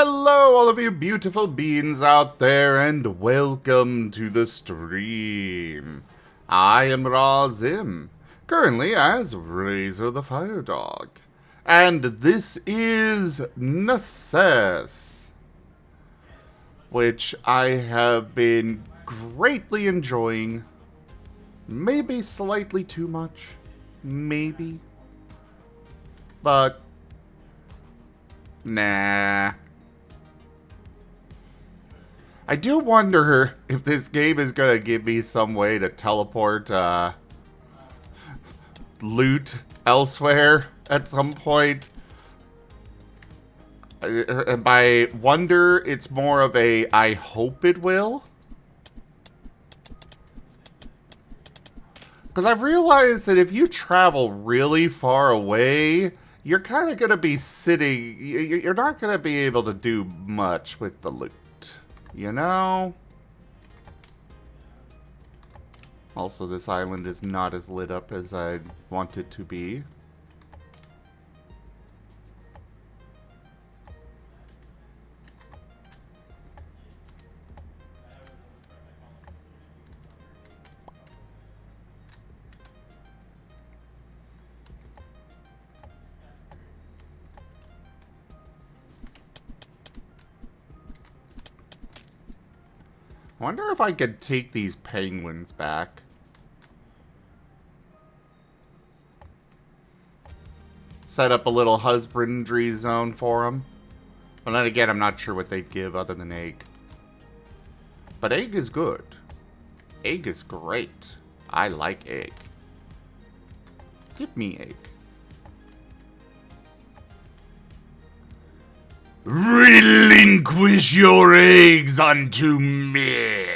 Hello, all of you beautiful beings out there, and welcome to the stream. I am Razim, currently as Razor the Firedog, and this is Necesse, which I have been greatly enjoying. Maybe slightly too much, maybe, but nah. I do wonder if this game is gonna give me some way to teleport loot elsewhere at some point. And by wonder, it's more of a I hope it will. Because I've realized that if you travel really far away, you're kind of gonna be sitting, you're not gonna be able to do much with the loot. You know? Also, this island is not as lit up as I want it to be. I wonder if I could take these penguins back. Set up a little husbandry zone for them. But then again, I'm not sure what they'd give other than egg. But egg is good. Egg is great. I like egg. Give me egg. Relinquish your eggs unto me.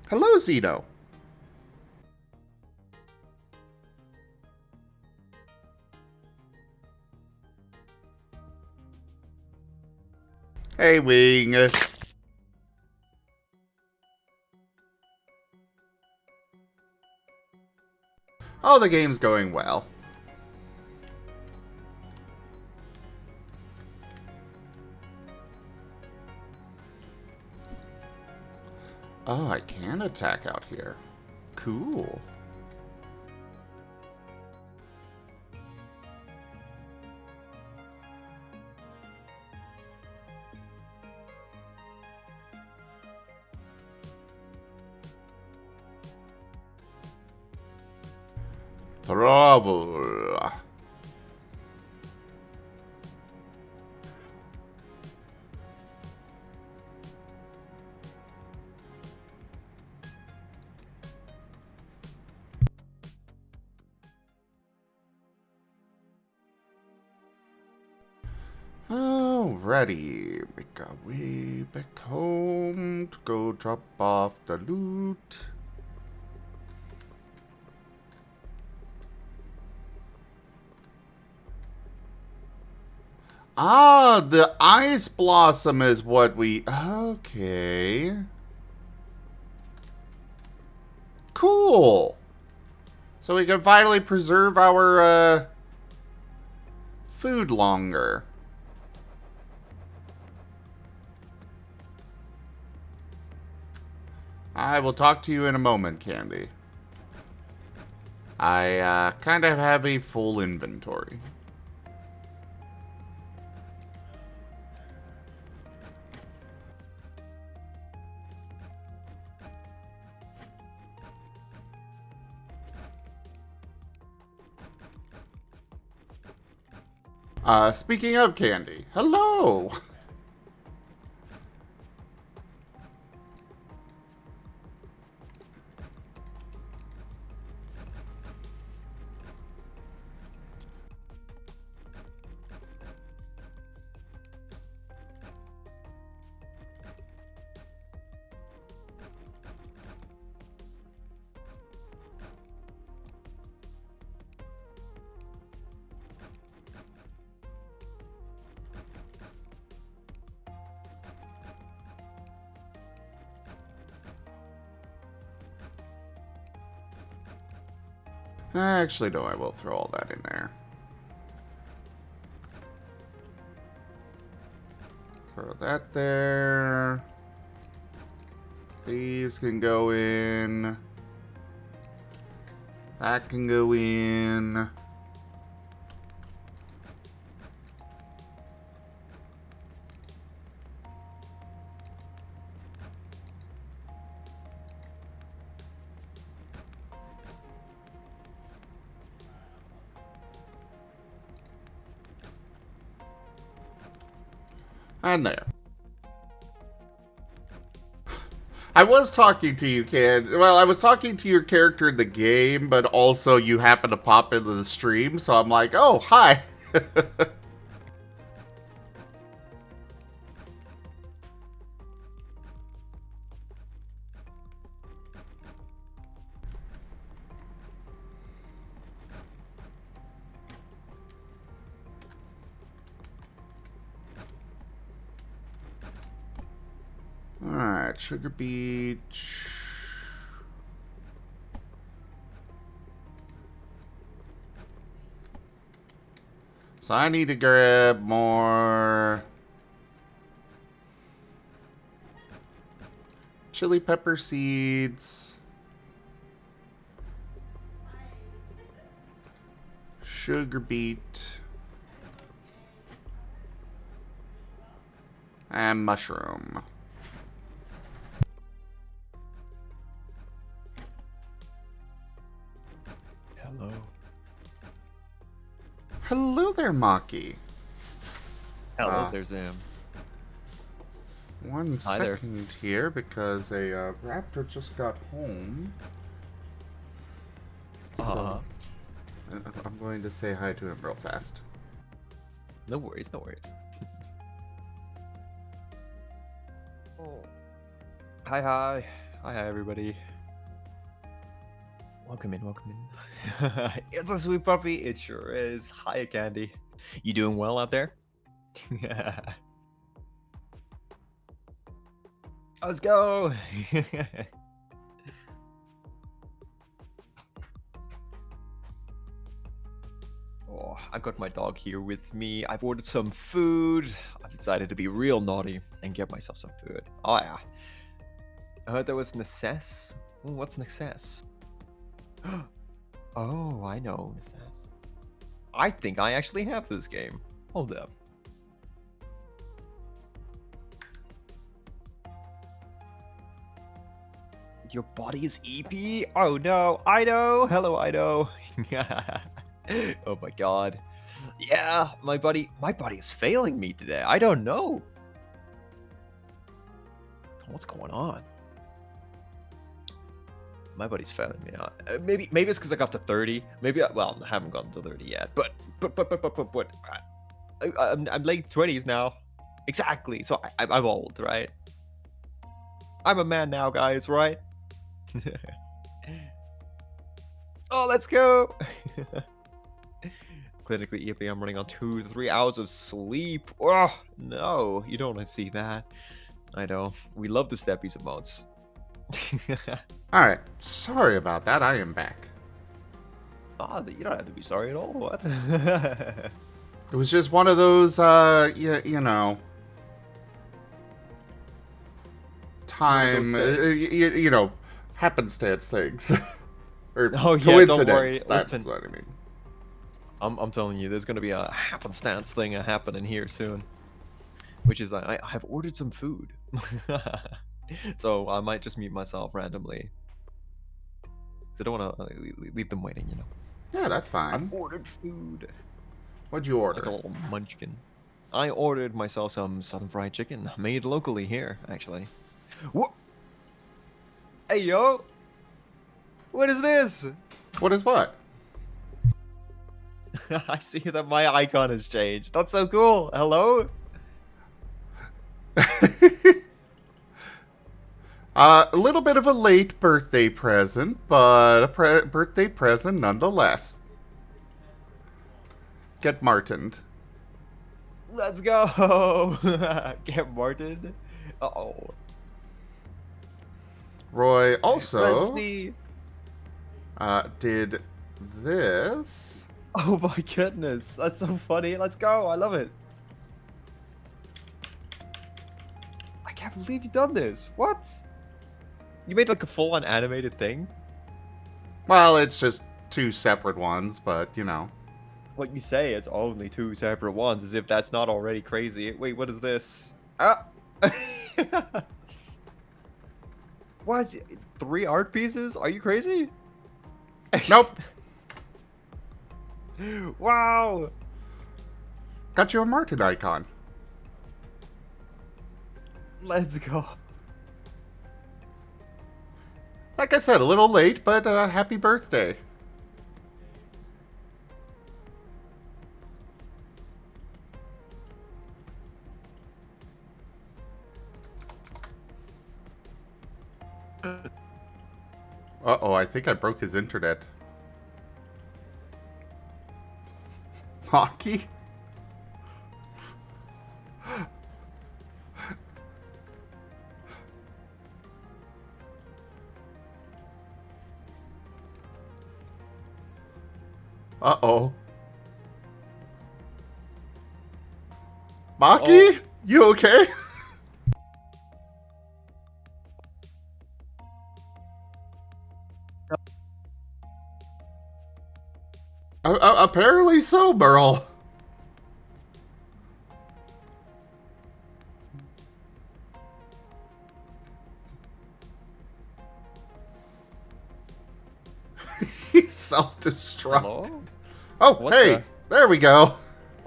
Hello, Zito. Hey, Wing. Oh, the game's going well. Oh, I can attack out here. Cool. Trouble. Alrighty, make our way back home to go drop off the loot. Ah, the ice blossom is what we... Okay. Cool. So we can finally preserve our, food longer. I will talk to you in a moment, Candy. I, kind of have a full inventory. Speaking of Candy, hello! Actually, no, I will throw all that in there. Throw that there. These can go in. That can go in. And there. I was talking to you, Ken. Well, I was talking to your character in the game, but also you happen to pop into the stream, so I'm like, oh, hi. Alright, Sugar Beach. So I need to grab more chili pepper seeds, sugar beet, and mushroom. Hello. Hello there, Maki. Hello there, Zam. One Hi there. second here, because a raptor just got home. So, I'm going to say hi to him real fast. No worries, no worries. Oh. Hi, hi. Hi, everybody. Welcome in, welcome in. It's a sweet puppy. It sure is. Hiya, Candy. You doing well out there? Let's go. Oh, I got my dog here with me. I've ordered some food. I've decided to be real naughty and get myself some food. Oh, yeah. I heard there was Necesse. What's Necesse? Oh, I know Necesse. I think I actually have this game. Hold up. Your body is EP? Oh no, Ido! Hello, Ido. Oh my god. Yeah, my body is failing me today. I don't know. What's going on? My body's failing me out. Maybe it's because I got to 30. Maybe I haven't gotten to 30 yet. But I'm late 20s now. Exactly. So I'm old, right? I'm a man now, guys, right? Oh, let's go. Clinically EP, I'm running on 2 to 3 hours of sleep. Oh no, you don't want to see that. I know. We love the steppies emotes. Alright, sorry about that. I am back. Oh, you don't have to be sorry at all. What? It was just one of those, you know, time, you know, happenstance things. Or coincidence, don't worry. that's Listen, what I mean. I'm telling you, there's going to be a happenstance thing happening here soon. Which is, I've ordered some food. So I might just mute myself randomly. Because I don't want to leave them waiting, you know. Yeah, that's fine. I've ordered food. What'd you order? Like a little munchkin. I ordered myself some southern fried chicken, made locally here, actually. What? Hey, yo! What is this? What is what? I see that my icon has changed. That's so cool. Hello? A little bit of a late birthday present, but a birthday present nonetheless. Get Martened. Let's go. Get Marten. Uh-oh. Roy also Let's see. did this. Oh my goodness, that's so funny. Let's go. I love it. I can't believe you've done this. What? You made like a full-on animated thing? Well, it's just two separate ones, but you know. What you say, it's only two separate ones, as if that's not already crazy. Wait, what is this? Ah! What? 3 art pieces? Are you crazy? Nope. Wow! Got you a Marten icon. Let's go. Like I said, a little late, but happy birthday. Uh-oh, I think I broke his internet. Hockey? Uh-oh. Maki? Oh. You okay? Apparently so, Burl. He's self-destruct. Hello? Oh, What hey, there we go.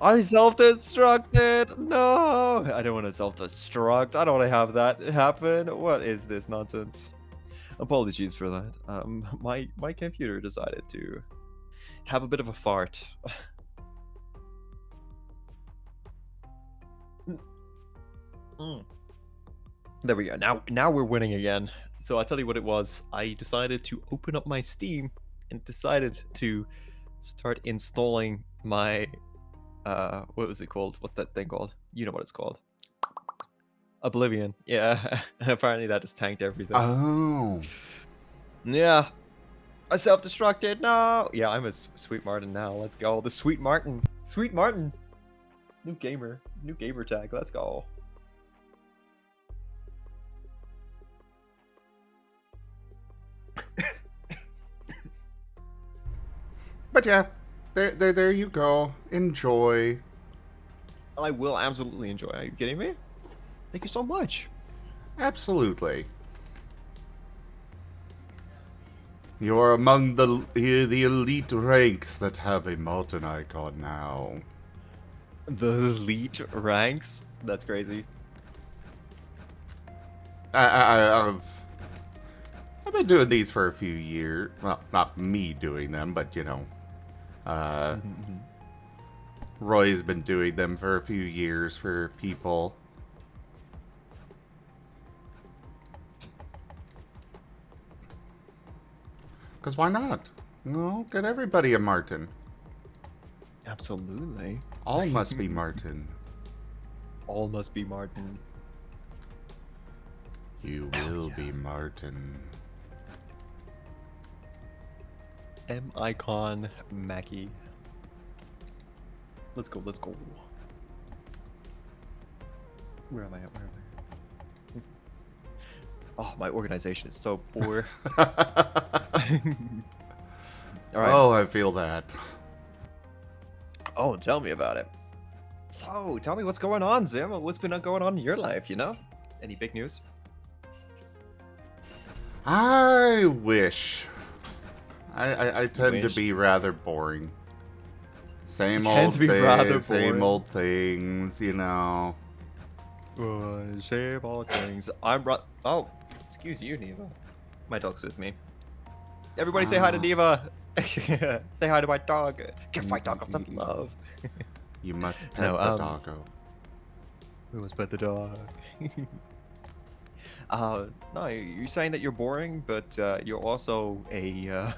I self-destructed! No! I don't want to self-destruct. I don't want to have that happen. What is this nonsense? Apologies for that. My computer decided to have a bit of a fart. Mm. There we go. Now we're winning again. So I'll tell you what it was. I decided to open up my Steam and decided to start installing my what was it called? What's that thing called? You know what it's called. Oblivion. Yeah. And apparently that just tanked everything. Oh. Yeah. I self-destructed. No. Yeah, I'm a sweet Marten now. Let's go. The sweet Marten. Sweet Marten. New gamer. New gamer tag. Let's go. But yeah, there you go. Enjoy. I will absolutely enjoy. Are you kidding me? Thank you so much. Absolutely. You are among the elite ranks that have a Marten icon now. The elite ranks? That's crazy. I've been doing these for a few years. Well, not me doing them, but you know, Roy's been doing them for a few years for people. Because why not? No, get everybody a Marten. Absolutely. All must be Marten. All must be Marten. You will be Marten. M icon Mackie. Let's go, let's go. Where am I at? Where am I? Oh, my organization is so poor. All right. Oh, I feel that. Oh, tell me about it. So, tell me what's going on, Zim. What's been going on in your life, you know? Any big news? I wish. I tend to Wish. be rather boring. Same You tend old to be rather things, same boring. old things, you know. Same old things. Oh, excuse you, Neva. My dog's with me. Everybody say hi to Oh. Neva. Say hi to my dog. Give my dog some love. You must pet No, the doggo. We must pet the dog. No, you're saying that you're boring, but you're also a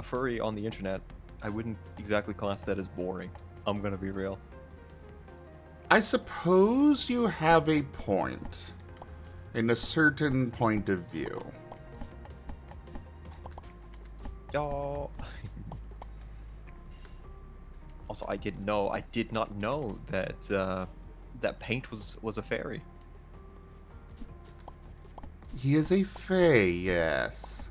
furry on the internet. I wouldn't exactly class that as boring. I'm gonna be real. I suppose you have a point. In a certain point of view. Oh. Also, I did not know that that paint was a fairy. He is a fae, yes.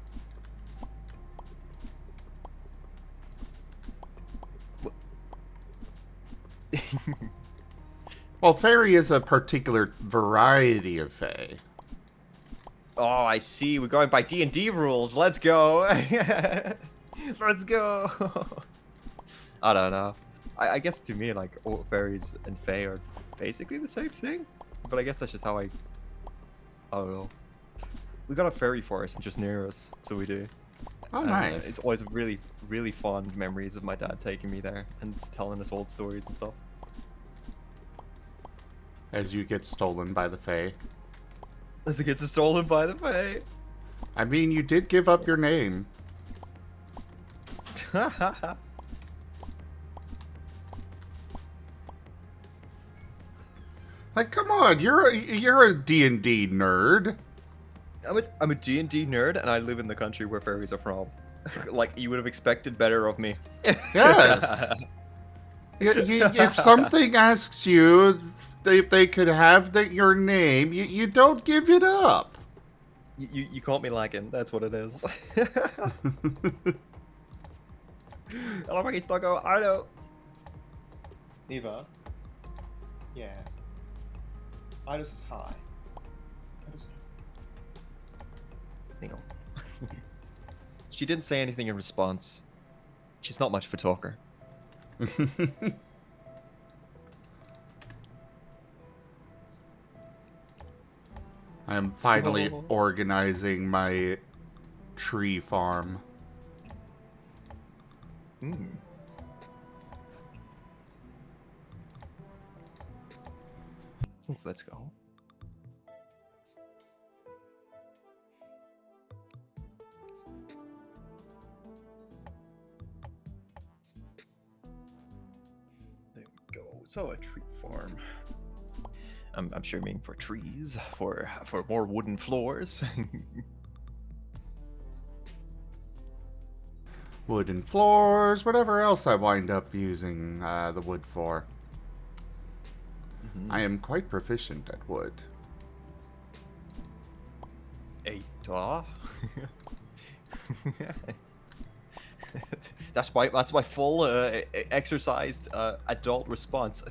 Well, fairy is a particular variety of fae. Oh, I see. We're going by D&D rules. Let's go. Let's go. I don't know. I guess to me, like, all fairies and fae are basically the same thing. But I guess that's just how I don't know. We got a fairy forest just near us, so we do. Oh, And, nice. it's always really, really fond memories of my dad taking me there and telling us old stories and stuff. As you get stolen by the fae. As it gets stolen by the fae. I mean, you did give up your name. Like, come on, you're a D&D nerd. I'm a D&D nerd, and I live in the country where fairies are from. Like, you would have expected better of me. Yes. If something asks you if they could have your name, you don't give it up. You caught me lacking. That's what it is. Hello, Maggie Stocko. I know. Eva. Yes. Idos is high. You know. She didn't say anything in response. She's not much of a talker. I am finally organizing my tree farm. Let's go. There we go. So a tree farm. I'm sure meaning for trees, for more wooden floors. Wooden floors, whatever else I wind up using the wood for. I am quite proficient at wood. Ada. That's my full exercised adult response.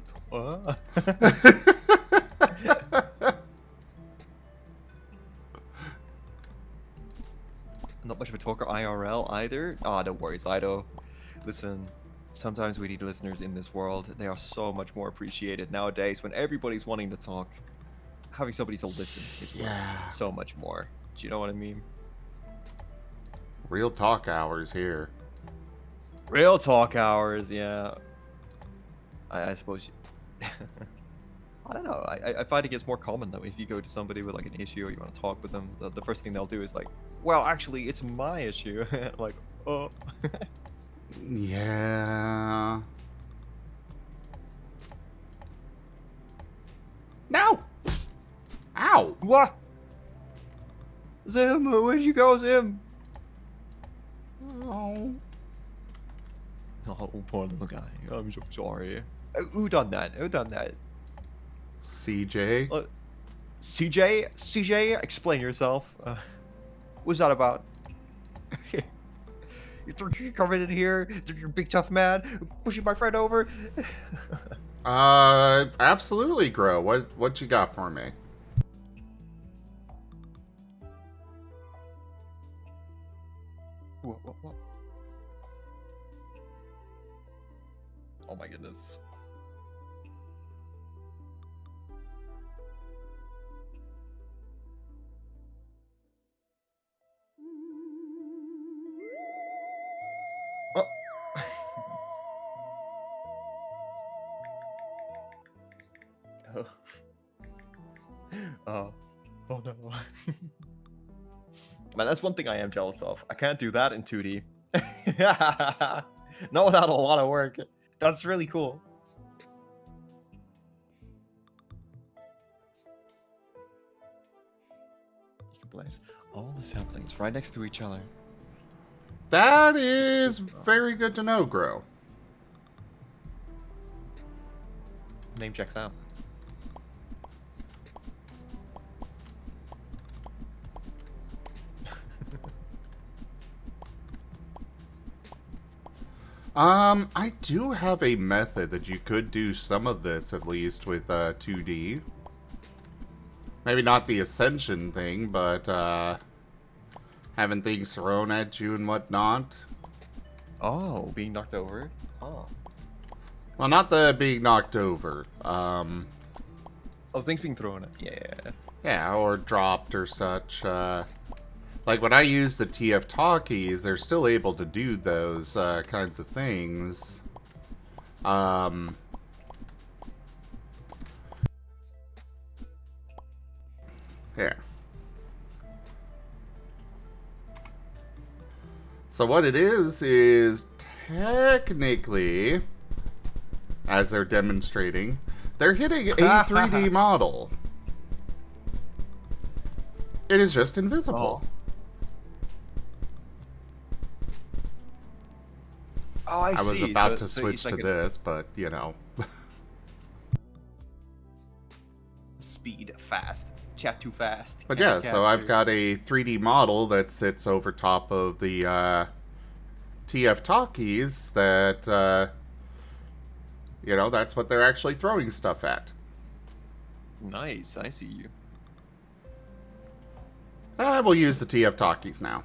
Not much of a talker IRL either. Ah, don't worry, Zydo. Listen, sometimes we need listeners in this world. They are so much more appreciated nowadays when everybody's wanting to talk. Having somebody to listen is worth so much more. Do you know what I mean? Real talk hours here. Real talk hours, yeah. I suppose. I don't know. I find it gets more common though if you go to somebody with like an issue or you want to talk with them. The first thing they'll do is like, well, actually, it's my issue. Like, oh. Yeah. No! Ow! What? Zim, where'd you go, Zim? Oh. Oh, poor little guy. I'm so sorry. Who done that? Who done that? CJ? CJ? CJ, explain yourself. What's that about? You think you come in here, you're a big tough man, pushing my friend over? Absolutely, Grow. What you got for me? What? Oh my goodness. Oh. Oh no. Man, that's one thing I am jealous of. I can't do that in 2D. Not without a lot of work. That's really cool. You can place all the saplings right next to each other. That is very good to know, Grow. Name checks out. I do have a method that you could do some of this, at least, with 2D. Maybe not the Ascension thing, but having things thrown at you and whatnot. Oh, being knocked over. Oh. Well, not the being knocked over. Oh, things being thrown at. Yeah. Yeah, or dropped or such. Like when I use the TF talkies, they're still able to do those kinds of things. Here. So what it is technically, as they're demonstrating, they're hitting a 3D model. It is just invisible. Oh, I see. I was about to So switch it's like to this, but, you know. Speed, fast. Chat too fast. But yeah, so I've got a 3D model that sits over top of the TF talkies that, you know, that's what they're actually throwing stuff at. Nice, I see you. We'll use the TF talkies now.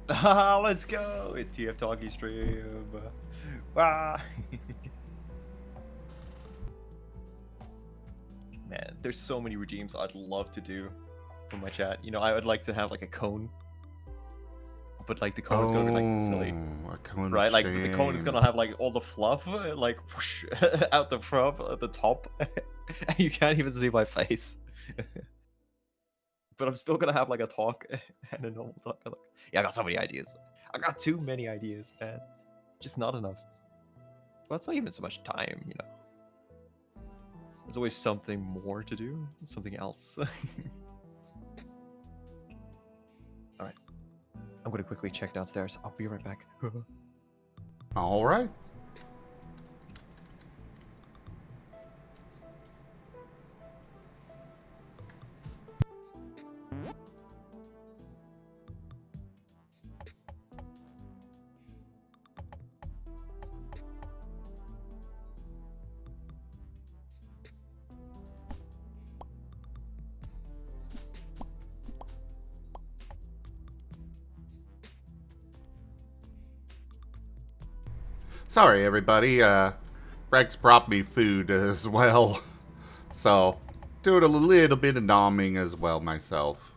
Let's go! It's TF Talkie stream. Ah. Man, there's so many regimes I'd love to do for my chat. You know, I would like to have like a cone. But like the cone is gonna be like silly. A cone right? of Like the cone is shame. gonna have like all the fluff like whoosh, out the front, at the top. And you can't even see my face. But I'm still gonna have like a talk and a normal talk. I'm like, yeah, I got so many ideas. I got too many ideas, man. Just not enough. Well, it's not even so much time, you know. There's always something more to do, something else. Alright. I'm gonna quickly check downstairs. I'll be right back. All right. Sorry, everybody. Rex brought me food as well. So, doing a little bit of nomming as well myself.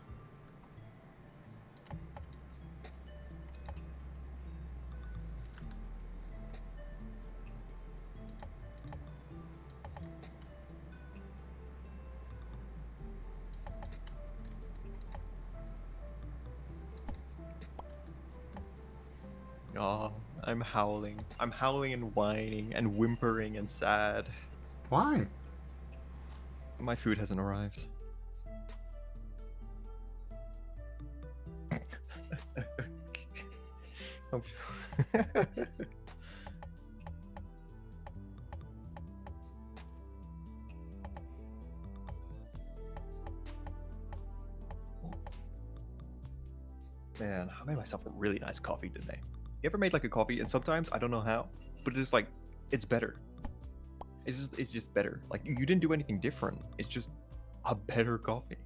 Oh, I'm howling. I'm howling and whining and whimpering and sad. Why? My food hasn't arrived. Oh. Man, I made myself a really nice coffee today. You ever made like a coffee and sometimes I don't know how, but it's like it's better. It's just better. Like you didn't do anything different. It's just a better coffee.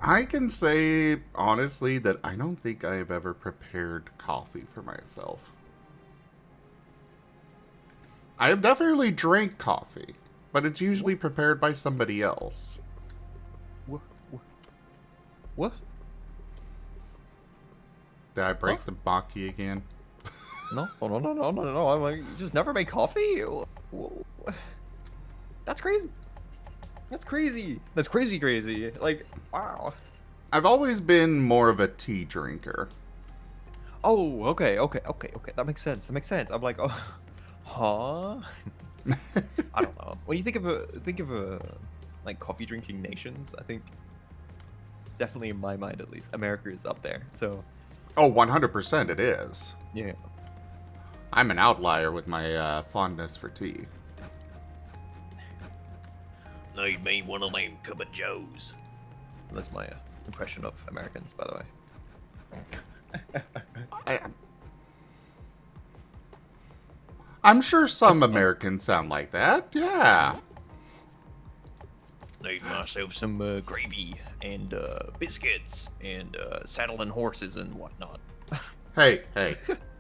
I can say, honestly, that I don't think I have ever prepared coffee for myself. I have definitely drank coffee, but it's usually prepared by somebody else. What? Did I break the Baki again? No. I'm like, you just never made coffee? That's crazy. That's crazy. That's crazy. Like, wow. I've always been more of a tea drinker. Oh, okay. That makes sense. I'm like, oh, huh? I don't know. When you think of a like coffee drinking nations, I think definitely in my mind at least, America is up there. So. Oh, 100% it is. Yeah. I'm an outlier with my fondness for tea. Need me one of them cup of joes. That's my impression of Americans, by the way. I'm sure some Americans sound like that, yeah. Need myself some gravy and biscuits and saddling horses and whatnot. Hey,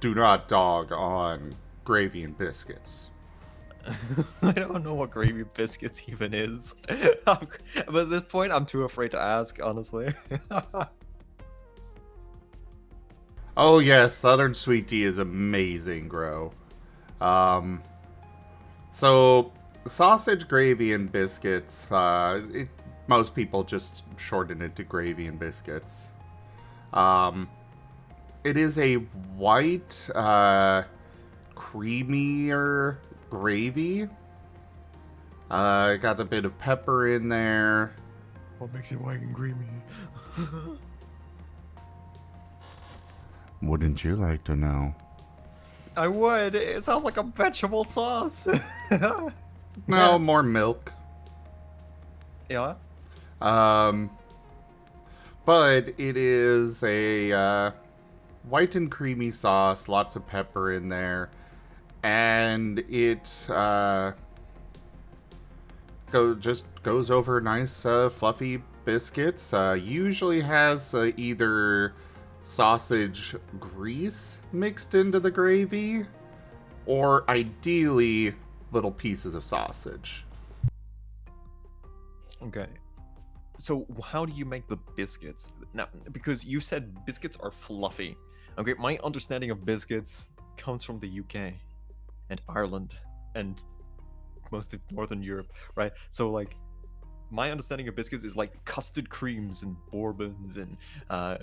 do not dog on gravy and biscuits. I don't know what gravy biscuits even is. But at this point, I'm too afraid to ask, honestly. Oh yes, Southern sweet tea is amazing, Gro. So sausage, gravy, and biscuits. Most people just shorten it to gravy and biscuits. It is a white, creamier gravy. Got a bit of pepper in there. What makes it white and creamy? Wouldn't you like to know? I would. It sounds like a vegetable sauce. No, more milk. Yeah. But it is a white and creamy sauce, lots of pepper in there, and it just goes over nice fluffy biscuits. Usually has either sausage grease mixed into the gravy, or ideally little pieces of sausage. Okay. So how do you make the biscuits? Now, because you said biscuits are fluffy. Okay, my understanding of biscuits comes from the UK and Ireland and most of Northern Europe, right? So like my understanding of biscuits is like custard creams and bourbons and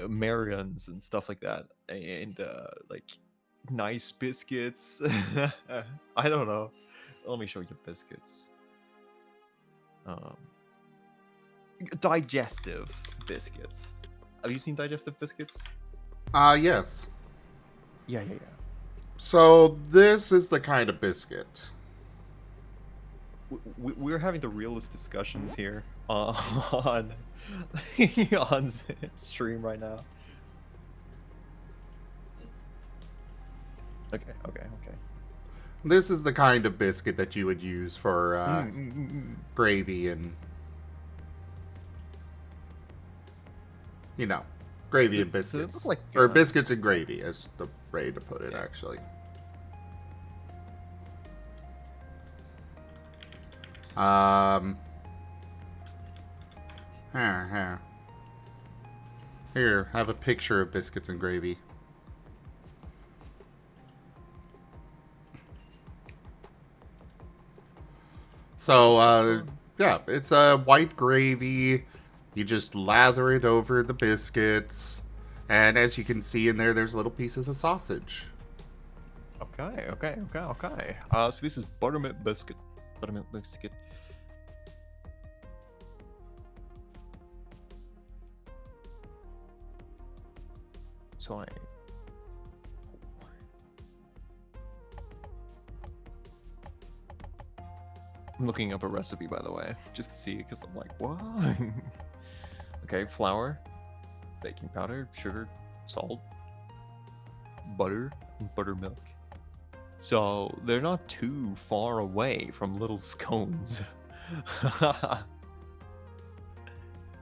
Marions and stuff like that, and like nice biscuits. I don't know. Let me show you biscuits. Digestive biscuits. Have you seen digestive biscuits? Yes. Yeah. So this is the kind of biscuit. We're having the realest discussions here on on stream right now. Okay. This is the kind of biscuit that you would use for gravy and, you know, gravy and biscuits. So like, or biscuits and gravy is the way to put it, actually. Here, have a picture of biscuits and gravy. So, yeah, it's a white gravy. You just lather it over the biscuits. And as you can see in there, there's little pieces of sausage. Okay. So this is buttermilk biscuit. So I'm looking up a recipe, by the way, just to see, because I'm like, what? Okay, flour, baking powder, sugar, salt, butter, and buttermilk. So they're not too far away from little scones.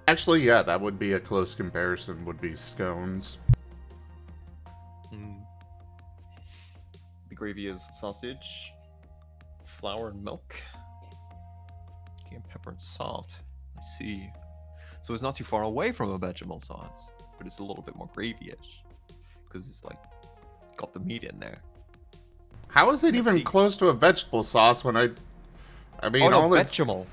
Actually, yeah, that would be a close comparison, would be scones. The gravy is sausage, flour, and milk. And pepper and salt. I see. So it's not too far away from a vegetable sauce, but it's a little bit more gravy-ish because it's like got the meat in there. How is it even close to a vegetable sauce when I mean, oh no, all it's... vegetable.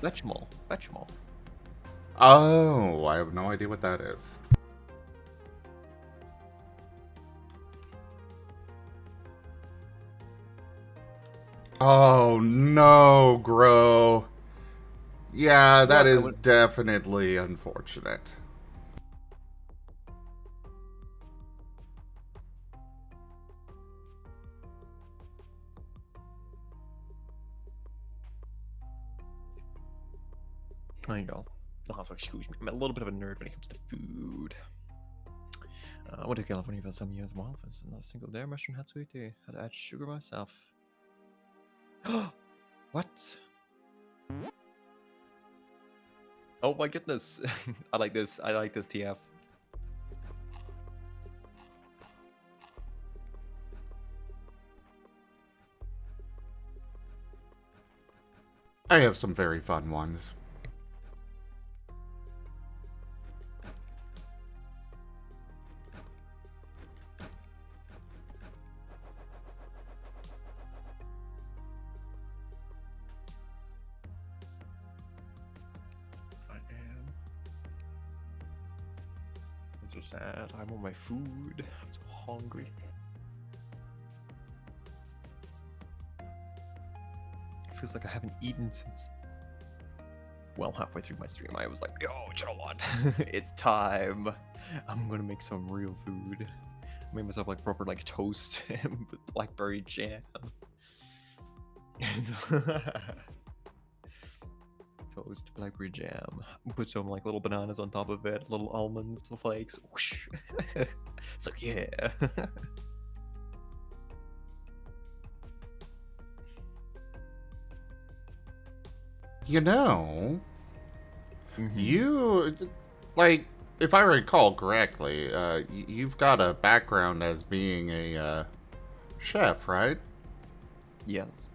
Oh, I have no idea what that is. Oh no, Gro. Yeah, that is definitely unfortunate. There you go. You'll have to excuse me. I'm a little bit of a nerd when it comes to food. I went to California for some years. Wow, there's not a single dairy mushroom had sweet tea. Had to add sugar myself. What? Oh my goodness. I like this. I like this TF. I have some very fun ones. I'm so sad. I want my food. I'm so hungry. It feels like I haven't eaten since, well, halfway through my stream. I was like, yo, you know what? It's time. I'm gonna make some real food. I made myself like proper like toast with blackberry jam. And toast, blackberry jam. Put some like little bananas on top of it, little almonds, little flakes. Whoosh. So yeah. You know, Mhm. you, like, if I recall correctly, you've got a background as being a chef, right? Yes.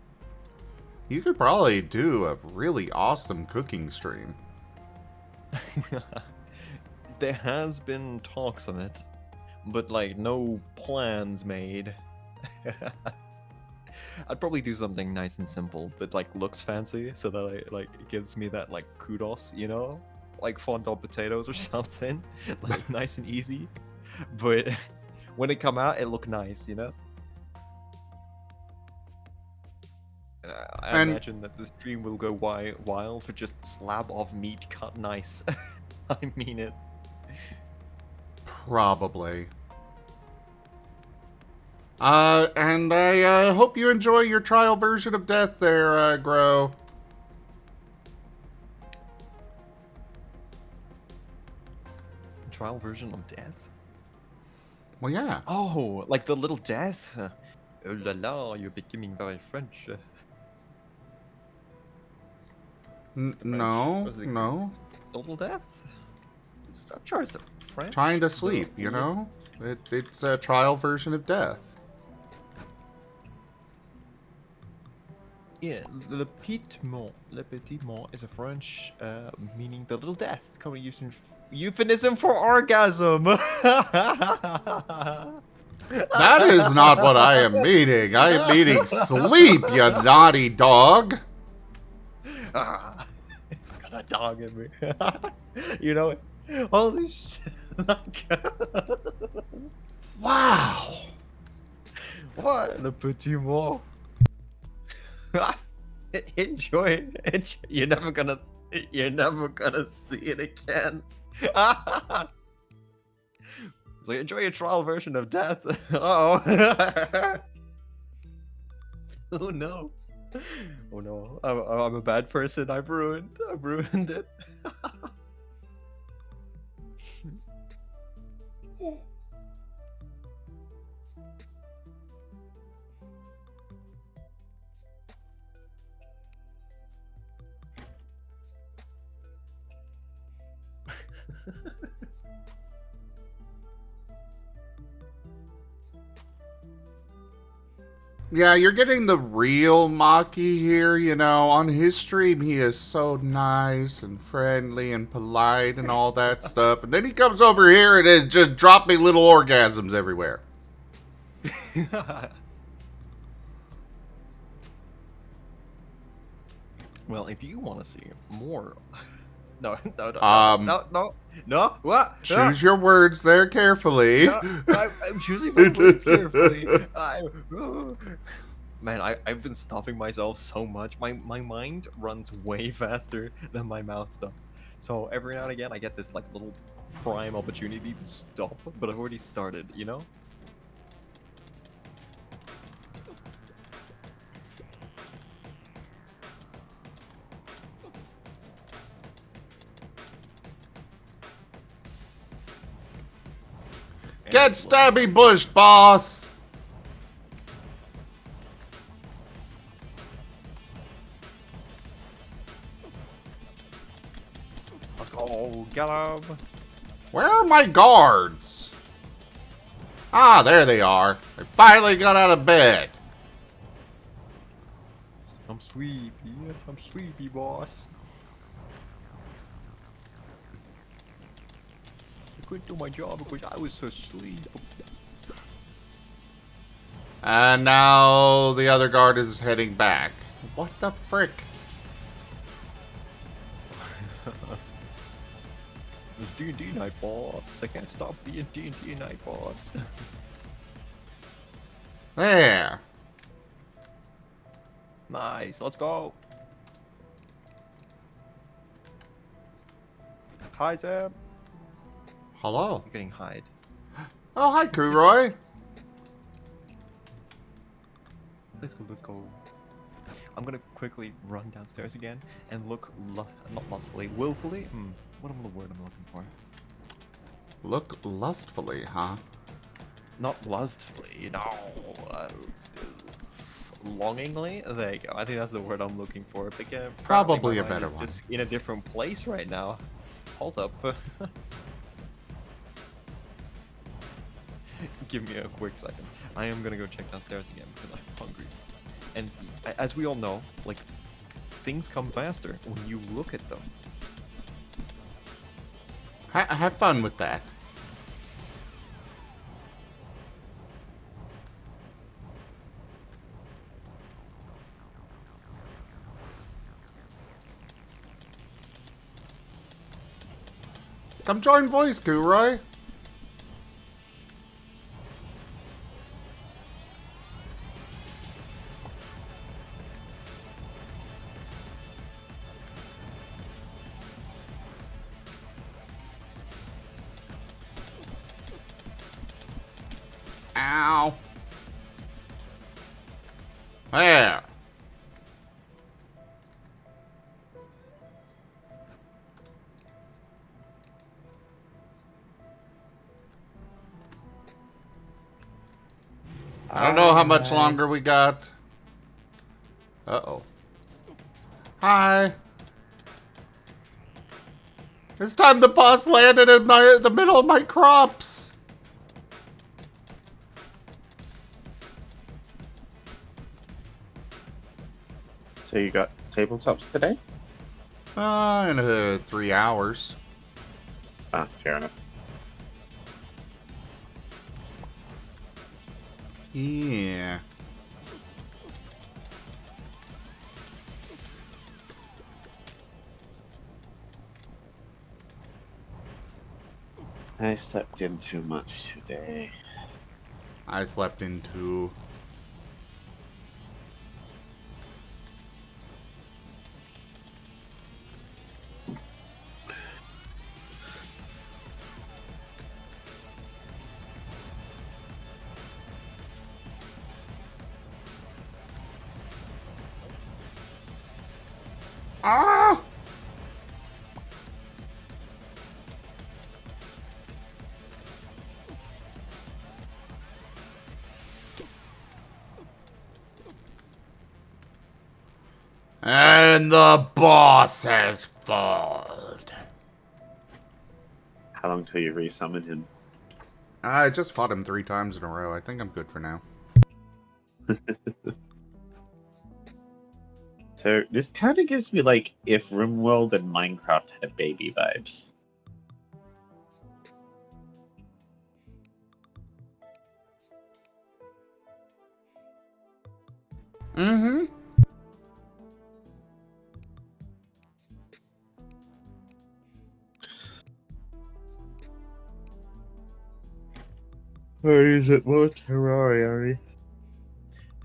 You could probably do a really awesome cooking stream. There has been talks on it, but like no plans made. I'd probably do something nice and simple, but like looks fancy, so that it gives me that like kudos, you know, like fondant potatoes or something, like nice and easy. But when it come out, it look nice, you know. I And- imagine that the stream will go wild for just slab of meat cut nice. I mean it. Probably. And I hope you enjoy your trial version of death there, Grow. Trial version of death? Well, yeah. Oh, like the little death? Oh la la, you're becoming very French. No, Was it no. Little death? I'm sure it's French. Trying to sleep, you know? It's a trial version of death. Yeah, le petit mort is a French meaning the little death, commonly used in euphemism for orgasm. That is not what I am meaning. I am meaning sleep, you naughty dog. Got a dog in me. You know it. Holy shit. Wow. What? Le petit mort. Enjoy it. You're never gonna see it again. So enjoy your trial version of death. Uh-oh. Oh no. Oh no. I'm a bad person. I've ruined it. Yeah, you're getting the real Maki here, you know. On his stream, he is so nice and friendly and polite and all that stuff. And then he comes over here and is just dropping little orgasms everywhere. Well, if you want to see more, no, what? Choose your words there carefully. No, I'm choosing my words carefully. Man, I've been stopping myself so much. My mind runs way faster than my mouth does. So every now and again, I get this like little prime opportunity to stop, but I've already started, you know? Get And stabby bushed, boss! let's go. Get him. Where are my guards? Ah, there they are. They finally got out of bed. I'm sleepy. I'm sleepy, boss. I couldn't do my job because I was so asleep. And now the other guard is heading back. What the frick? It's D&D night, boss. I can't stop being D&D night, boss. There. Nice. Let's go. Hi, Sam. Hello. You're getting hide. Oh, hi, Kuroy. Let's go. Let's go. I'm gonna quickly run downstairs again and look, not lustfully, willfully. What am the word I'm looking for? Look lustfully, huh? Not lustfully, no. Longingly. There you go. I think that's the word I'm looking for. But yeah, Probably my a mind better is one. Just in a different place right now. Hold up. Give me a quick second. I am gonna go check downstairs again because I'm hungry. And as we all know, like, things come faster when you look at them. Have fun with that. Come join voice, Kuroy. Ow. There. I don't know how much longer we got. Uh-oh. Hi. This time the boss landed in the middle of my crops. So you got tabletops today? In 3 hours. Ah, fair enough. Yeah. I slept in too much today. I slept in too. Ah! And the boss has fallen. How long till you resummon him? I just fought him 3 times in a row. I think I'm good for now. So this kind of gives me like if RimWorld and Minecraft had a baby vibes. Mm-hmm. Or is it more Terraria?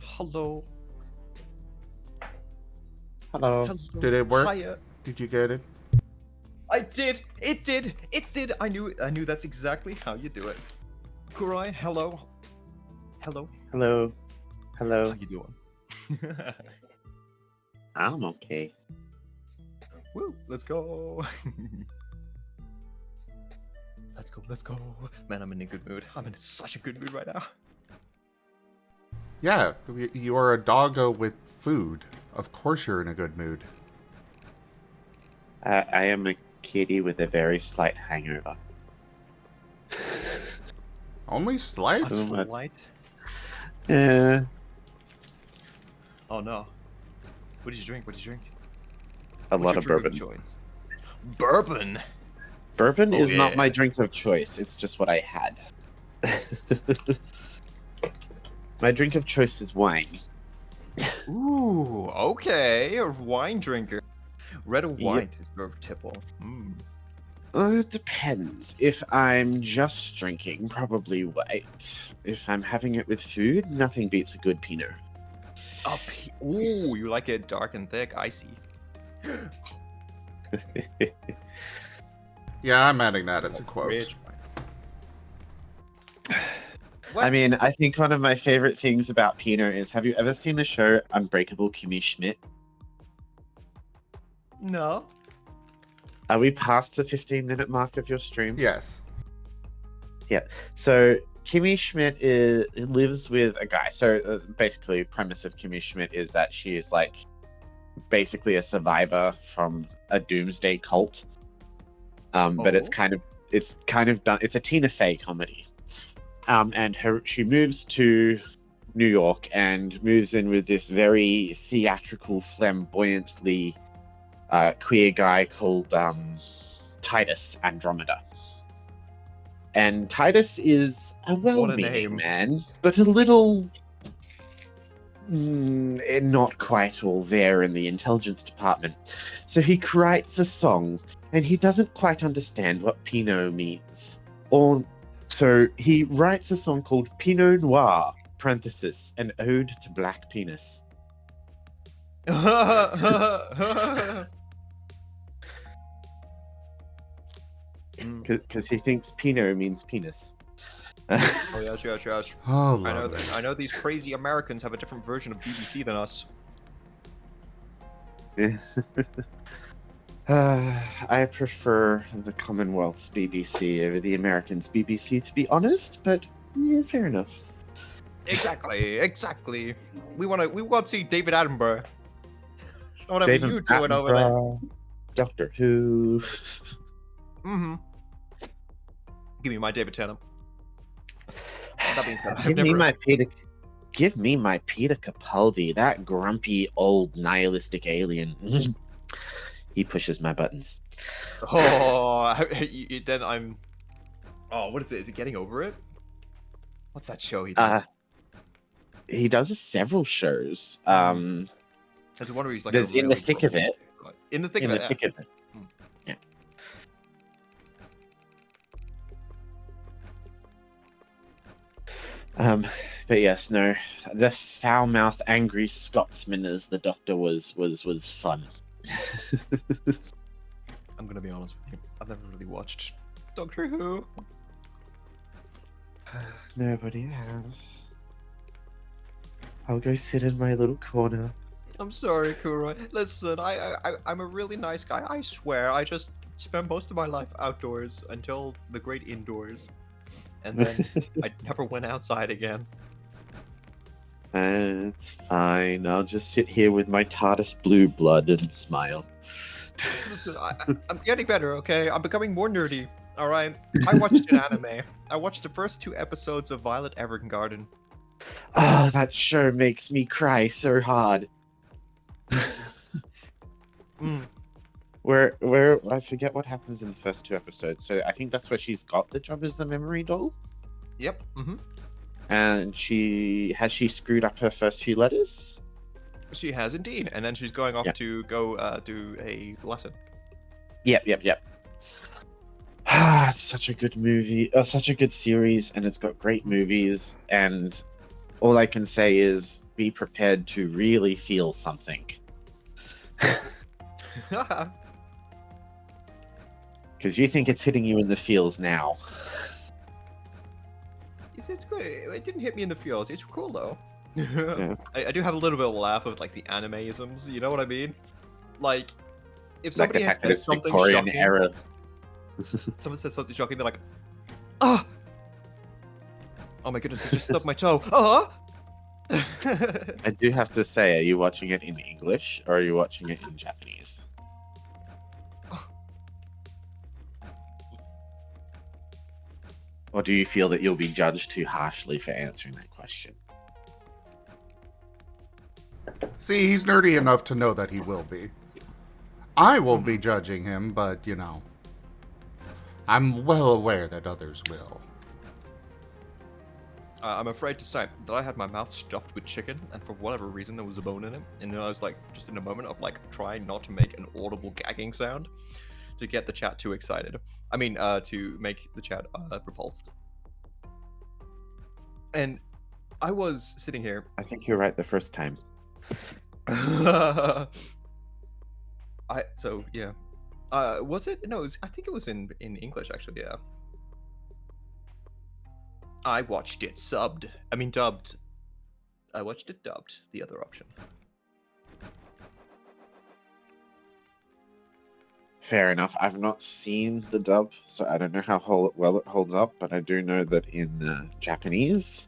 Hello. Hello. Hello. Did it work? Hiya. Did you get it? I did. It did. It did. I knew that's exactly how you do it. Kurai, hello. Hello. Hello. How Hello. you doing? I'm okay. Woo, let's go. Let's go, let's go. Man, I'm in a good mood. I'm in such a good mood right now. Yeah, you are a doggo with food. Of course you're in a good mood. I am a kitty with a very slight hangover. Only slight? A slight? Yeah. Oh no. What did you drink? What did you drink? A What's lot your of drink bourbon. choice? Bourbon? Bourbon Oh, is not yeah. my drink of choice. It's just what I had. My drink of choice is wine. Ooh, okay. A wine drinker. Red or Yep. white is your tipple. Mm. It depends. If I'm just drinking, probably white. If I'm having it with food, nothing beats a good Pinot. Ooh, you like it dark and thick. I see. Yeah, I'm adding that as a quote. Rich wine. What? I mean, I think one of my favorite things about Pinot is, have you ever seen the show Unbreakable Kimmy Schmidt? No. Are we past the 15-minute mark of your stream? Yes. So Kimmy Schmidt lives with a guy. So basically, premise of Kimmy Schmidt is that she is like basically a survivor from a doomsday cult. But it's kind of done. It's a Tina Fey comedy. And she moves to New York and moves in with this very theatrical, flamboyantly queer guy called Titus Andromeda. And Titus is a well-meaning name. man, but a little not quite all there in the intelligence department. So he writes a song, and he doesn't quite understand what Pinot means. So he writes a song called Pinot Noir, parenthesis, an ode to black penis. Because he thinks Pinot means penis. Oh yes. Oh, I know lovely. that. I know these crazy Americans have a different version of BBC than us. I prefer the Commonwealth's BBC over the Americans' BBC, to be honest, but yeah, fair enough. Exactly. We want to see David Attenborough. Whatever David you doing over there? Attenborough, Doctor Who. Mm-hmm. Give me my David Tennant. That being said, Give me my Peter Capaldi, that grumpy old nihilistic alien. He pushes my buttons. Oh, then I'm. Oh, what is it? Is he getting over it? What's that show he does? He does several shows. There's one where he's like. There's In the Thick of It. In the thick In of the it. thick of it. Yeah. But yes, no, the foul-mouthed, angry Scotsman as the Doctor was fun. I'm gonna be honest with you. I've never really watched Doctor Who. Nobody has. I'll go sit in my little corner. I'm sorry, Kuroy. Listen, I'm a really nice guy. I swear. I just spent most of my life outdoors until the great indoors, and then I never went outside again. It's fine. I'll just sit here with my TARDIS blue blood and smile. Listen, I'm getting better, okay? I'm becoming more nerdy, alright? I watched an anime. I watched the first 2 episodes of Violet Evergarden. Ah, that show makes me cry so hard. Where I forget what happens in the first 2 episodes. So I think that's where she's got the job as the memory doll. Yep. Mm-hmm. And she screwed up her first few letters? She has indeed, and then she's going off to go do a lesson. Yep. Ah, it's such a good movie, such a good series, and it's got great movies. And all I can say is, be prepared to really feel something. Because you think it's hitting you in the feels now. It's good. It didn't hit me in the feels. It's cool though. Yeah. I do have a little bit of a laugh of like the animeisms. You know what I mean? Like if Like somebody the has fact that said it's something Victorian shocking, era. someone says something shocking, they're like, Oh my goodness, I just stubbed my toe. Oh! I do have to say, are you watching it in English or are you watching it in Japanese? Or do you feel that you'll be judged too harshly for answering that question? See, he's nerdy enough to know that he will be. I won't be judging him, but, you know, I'm well aware that others will. I'm afraid to say that I had my mouth stuffed with chicken, and for whatever reason there was a bone in it, and I was like, just in a moment of like trying not to make an audible gagging sound to get the chat too excited. I mean, to make the chat repulsed. And I was sitting here. I think you're right the first time. Yeah. Was it? No, I think it was in English actually. Yeah. I watched it dubbed. I watched it dubbed. The other option. Fair enough. I've not seen the dub, so I don't know how well it holds up, but I do know that in Japanese,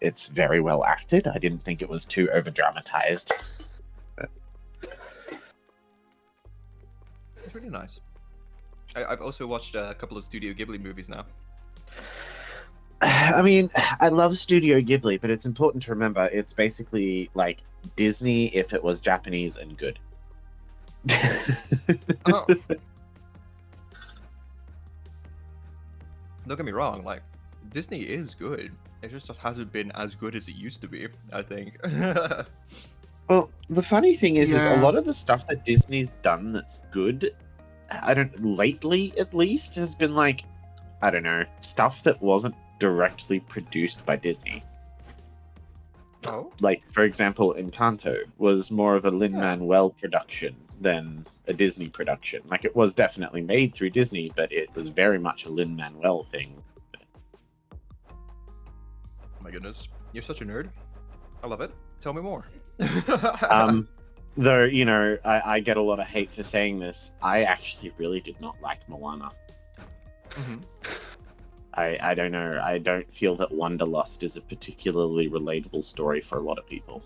it's very well acted. I didn't think it was too over-dramatized. It's really nice. I've also watched a couple of Studio Ghibli movies now. I mean, I love Studio Ghibli, but it's important to remember it's basically like Disney if it was Japanese and good. Oh. Don't get me wrong, like, Disney is good. It just hasn't been as good as it used to be, I think. Well, the funny thing is Yeah. a lot of the stuff that Disney's done that's good, lately at least, has been like, I don't know, stuff that wasn't directly produced by Disney. Oh? Like, for example, Encanto was more of a Lin-Manuel production than a Disney production. Like, it was definitely made through Disney, but it was very much a Lin-Manuel thing. Oh my goodness. You're such a nerd. I love it. Tell me more. Though, you know, I get a lot of hate for saying this. I actually really did not like Moana. Mhm. I don't know. I don't feel that Wanderlust is a particularly relatable story for a lot of people.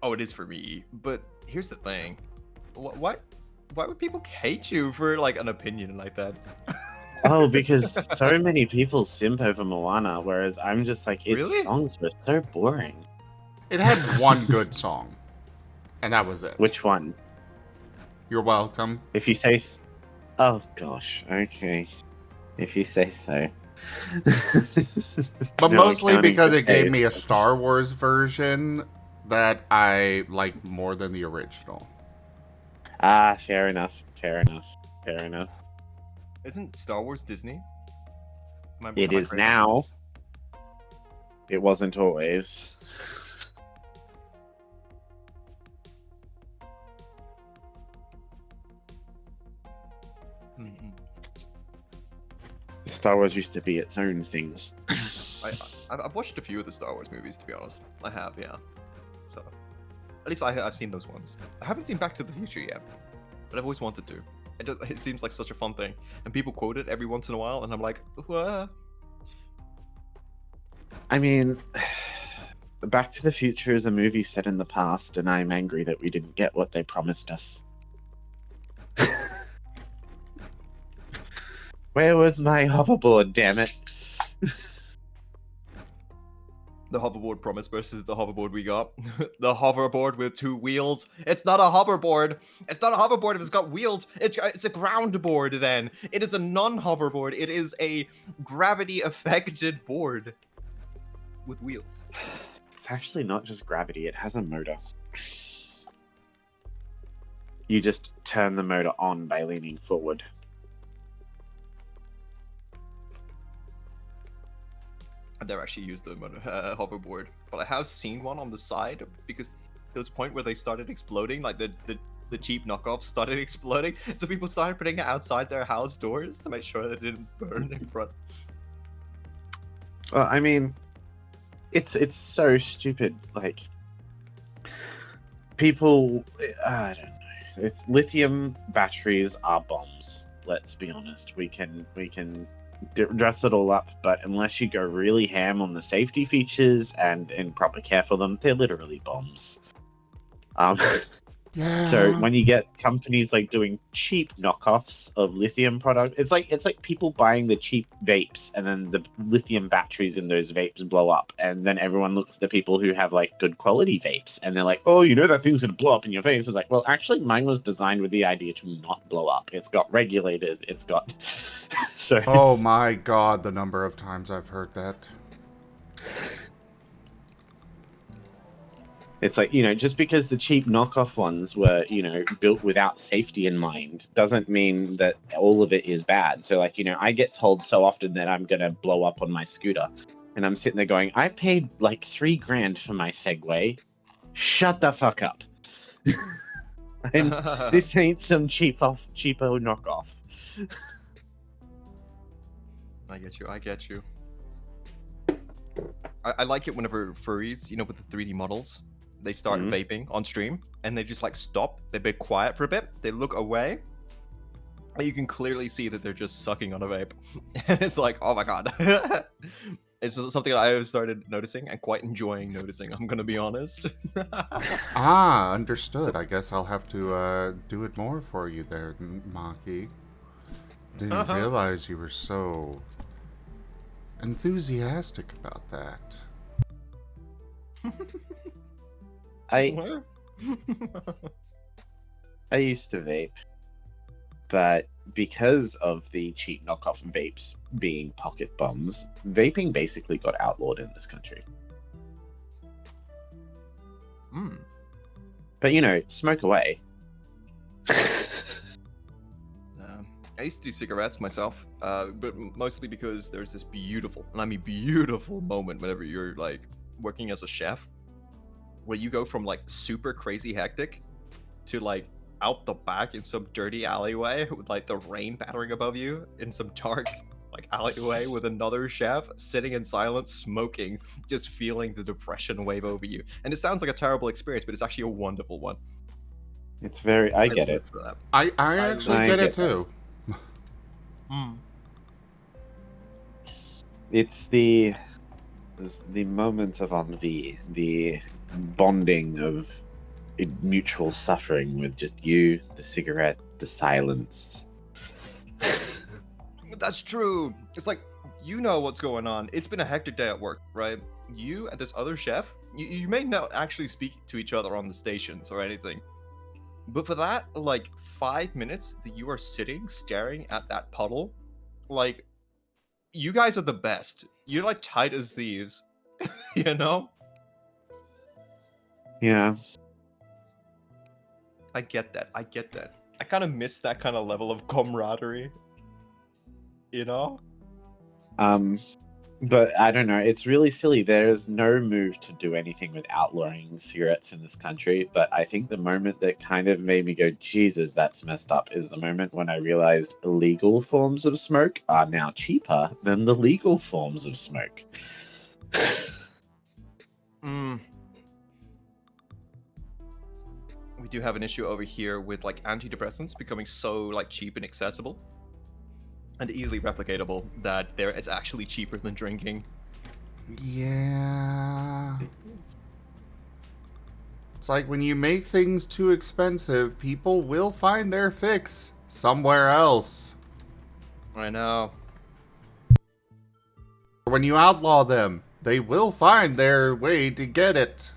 Oh, it is for me. But here's the thing. Why would people hate you for like an opinion like that? Oh, because so many people simp over Moana, whereas I'm just like, its Really? songs were so boring. It had one good song, and that was it. Which one? You're welcome. If you say... Oh, gosh. Okay. If you say so. But No mostly accounting because for it gave me a taste. Star Wars version that I liked more than the original. Ah, fair enough. Fair enough. Fair enough. Isn't Star Wars Disney? It am I is crazy? now. It wasn't always. Mhm. Star Wars used to be its own thing. I've watched a few of the Star Wars movies, to be honest. I have, yeah. So, at least I've seen those ones. I haven't seen Back to the Future yet, but I've always wanted to. It seems like such a fun thing, and people quote it every once in a while, and I'm like, what? I mean, Back to the Future is a movie set in the past, and I'm angry that we didn't get what they promised us. Where was my hoverboard, damn it? The hoverboard promise versus the hoverboard we got. The hoverboard with 2 wheels. It's not a hoverboard. It's not a hoverboard if it's got wheels. It's a ground board then. It is a non-hoverboard. It is a gravity-affected board with wheels. It's actually not just gravity, it has a motor. You just turn the motor on by leaning forward. I've never actually used the hoverboard, but I have seen one on the side because there was a point where they started exploding, like the cheap knockoffs started exploding, so people started putting it outside their house doors to make sure that it didn't burn in front. Well, I mean, it's so stupid. Like, people, I don't know. It's lithium batteries are bombs. Let's be honest. We can dress it all up, but unless you go really ham on the safety features and in proper care for them, they're literally bombs. Yeah. So when you get companies like doing cheap knockoffs of lithium product, it's like people buying the cheap vapes and then the lithium batteries in those vapes blow up, and then everyone looks at the people who have like good quality vapes and they're like, oh, you know that thing's gonna blow up in your face. It's like, well, actually, mine was designed with the idea to not blow up. It's got regulators. It's got so. Oh my god, the number of times I've heard that. It's like, just because the cheap knockoff ones were, built without safety in mind doesn't mean that all of it is bad. So, like, I get told so often that I'm going to blow up on my scooter. And I'm sitting there going, I paid like $3,000 for my Segway. Shut the fuck up. And this ain't some cheapo knockoff. I get you. I like it whenever furries, with the 3D models, they start vaping on stream and they just like stop. They're a bit quiet for a bit. They look away. And you can clearly see that they're just sucking on a vape. And it's like, oh my god. It's just something that I have started noticing and quite enjoying noticing, I'm going to be honest. Understood. I guess I'll have to do it more for you there, Maki. Didn't realize you were so enthusiastic about that. I used to vape, but because of the cheap knockoff vapes being pocket bombs, vaping basically got outlawed in this country. But smoke away. I used to do cigarettes myself, but mostly because there's this beautiful, and I mean beautiful moment whenever you're like working as a chef, where you go from like super crazy hectic to like out the back in some dirty alleyway with like the rain pattering above you in some dark like alleyway with another chef sitting in silence smoking, just feeling the depression wave over you. And it sounds like a terrible experience, but it's actually a wonderful one. It's very I get it. For that. I actually get it too. It's the moment of ennui, the bonding of mutual suffering with just you, the cigarette, the silence. That's true. It's like, you know what's going on. It's been a hectic day at work, right? You and this other chef, you may not actually speak to each other on the stations or anything. But for that, like, 5 minutes that you are sitting, staring at that puddle, like, you guys are the best. You're, like, tight as thieves. You know? Yeah. I get that. I kind of miss that kind of level of camaraderie. You know? But I don't know. It's really silly. There's no move to do anything with outlawing cigarettes in this country. But I think the moment that kind of made me go, Jesus, that's messed up, is the moment when I realized illegal forms of smoke are now cheaper than the legal forms of smoke. We do have an issue over here with like antidepressants becoming so like cheap and accessible and easily replicatable that it's actually cheaper than drinking. Yeah. It's like when you make things too expensive, people will find their fix somewhere else. I know. When you outlaw them, they will find their way to get it.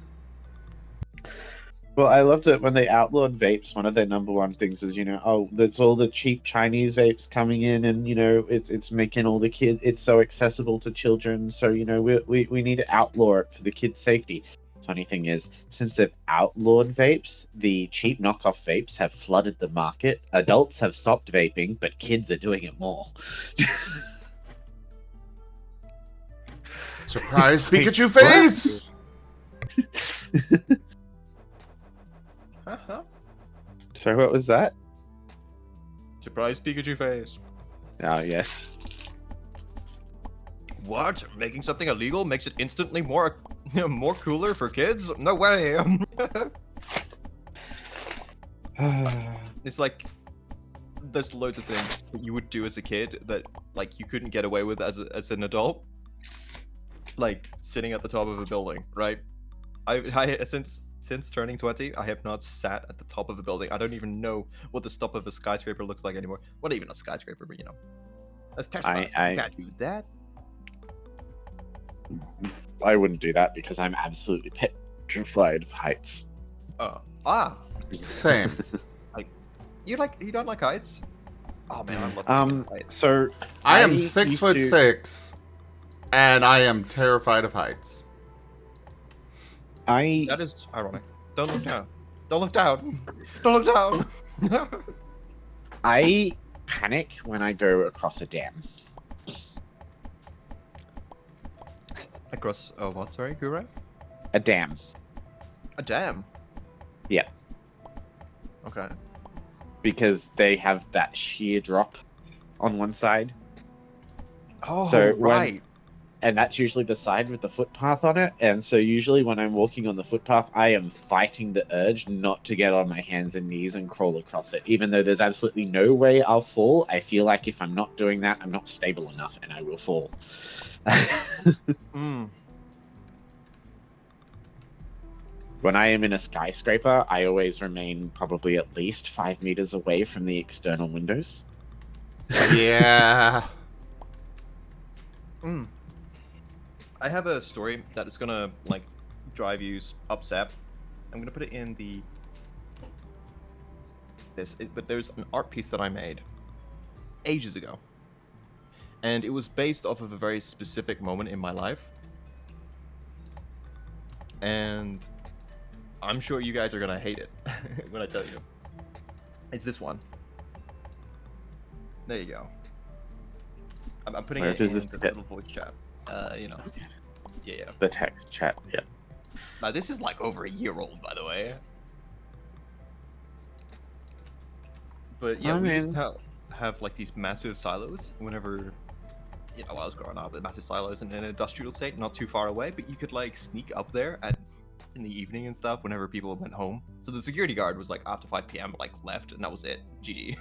Well, I loved it when they outlawed vapes. One of their number one things is, there's all the cheap Chinese vapes coming in, and it's making all the kids. It's so accessible to children. So we need to outlaw it for the kids' safety. Funny thing is, since they've outlawed vapes, the cheap knockoff vapes have flooded the market. Adults have stopped vaping, but kids are doing it more. Surprise Pikachu face! So what was that? Surprise Pikachu face. Oh, yes. What? Making something illegal makes it instantly more cooler for kids? No way. It's like there's loads of things that you would do as a kid that like you couldn't get away with as an adult, like sitting at the top of a building, right? I since turning 20, I have not sat at the top of a building. I don't even know what the top of a skyscraper looks like anymore. What even a skyscraper, but that's trespassing. You can't do that. I wouldn't do that because I'm absolutely petrified of heights. Same. You don't like heights? Oh man, I love heights. So I am used 6'6", and I am terrified of heights. That is ironic. Don't look down. Don't look down. Don't look down. I panic when I go across a dam. Across what? Sorry, Guru? A dam. A dam. Yeah. Okay. Because they have that sheer drop on one side. Oh, So right. And that's usually the side with the footpath on it. And so usually when I'm walking on the footpath, I am fighting the urge not to get on my hands and knees and crawl across it. Even though there's absolutely no way I'll fall, I feel like if I'm not doing that, I'm not stable enough and I will fall. When I am in a skyscraper, I always remain probably at least 5 meters away from the external windows. Yeah. I have a story that is gonna like drive you upset. I'm gonna put it in but there's an art piece that I made ages ago, and it was based off of a very specific moment in my life, and I'm sure you guys are gonna hate it when I tell you. It's this one. There you go. I'm putting it in the little voice chat. Yeah. The text chat, yeah. Now this is like over a year old, by the way. But yeah, we used to have like these massive silos whenever, I was growing up. The massive silos in an industrial state, not too far away, but you could like sneak up there in the evening and stuff whenever people went home. So the security guard was like after 5 p.m. like left, and that was it. GG.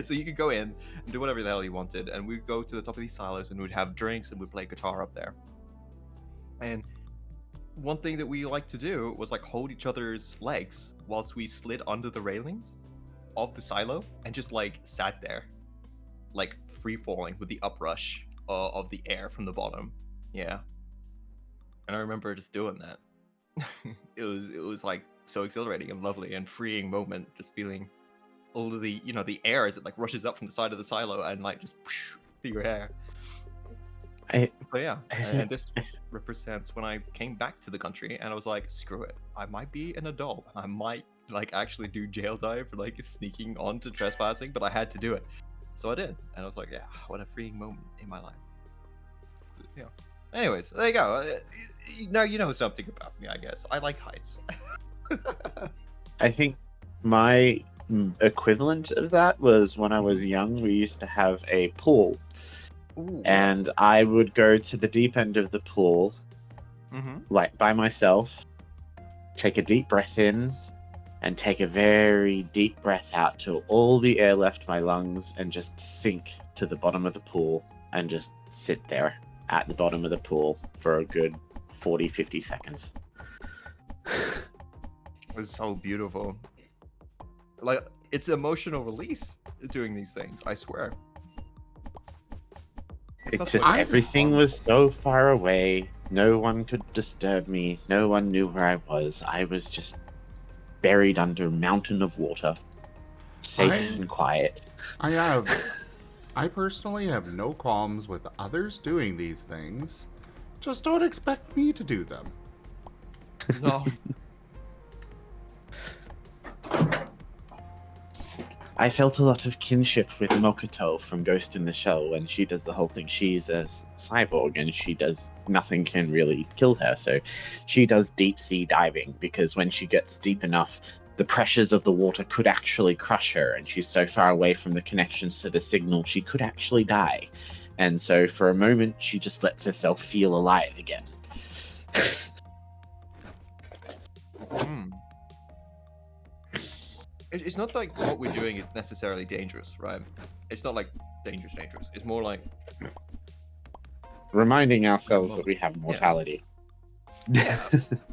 So you could go in and do whatever the hell you wanted, and we'd go to the top of these silos and we'd have drinks and we'd play guitar up there. And one thing that we liked to do was like hold each other's legs whilst we slid under the railings of the silo and just like sat there, like free falling with the uprush of the air from the bottom. Yeah. And I remember just doing that. It was like so exhilarating and lovely and freeing moment, just feeling all of the the air as it like rushes up from the side of the silo and like just through your hair. So yeah, and this represents when I came back to the country and I was like, screw it, I might be an adult, I might like actually do jail time for like sneaking onto trespassing, but I had to do it, so I did, and I was like, yeah, what a freeing moment in my life. Yeah. Anyways, there you go. Now you know something about me, I guess. I like heights. I think my equivalent of that was when I was young, we used to have a pool. Ooh. And I would go to the deep end of the pool, like by myself, take a deep breath in, and take a very deep breath out till all the air left my lungs, and just sink to the bottom of the pool and just sit there at the bottom of the pool for a good 40-50 seconds. It's so beautiful. Like, it's emotional release doing these things, I swear. It's just everything was so far away. No one could disturb me. No one knew where I was. I was just buried under a mountain of water. Safe and quiet. I personally have no qualms with others doing these things. Just don't expect me to do them. No. I felt a lot of kinship with Mokoto from Ghost in the Shell when she does the whole thing. She's a cyborg and nothing can really kill her. So she does deep sea diving because when she gets deep enough, the pressures of the water could actually crush her. And she's so far away from the connections to the signal, she could actually die. And so for a moment, she just lets herself feel alive again. It's not like what we're doing is necessarily dangerous, right? It's not like dangerous. It's more like Reminding ourselves that we have mortality. yeah,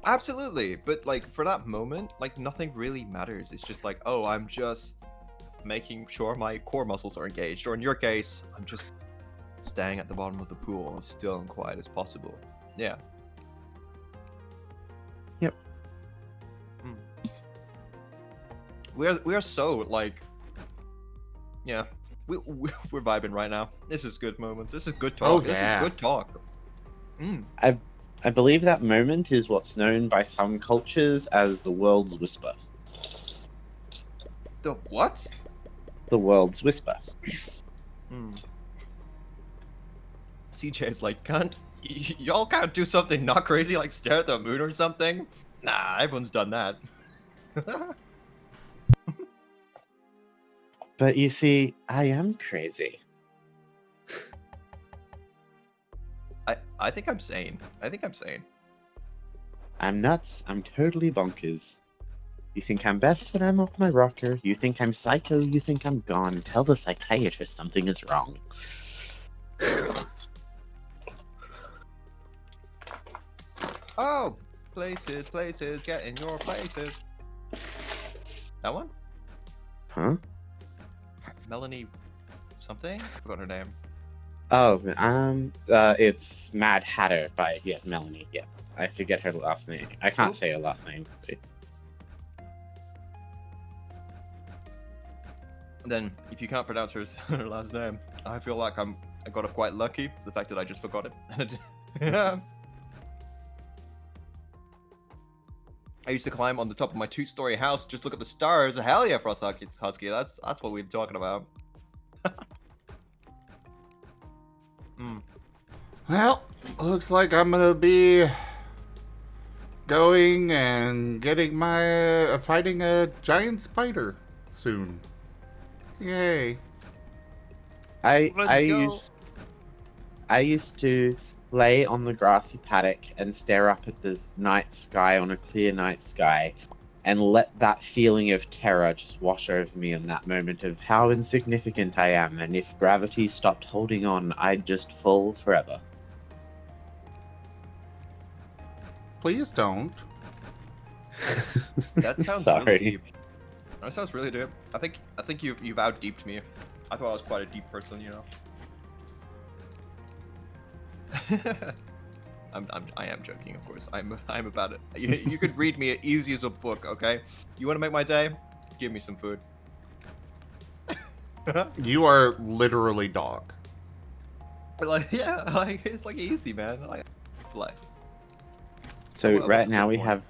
absolutely. But like for that moment, like nothing really matters. It's just like, oh, I'm just making sure my core muscles are engaged, or in your case, I'm just staying at the bottom of the pool as still and quiet as possible. Yeah. Yep. We are so like, yeah, we're vibing right now. This is good moments. This is good talk. Oh, This yeah. is good talk. I believe that moment is what's known by some cultures as the world's whisper. The what? The world's whisper. CJ's like, y'all can't do something not crazy like stare at the moon or something? Nah, everyone's done that. But you see, I am crazy. I think I'm sane. I'm nuts. I'm totally bonkers. You think I'm best when I'm off my rocker. You think I'm psycho. You think I'm gone. Tell the psychiatrist something is wrong. Oh, places, get in your places. That one? Huh? Melanie something? I forgot her name. Oh, it's Mad Hatter by Melanie. Yeah, I forget her last name. I can't say her last name. Then, if you can't pronounce her last name, I feel like I got off quite lucky. The fact that I just forgot it. I used to climb on the top of my 2-story house, just look at the stars. Hell yeah, Frost Husky. That's what we're talking about. Well, looks like I'm gonna be going and getting my fighting a giant spider soon. Yay! I used to lay on the grassy paddock and stare up at the night sky on a clear night sky, and let that feeling of terror just wash over me in that moment of how insignificant I am, and if gravity stopped holding on, I'd just fall forever. Please don't. That sounds Sorry. really deep. That sounds really deep. I think you've out deeped me. I thought I was quite a deep person, you know. I am joking, of course. I'm about it. You could read me easy as a book, okay? You want to make my day? Give me some food. You are literally dog. But like, yeah, like it's like easy, man. Like life. So Well, right now this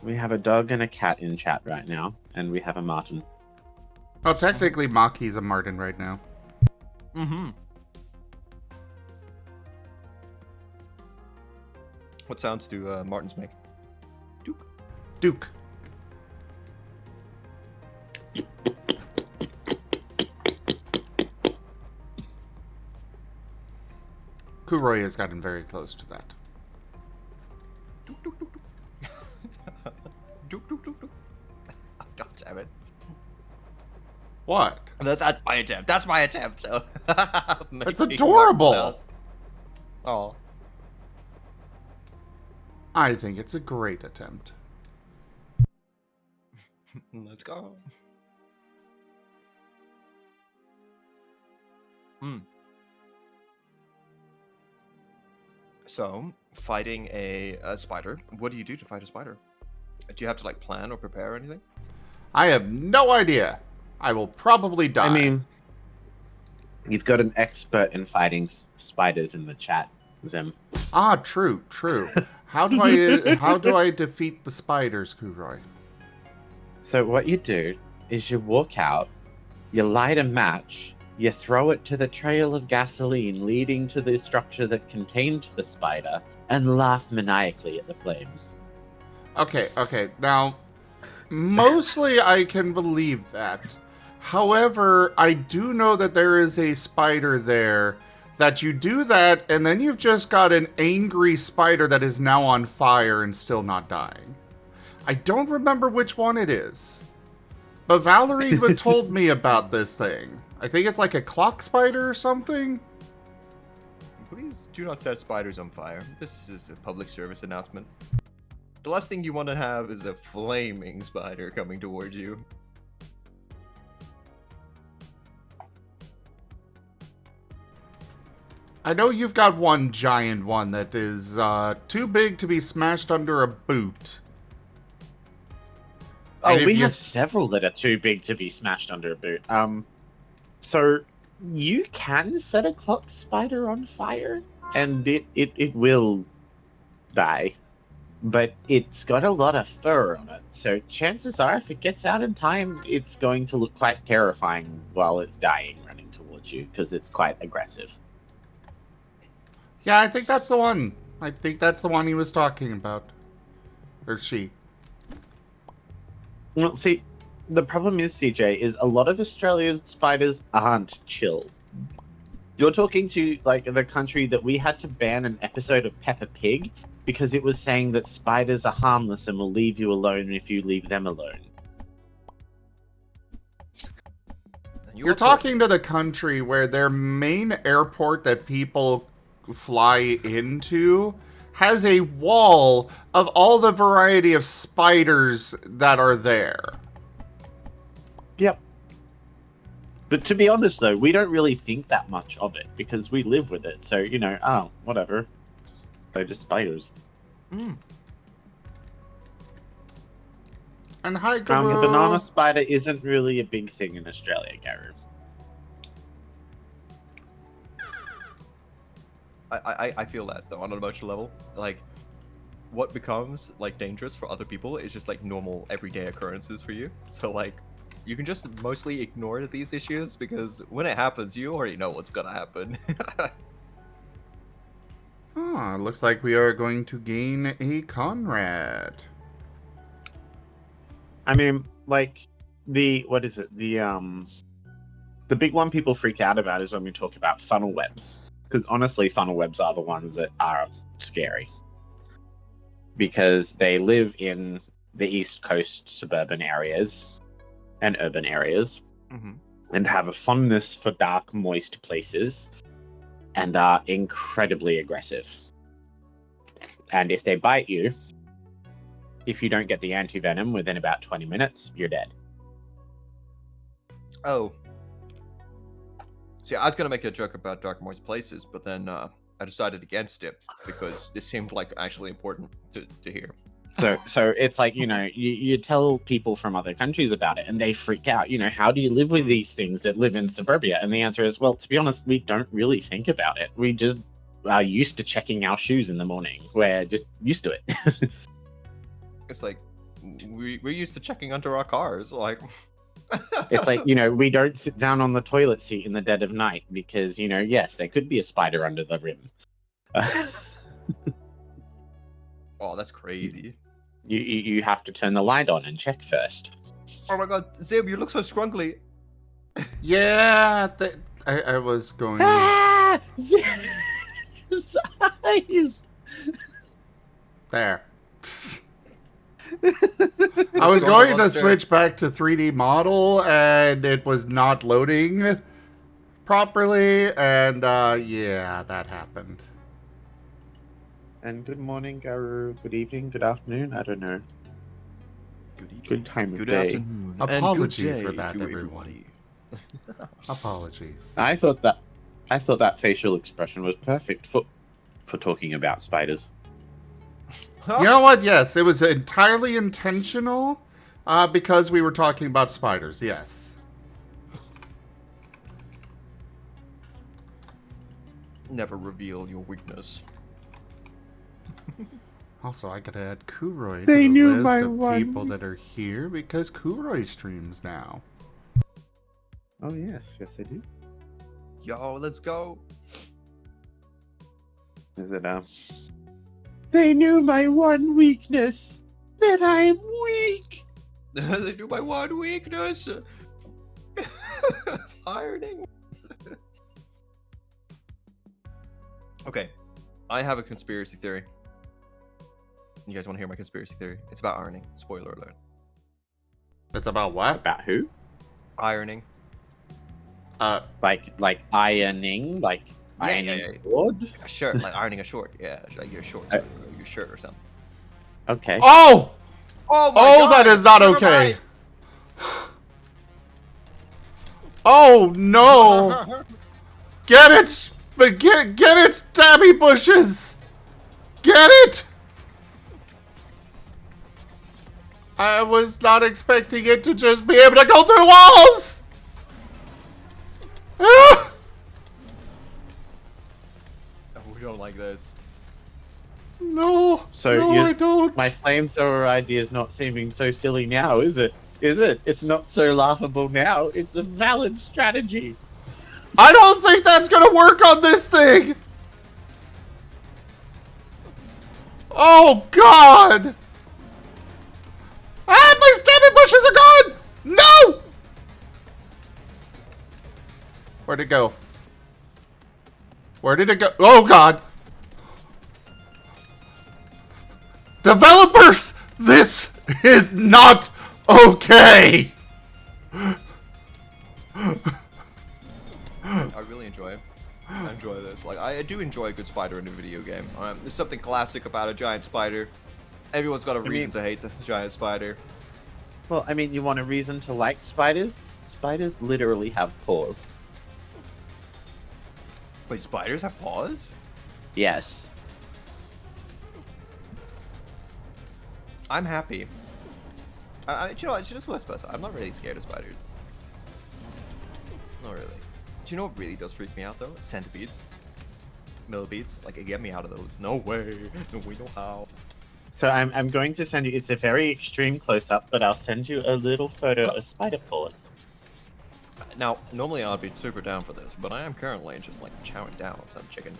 we have a dog and a cat in chat right now, and we have a Marten. Oh, technically, Maki's a Marten right now. Mm-hmm. What sounds do Martins make? Duke. Duke. Kuroy has gotten very close to that. Duke, Duke, Duke, Duke. Duke, Duke, Duke, Duke. God damn it. What? That's my attempt. That's my attempt. So It's adorable. Oh. I think it's a great attempt. Let's go. So, fighting a spider. What do you do to fight a spider? Do you have to like plan or prepare or anything? I have no idea. I will probably die. I mean, you've got an expert in fighting spiders in the chat, Zim. Ah, true. How do I defeat the spiders, Kuroy? So what you do is you walk out, you light a match, you throw it to the trail of gasoline leading to the structure that contained the spider, and laugh maniacally at the flames. Okay. Now, mostly I can believe that. However, I do know that there is a spider there that you do that, and then you've just got an angry spider that is now on fire and still not dying. I don't remember which one it is. But Valerie told me about this thing. I think it's like a clock spider or something. Please do not set spiders on fire. This is a public service announcement. The last thing you want to have is a flaming spider coming towards you. I know you've got one giant one that is too big to be smashed under a boot. Oh, And if we you- have several that are too big to be smashed under a boot. So you can set a clock spider on fire, and it will die. But it's got a lot of fur on it, so chances are, if it gets out in time, it's going to look quite terrifying while it's dying, running towards you, because it's quite aggressive. Yeah, I think that's the one. I think that's the one he was talking about. Or she. Well, see, the problem is, CJ, is a lot of Australia's spiders aren't chill. You're talking to, like, the country that we had to ban an episode of Peppa Pig because it was saying that spiders are harmless and will leave you alone if you leave them alone. You're talking to the country where their main airport that people fly into has a wall of all the variety of spiders that are there. Yep. But to be honest, though, we don't really think that much of it because we live with it. So, you know, oh, whatever. They're just spiders. And hi, The Guru. banana spider isn't really a big thing in Australia, Gary. I feel that though on an emotional level. Like, what becomes like dangerous for other people is just like normal everyday occurrences for you. So like, you can just mostly ignore these issues because when it happens, you already know what's gonna happen. Oh, looks like we are going to gain a Conrad. I mean, like, what is it? The big one people freak out about is when we talk about funnel webs. Because honestly, funnel webs are the ones that are scary. Because they live in the East Coast suburban areas and urban areas and have a fondness for dark, moist places and are incredibly aggressive. And if they bite you, if you don't get the anti-venom within about 20 minutes, you're dead. Oh. See, I was gonna make a joke about dark moist places, but then I decided against it because this seemed like actually important to hear. So it's like, you know, you tell people from other countries about it and they freak out. You know, how do you live with these things that live in suburbia? And the answer is, well, to be honest, we don't really think about it. We just are used to checking our shoes in the morning. We're just used to it. It's like we're used to checking under our cars. Like, It's like, you know, we don't sit down on the toilet seat in the dead of night because, you know, yes, there could be a spider under the rim. oh, that's crazy. You have to turn the light on and check first. Oh my god, Zeb, you look so scrunkly. Yeah, I was going... Ah! His eyes! There. I was going to switch back to 3D model, and it was not loading properly, and yeah, that happened. And good morning, Garu. Good evening, good afternoon. I don't know. Good time of Good day. afternoon. Apologies and for good that, day to everyone. Apologies. I thought that facial expression was perfect for talking about spiders. You know what? Yes, it was entirely intentional because we were talking about spiders, yes. Never reveal your weakness. Also, I gotta add Kuroi to They the knew list my of one. people that are here because Kuroi streams now. Oh yes, yes I do. Yo, let's go. Is it They knew my one weakness, that I'm weak. They do my one weakness. Ironing. Okay, I have a conspiracy theory. You guys want to hear my conspiracy theory? It's about ironing. Spoiler alert. It's about what? About who? Ironing. Like ironing, like Yeah, ironing yeah, yeah. board. A shirt, like ironing a short. Yeah, like your shorts, or your shirt or something. Okay. Oh! Oh my Oh, god! that is not Never okay. mind. Oh no! Get it! But get it, Tabby Bushes! Get it! I was not expecting it to just be able to go through walls! Ah! Oh, we don't like this. No, So no, I don't. my flamethrower idea is not seeming so silly now, is it? Is it? It's not so laughable now. It's a valid strategy. I don't think that's gonna work on this thing! Oh, God! Ah, my stabbing bushes are gone! No! Where'd it go? Where did it go? Oh, God! Developers! This is not okay! I really enjoy it. I enjoy this. Like, I do enjoy a good spider in a video game. There's something classic about a giant spider. Everyone's got a reason to hate the giant spider. Well, I mean, you want a reason to like spiders? Spiders literally have paws. Wait, spiders have paws? Yes. I'm happy. You know, just what I'm not really scared of spiders. Not really. Do you know what really does freak me out though? Centipedes. Millipedes. Like, get me out of those. No way. No, we know how. So I'm going to send you. It's a very extreme close-up, but I'll send you a little photo of spider paws. Now, normally I'd be super down for this, but I am currently just like chowing down on some chicken.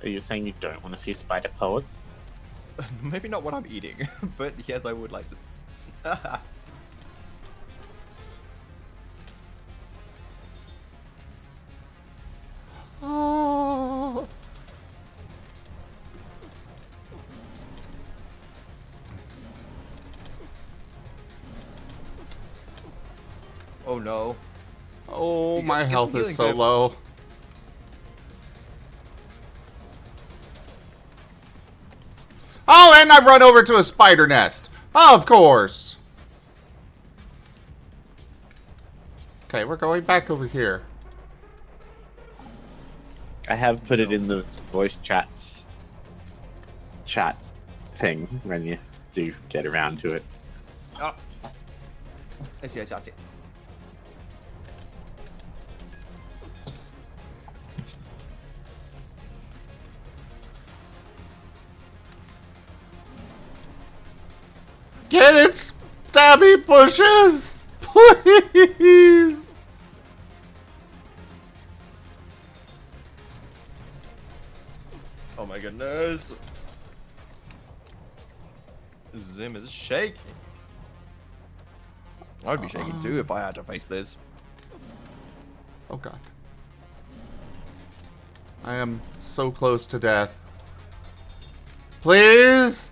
Are you saying you don't want to see spider paws? Maybe not what I'm eating, but yes, I would like this. Oh. Oh no. Oh, You my get health some is healing, so Zip. low. Oh, and I run over to a spider nest. Of course. Okay, we're going back over here. I have put it in the voice chat thing when you do get around to it. Ah. I see. Get it, stabby bushes! Please! Oh my goodness. Zim is shaking. I would be shaking too if I had to face this. Oh god. I am so close to death. Please?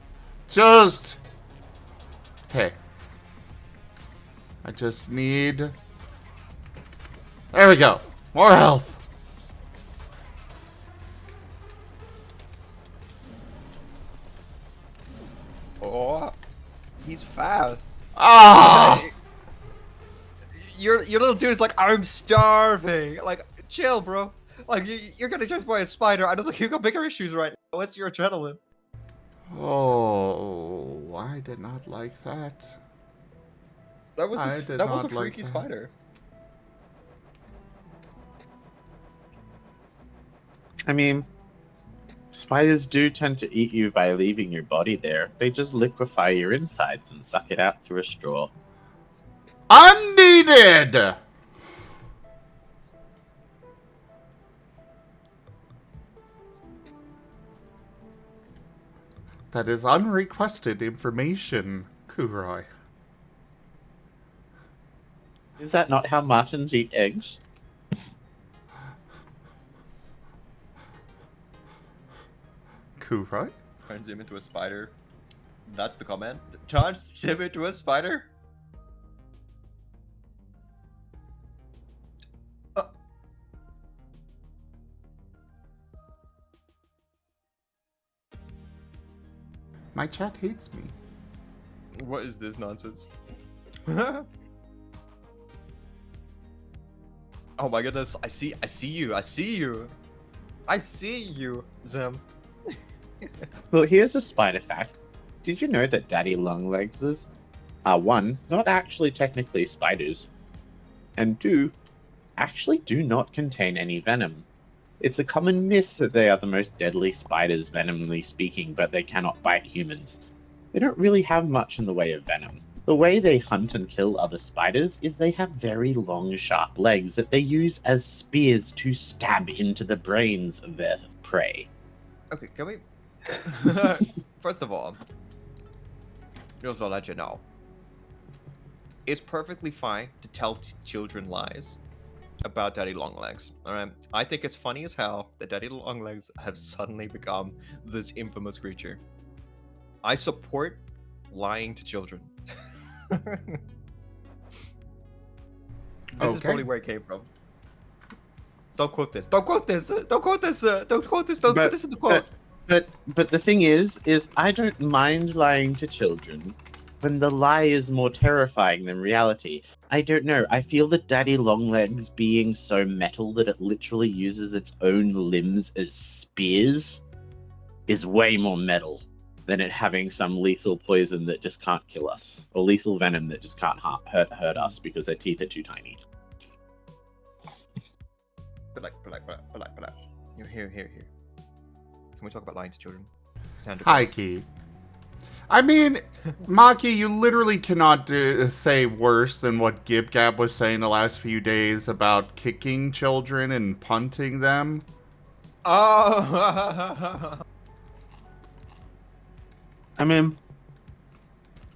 Just... Okay. I just need... There we go. More health. Oh, he's fast. Ah! Your little dude is like, I'm starving. Like, chill, bro. Like, you're gonna judge by a spider. I don't think you got bigger issues right now. What's your adrenaline? Oh, I did not like that. That was I did that was a not like freaky that. spider. I mean, spiders do tend to eat you by leaving your body there. They just liquefy your insides and suck it out through a straw. Unneeded! That is unrequested information, Kurai. Is that not how martens eat eggs? Kurai? Turns him into a spider. That's the comment. Turns him into a spider. My chat hates me. What is this nonsense? Oh my goodness! I see you! I see you, Zem. So here's a spider fact. Did you know that daddy longlegses are, one, not actually technically spiders, and two, actually do not contain any venom? It's a common myth that they are the most deadly spiders, venomly speaking, but they cannot bite humans. They don't really have much in the way of venom. The way they hunt and kill other spiders is they have very long, sharp legs that they use as spears to stab into the brains of their prey. Okay, can we? First of all, just I'll let you know. It's perfectly fine to tell children lies about daddy longlegs. All right, I think it's funny as hell that daddy longlegs have suddenly become this infamous creature. I support lying to children. This is probably where it came from. Don't quote this. Don't quote this. Don't quote this. Don't quote this. Don't put this in the quote. But the thing is I don't mind lying to children when the lie is more terrifying than reality. I don't know. I feel that daddy longlegs being so metal that it literally uses its own limbs as spears is way more metal than it having some lethal poison that just can't kill us, or lethal venom that just can't hurt us because their teeth are too tiny. But here. Can we talk about lying to children? Sandra. Hi, Key. I mean, Maki, you literally cannot say worse than what GibGab was saying the last few days about kicking children and punting them. Oh. I mean,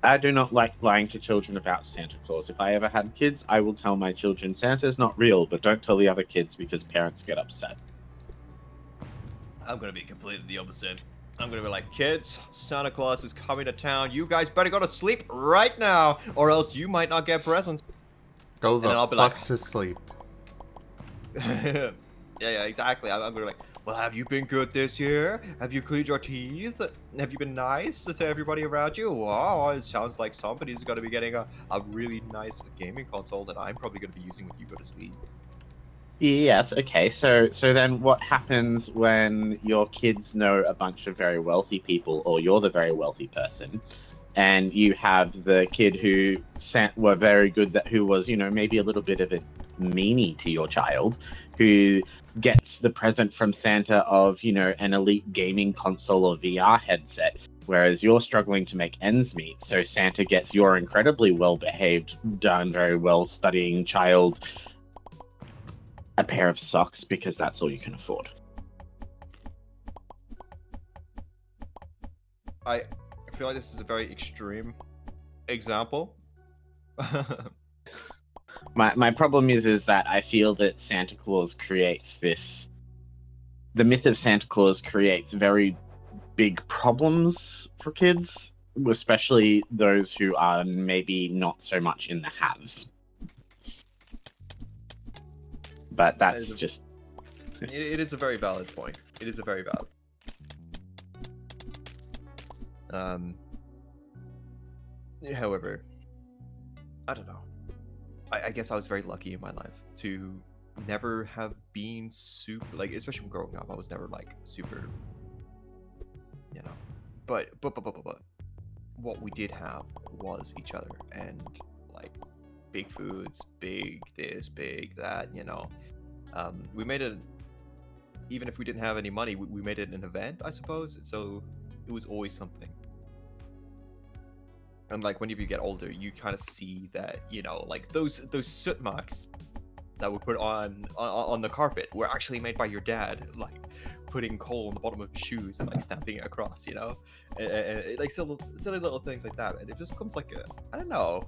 I do not like lying to children about Santa Claus. If I ever had kids, I will tell my children Santa's not real, but don't tell the other kids because parents get upset. I'm gonna be completely the opposite. I'm gonna be like, kids, Santa Claus is coming to town. You guys better go to sleep right now, or else you might not get presents. Go the I'll fuck be like, to sleep. yeah, exactly. I'm gonna be like, well, have you been good this year? Have you cleaned your teeth? Have you been nice to everybody around you? Wow, it sounds like somebody's gonna be getting a really nice gaming console that I'm probably gonna be using when you go to sleep. Yes, okay. So then what happens when your kids know a bunch of very wealthy people, or you're the very wealthy person, and you have the kid who were very good, who was, maybe a little bit of a meanie to your child, who gets the present from Santa of, an elite gaming console or VR headset, whereas you're struggling to make ends meet. So Santa gets your incredibly well-behaved, done very well studying child a pair of socks because that's all you can afford. I feel like this is a very extreme example. My problem is that I feel that Santa Claus creates the myth of Santa Claus creates very big problems for kids, especially those who are maybe not so much in the haves. But that's just... It is a very valid point. It is a very valid. However, I don't know. I guess I was very lucky in my life to never have been super, like, especially when growing up, I was never like super, but what we did have was each other, and like big foods, big this, big that, we made it, even if we didn't have any money, we made it an event, I suppose, so it was always something. And like whenever you get older, you kind of see that, like those soot marks that were put on the carpet were actually made by your dad, like putting coal on the bottom of his shoes and like stamping it across, and like silly little things like that. And it just becomes like I don't know.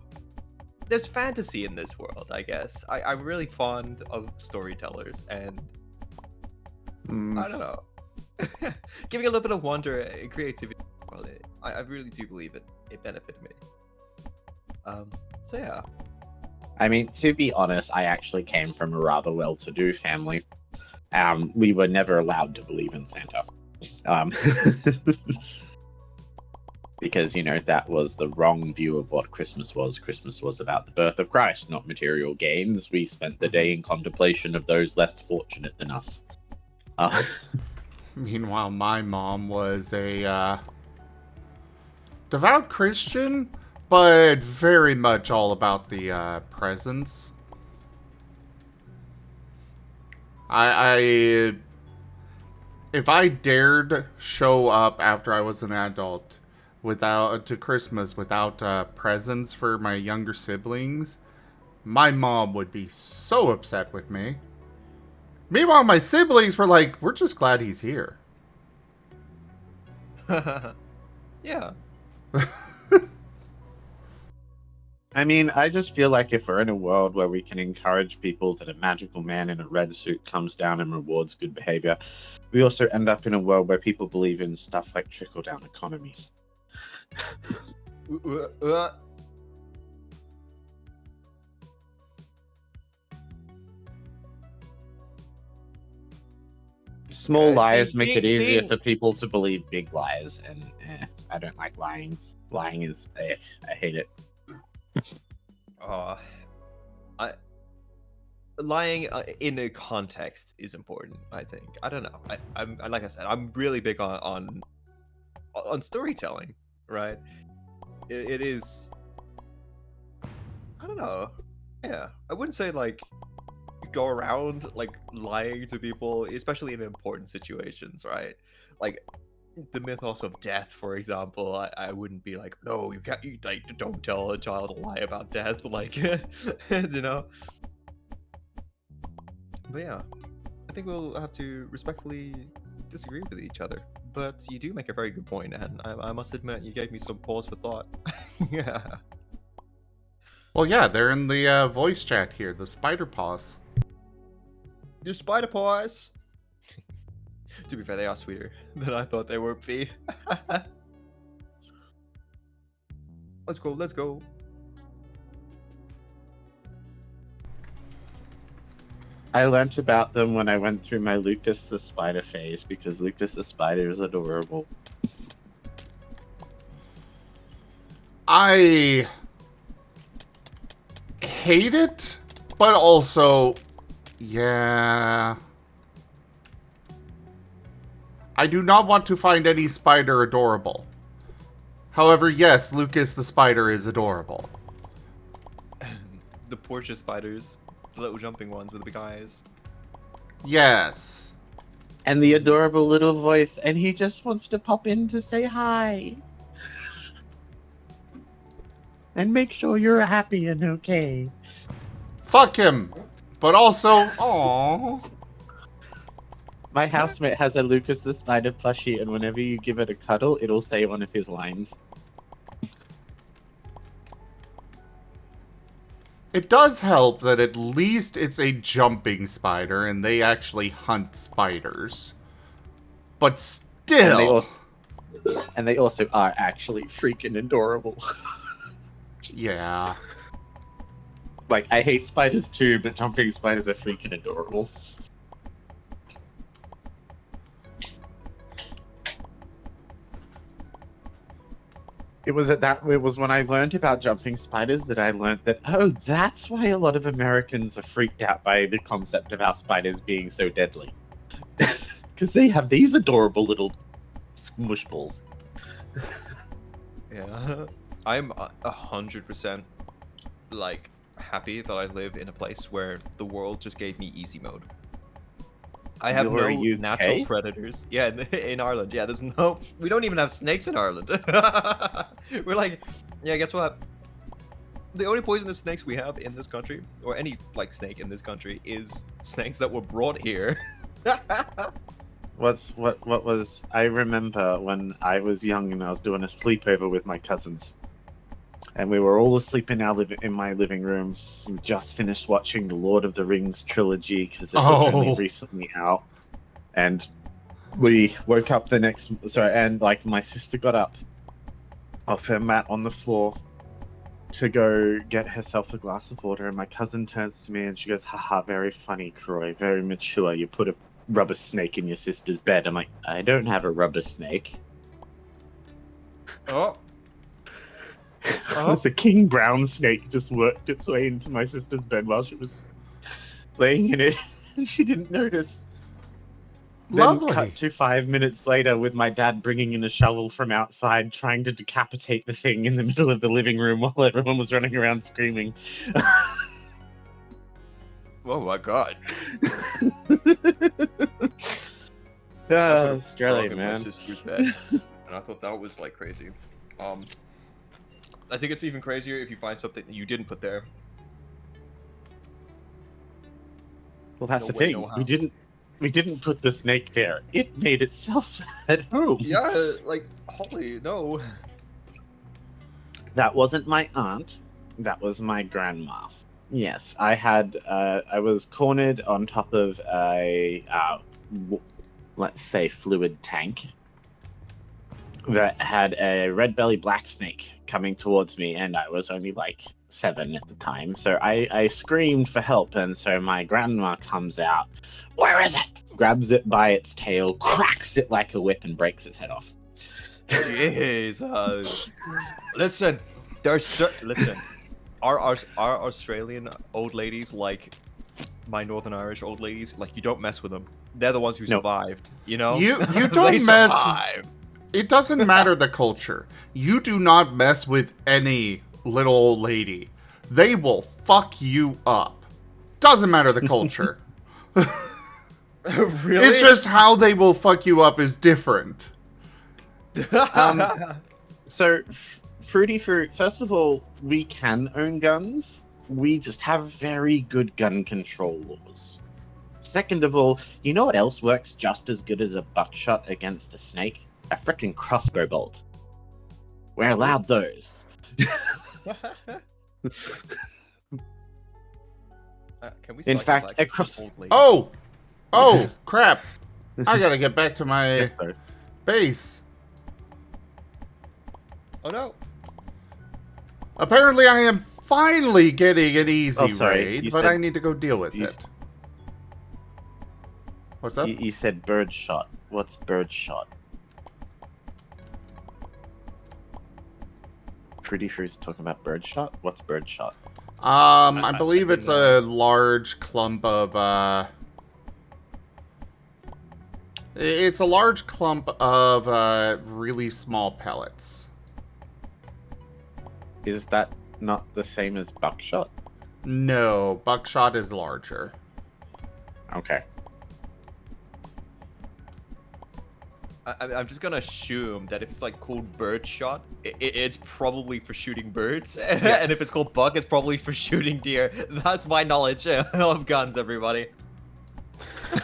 There's fantasy in this world, I guess. I'm really fond of storytellers, and I don't know, giving a little bit of wonder and creativity. Well, I really do believe it benefited me. So yeah. I mean, to be honest, I actually came from a rather well-to-do family. We were never allowed to believe in Santa. because that was the wrong view of what Christmas was. Christmas was about the birth of Christ, not material gains. We spent the day in contemplation of those less fortunate than us. Meanwhile, my mom was a devout Christian, but very much all about the presents. If I dared show up after I was an adult to Christmas without presents for my younger siblings, my mom would be so upset with me. Meanwhile, my siblings were like, "We're just glad he's here." Yeah. I mean, I just feel like if we're in a world where we can encourage people that a magical man in a red suit comes down and rewards good behavior, we also end up in a world where people believe in stuff like trickle-down economies. Small lies make it easier for people to believe big lies, and I don't like lying. Lying is, I hate it. Lying in a context is important, I think. I don't know. I'm like I said, I'm really big on storytelling, right? It is. I don't know. Yeah, I wouldn't say like go around like lying to people, especially in important situations, right? Like the mythos of death, for example. I wouldn't be like, no, you can't. Like, don't tell a child a lie about death, like, you know. But yeah, I think we'll have to respectfully disagree with each other. But you do make a very good point, and I must admit, you gave me some pause for thought. Yeah. Well, yeah, they're in the voice chat here, the spider paws. The spider paws. To be fair, they are sweeter than I thought they would be. Let's go, let's go. I learnt about them when I went through my Lucas the Spider phase, because Lucas the Spider is adorable. I hate it, but also, yeah. I do not want to find any spider adorable. However, yes, Lucas the Spider is adorable. The Porsche spiders. The little jumping ones with the big eyes. Yes. And the adorable little voice, and he just wants to pop in to say hi. And make sure you're happy and okay. Fuck him. But also, aww. My housemate has a Lucas the Spider plushie, and whenever you give it a cuddle, it'll say one of his lines. It does help that at least it's a jumping spider and they actually hunt spiders. But still. And they also are actually freaking adorable. Yeah. Like, I hate spiders too, but jumping spiders are freaking adorable. It was when I learned about jumping spiders that I learned that, oh, that's why a lot of Americans are freaked out by the concept of our spiders being so deadly. Because they have these adorable little smush balls. Yeah. I'm 100% like happy that I live in a place where the world just gave me easy mode. I have You're no UK? natural predators. Yeah, in Ireland. Yeah, we don't even have snakes in Ireland. We're like, yeah, guess what? The only poisonous snakes we have in this country, or any like snake in this country, is snakes that were brought here. I remember when I was young and I was doing a sleepover with my cousins. And we were all asleep in my living room. We just finished watching the Lord of the Rings trilogy because it was only recently out. And we woke up and like my sister got up off her mat on the floor to go get herself a glass of water. And my cousin turns to me and she goes, haha, very funny, Croy, very mature. You put a rubber snake in your sister's bed. I'm like, I don't have a rubber snake. Oh, Was a king brown snake just worked its way into my sister's bed while she was laying in it. She didn't notice. Then Lovely. cut to 5 minutes later with my dad bringing in a shovel from outside, trying to decapitate the thing in the middle of the living room while everyone was running around screaming. Oh my god. Australia, Frog in my man. sister's bed, and I thought that was like crazy. I think it's even crazier if you find something that you didn't put there. Well, that's No the way, thing. no how. We didn't put the snake there. It made itself at home. Yeah, like holy no. That wasn't my aunt. That was my grandma. Yes, I had. I was cornered on top of a, let's say, fluid tank that had a red belly black snake coming towards me, and I was only like 7 at the time. So I screamed for help, and so my grandma comes out. Where is it? Grabs it by its tail, cracks it like a whip, and breaks its head off. Jesus. Listen, listen. Our Australian old ladies, like my Northern Irish old ladies, like you don't mess with them. They're the ones who Nope. survived. You know. You They don't mess. survived. It doesn't matter the culture. You do not mess with any little old lady. They will fuck you up. Doesn't matter the culture. Really? It's just how they will fuck you up is different. So, Fruity Fruit, first of all, we can own guns. We just have very good gun control laws. Second of all, you know what else works just as good as a buckshot against a snake? A frickin' crossbow bolt. We're allowed those. Can we In cycle fact, back to across- the old lady? Oh, crap. I gotta get back to my Yes, though. base. Oh no. Apparently, I am finally getting an easy Oh, sorry, raid, you but said- I need to go deal with you- it. What's up? You said bird shot. What's bird shot? Fruity Fruit's talking about bird shot? What's bird shot? I believe it's a large clump of, It's a large clump of, really small pellets. Is that not the same as buckshot? No, buckshot is larger. Okay. I'm just gonna assume that if it's like called bird shot, it's probably for shooting birds, and if it's called buck, it's probably for shooting deer. That's my knowledge of guns, everybody.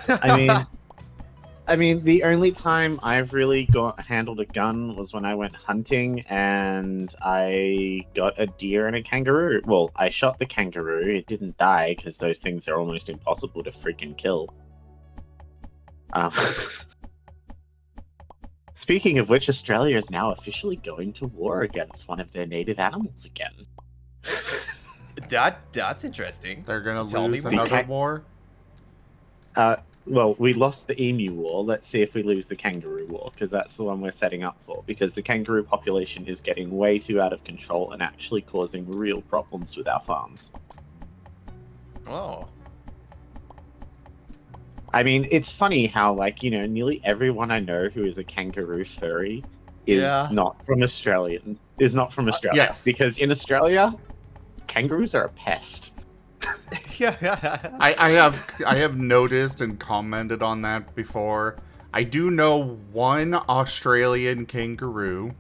I mean, the only time I've really handled a gun was when I went hunting and I got a deer and a kangaroo. Well, I shot the kangaroo. It didn't die because those things are almost impossible to freaking kill. Speaking of which, Australia is now officially going to war against one of their native animals again. That's interesting. They're gonna Tell me lose more. another war? Well, we lost the emu war. Let's see if we lose the kangaroo war, because that's the one we're setting up for. Because the kangaroo population is getting way too out of control and actually causing real problems with our farms. Oh. I mean, it's funny how, like, you know, nearly everyone I know who is a kangaroo furry is Yeah. not from Australia. Yes. Because in Australia, kangaroos are a pest. Yeah. I have noticed and commented on that before. I do know one Australian kangaroo,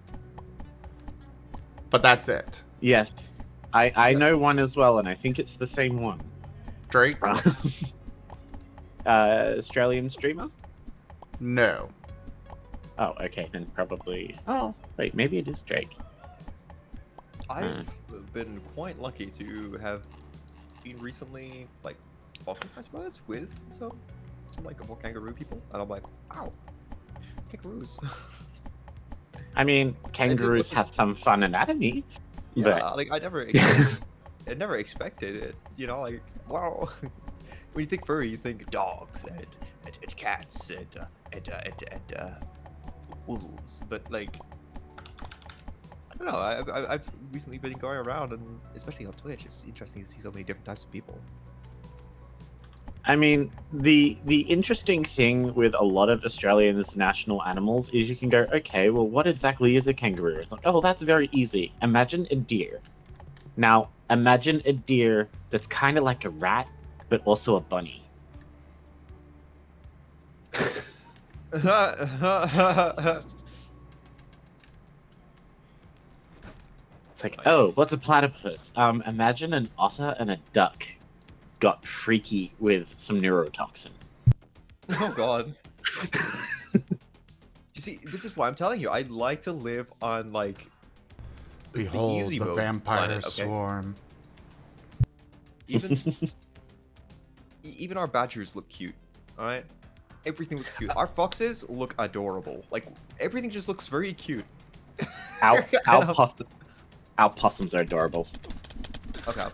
but that's it. Yes. I know one as well, and I think it's the same one. Drake? Australian streamer? No. Oh, okay, then probably. Oh, wait, maybe it is Drake. I've been quite lucky to have been recently, like, talking, I suppose, with some like more kangaroo people, and I'm like, wow, kangaroos. I mean, kangaroos looking- have some fun anatomy, Yeah, but like I never expected it. You know, like wow. When you think furry, you think dogs and cats and wolves, but like I don't know. I've recently been going around, and especially on Twitch, it's interesting to see so many different types of people. I mean, the interesting thing with a lot of Australians' national animals is you can go, okay, well, what exactly is a kangaroo? It's like, oh, that's very easy. Imagine a deer. Now, imagine a deer that's kind of like a rat, but also a bunny. It's like, oh, what's a platypus? Imagine an otter and a duck got freaky with some neurotoxin. Oh god. You see, this is why I'm telling you. I'd like to live on like Behold easy the mode vampire planet, okay? swarm. Even even our badgers look cute. All right, everything looks cute. Our foxes look adorable. Like everything just looks very cute. Our possums are adorable. Okay.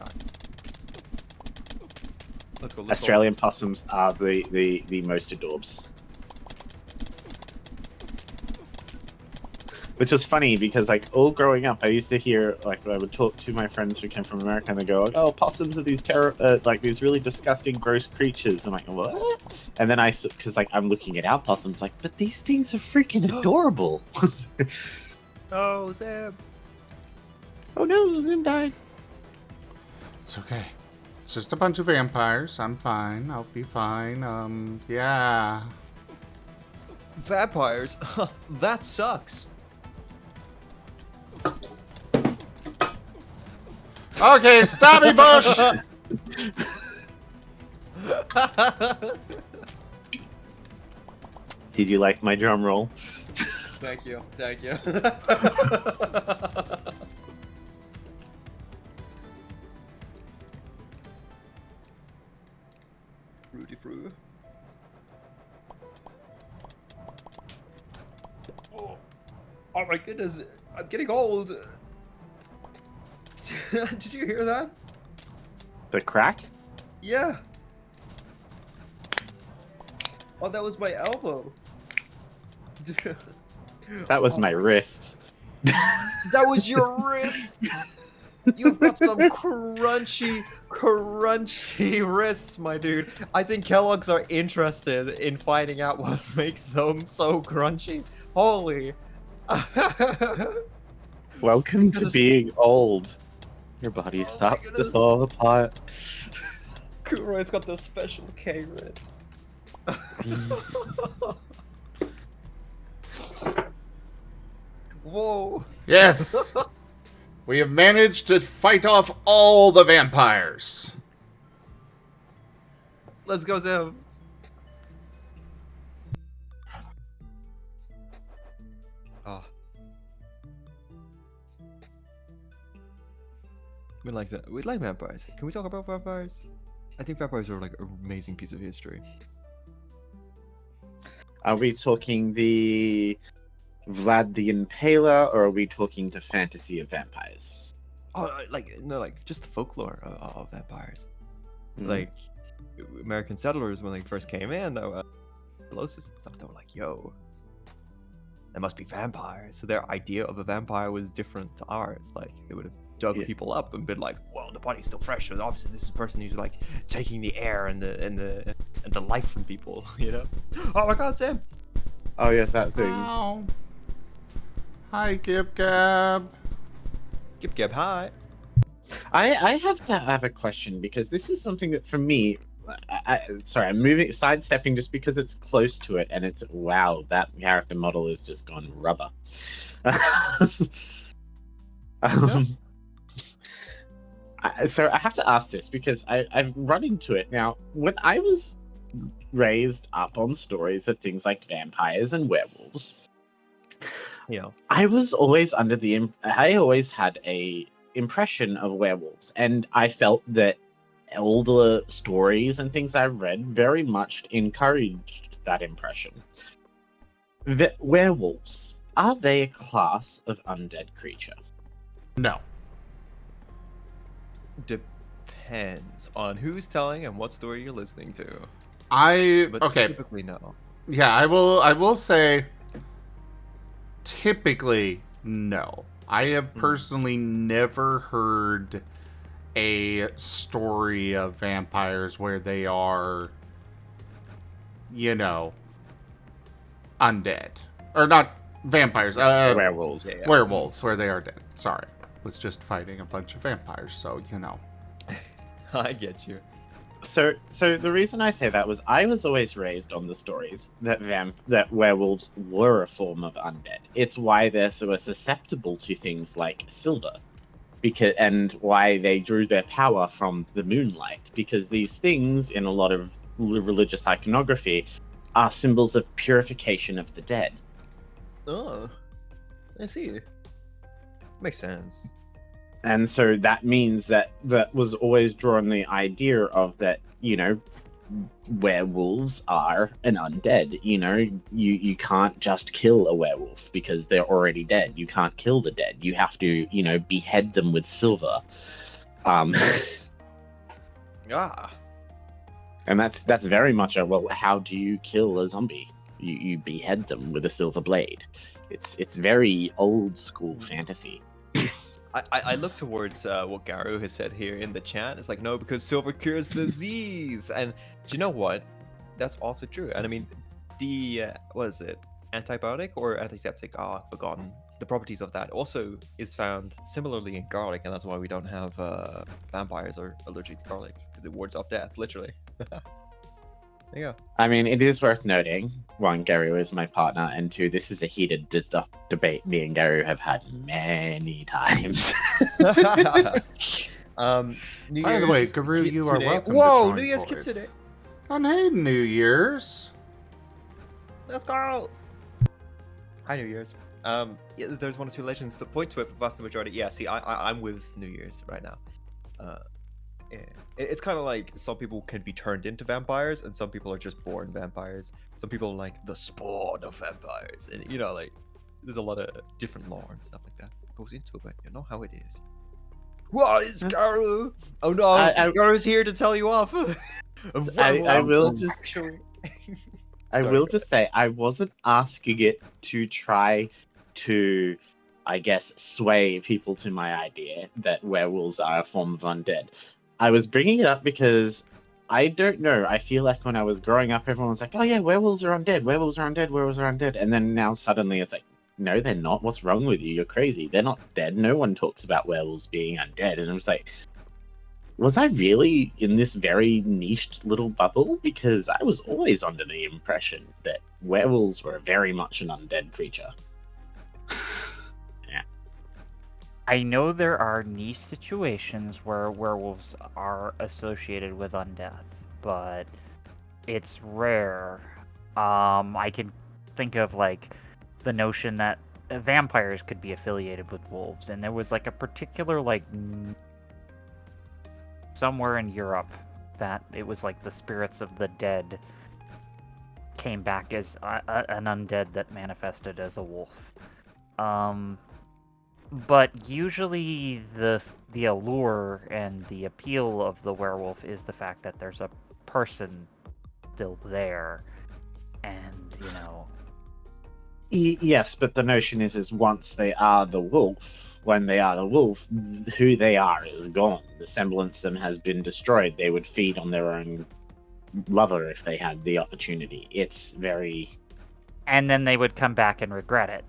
Let's go. Australian possums are the most adorbs. Which was funny because, like, all growing up, I used to hear, like, when I would talk to my friends who came from America, and they go, "Oh, possums are these like these really disgusting, gross creatures." I'm like, "What?" And then because like I'm looking at our possums, like, but these things are freaking adorable. Oh, Zeb. Oh no, Zoom died. It's okay. It's just a bunch of vampires. I'm fine. I'll be fine. Yeah. Vampires? That sucks. Okay, stop me, Bush! Did you like my drum roll? Thank you. Fruity fruit. Oh my goodness, I'm getting old. Did you hear that? The crack? Yeah. Oh, that was my elbow. That was my wrist. That was your wrist. You've got some crunchy wrists, my dude. I think Kellogg's are interested in finding out what makes them so crunchy. Holy. Welcome to being old. Your body Oh starts my to goodness. fall apart. Kuroi's got the special K wrist. Whoa. Yes! We have managed to fight off all the vampires. Let's go, Zim. Oh. We like that. We like vampires. Can we talk about vampires? I think vampires are like an amazing piece of history. Are we talking the Vlad the Impaler, or are we talking the fantasy of vampires? Oh, like just the folklore of vampires. Mhm. Like American settlers when they first came in, though, Colossus and stuff. They were like, "Yo, there must be vampires." So their idea of a vampire was different to ours. Like they would have dug Yeah. people up and been like, "Well, the body's still fresh." So obviously, this is a person who's like taking the air and the life from people. You know? Oh my God, Sam! Oh yes, that thing. Ow. Hi, Gib Gab. Gib Gab, hi. I have to have a question because this is something that for me, sorry, I'm sidestepping just because it's close to it, and it's wow, that character model is just gone rubber. So I have to ask this because I've run into it now. When I was raised up on stories of things like vampires and werewolves, You know, I was always I always had a impression of werewolves, and I felt that all the stories and things I've read very much encouraged that impression. The werewolves, are they a class of undead creature? No. depends on who's telling and what story you're listening to. But Okay. typically, no. Yeah, I will say typically no. I have personally never heard a story of vampires where they are, you know, undead. Or not vampires, Werewolves. Yeah, yeah. werewolves, where they are dead. Sorry. Was just fighting a bunch of vampires, so, you know. I get you. So the reason I say that was I was always raised on the stories that that werewolves were a form of undead. It's why they're so susceptible to things like silver, and why they drew their power from the moonlight. Because these things, in a lot of religious iconography, are symbols of purification of the dead. Oh, I see. Makes sense. And so that means that was always drawn the idea of that, werewolves are an undead. You can't just kill a werewolf because they're already dead. You can't kill the dead. You have to, behead them with silver. Ah. And that's very much how do you kill a zombie? You behead them with a silver blade. It's very old school fantasy. I look towards what Garu has said here in the chat. It's like, no, because silver cures disease. And do you know what? That's also true. And I mean, the, what is it? Antibiotic or antiseptic? I've forgotten. The properties of that also is found similarly in garlic. And that's why we don't have vampires or allergic to garlic. Because it wards off death, literally. There you go. I mean, it is worth noting, one, Garu is my partner, and two, this is a heated debate me and Garu have had many times. New By the way, Year's Garu, you are Kitsune. welcome Whoa, to join New Year's boys. Kitsune. And hey, New Year's. Let's go. Hi, New Year's. Yeah, there's one or two legends that point to it, but vast the majority. Yeah, see, I'm with New Year's right now. Yeah. It's kind of like some people can be turned into vampires, and some people are just born vampires. Some people are like the spawn of vampires, and like there's a lot of different lore and stuff like that goes into it. But you know how it is. What is Garu? Oh no, Garu's here to tell you off. I will just actually. I will just say I wasn't asking it to try to, I guess, sway people to my idea that werewolves are a form of undead. I was bringing it up because I don't know. I feel like when I was growing up, everyone was like, "Oh yeah, werewolves are undead. Werewolves are undead. Werewolves are undead." And then now suddenly it's like, "No, they're not. What's wrong with you? You're crazy. They're not dead. No one talks about werewolves being undead." And I was like, was I really in this very niched little bubble? Because I was always under the impression that werewolves were very much an undead creature. Yeah. I know there are niche situations where werewolves are associated with undeath, but it's rare. I can think of like the notion that vampires could be affiliated with wolves, and there was like a particular somewhere in Europe that it was like the spirits of the dead came back as an undead that manifested as a wolf. But usually the allure and the appeal of the werewolf is the fact that there's a person still there, and Yes, but the notion is once they are the wolf, when they are the wolf, who they are is gone. The semblance of them has been destroyed. They would feed on their own lover if they had the opportunity. It's very... And then they would come back and regret it.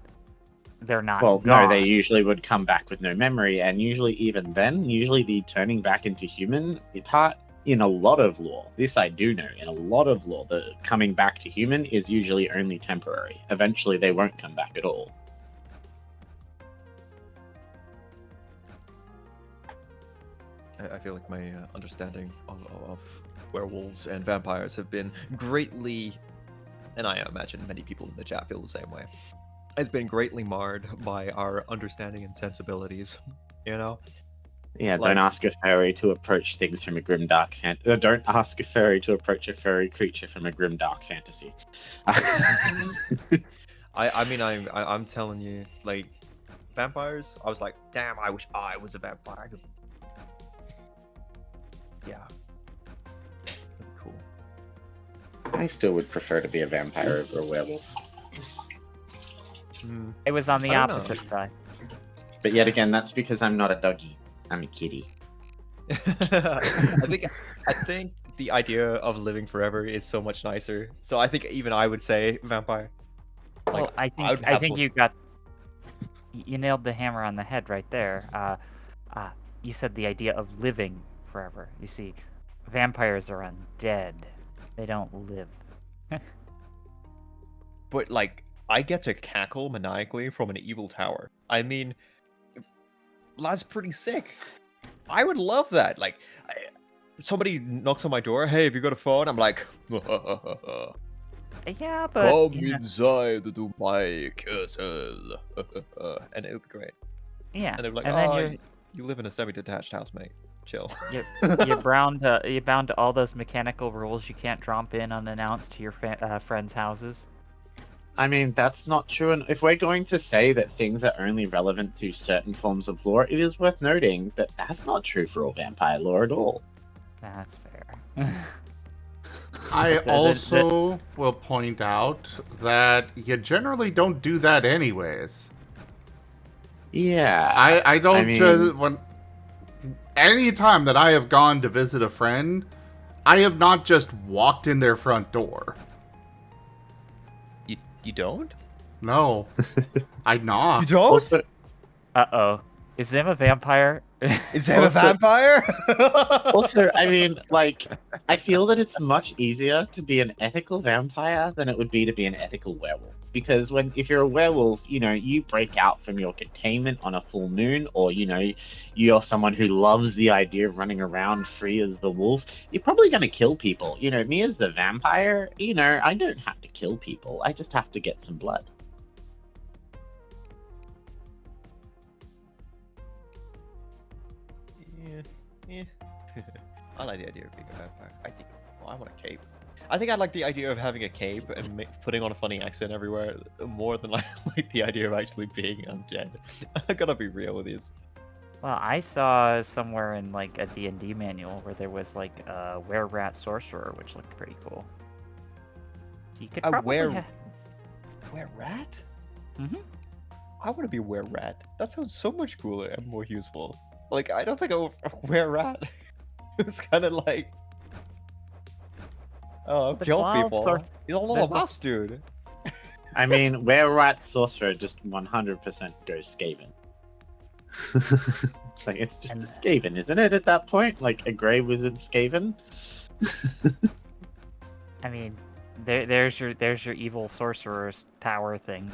They're not Well, gone. no, they usually would come back with no memory, and usually even then, the turning back into human part, in a lot of lore, this I do know, in a lot of lore, the coming back to human is usually only temporary. Eventually they won't come back at all. I feel like my understanding of werewolves and vampires have been greatly, and I imagine many people in the chat feel the same way, has been greatly marred by our understanding and sensibilities, Yeah, Like- don't ask a furry to approach things from a grimdark fantasy. Don't ask a furry to approach a furry creature from a grimdark fantasy. I mean, I'm telling you, like, vampires, I was like, damn, I wish I was a vampire. Yeah. That'd be cool. I still would prefer to be a vampire over a werewolf. It was on the I don't know. opposite side. But yet again, that's because I'm not a doggy. I'm a kitty. I think the idea of living forever is so much nicer. So I think even I would say vampire. Well, Like, I would think absolutely- you nailed the hammer on the head right there. You said the idea of living forever. You see, vampires are undead. They don't live. But like, I get to cackle maniacally from an evil tower. I mean, that's pretty sick. I would love that. Like, somebody knocks on my door. Hey, have you got a phone? I'm like, Yeah, but come you know, inside to my castle, and it would be great. yeah, And they'd be like, and then oh, you live in a semi-detached house, mate. Chill. you're bound to all those mechanical rules. You can't drop in unannounced to your friends' houses. I mean, that's not true. And if we're going to say that things are only relevant to certain forms of lore, it is worth noting that that's not true for all vampire lore at all. That's fair. I The- also will point out that you generally don't do that anyways. Yeah. I don't I mean- just when any time that I have gone to visit a friend, I have not just walked in their front door. You don't? No, I not. You don't? Also, Uh-oh. Is Zim a vampire? Is that a also- vampire? also, I mean, like, I feel that it's much easier to be an ethical vampire than it would be to be an ethical werewolf. Because if you're a werewolf, you break out from your containment on a full moon, or, you're someone who loves the idea of running around free as the wolf, you're probably going to kill people. Me as the vampire, I don't have to kill people. I just have to get some blood. Yeah. I like the idea of being a vampire. I want a cape. I think I like the idea of having a cape and putting on a funny accent everywhere more than I like the idea of actually being undead. I gotta be real with this. Well, I saw somewhere in like a D&D manual where there was like a were-rat sorcerer, which looked pretty cool. So you could A probably were-rat? Mhm. I want to be a were-rat. That sounds so much cooler and more useful. Like, I don't think a were-rat. It's kind of like, oh, The kill wild people. sort- He's a little the- boss dude. I mean, were-rat sorcerer just 100% goes Skaven. It's just And- a Skaven, isn't it, at that point? Like a grey wizard Skaven? I mean, there's your evil sorcerer's tower thing.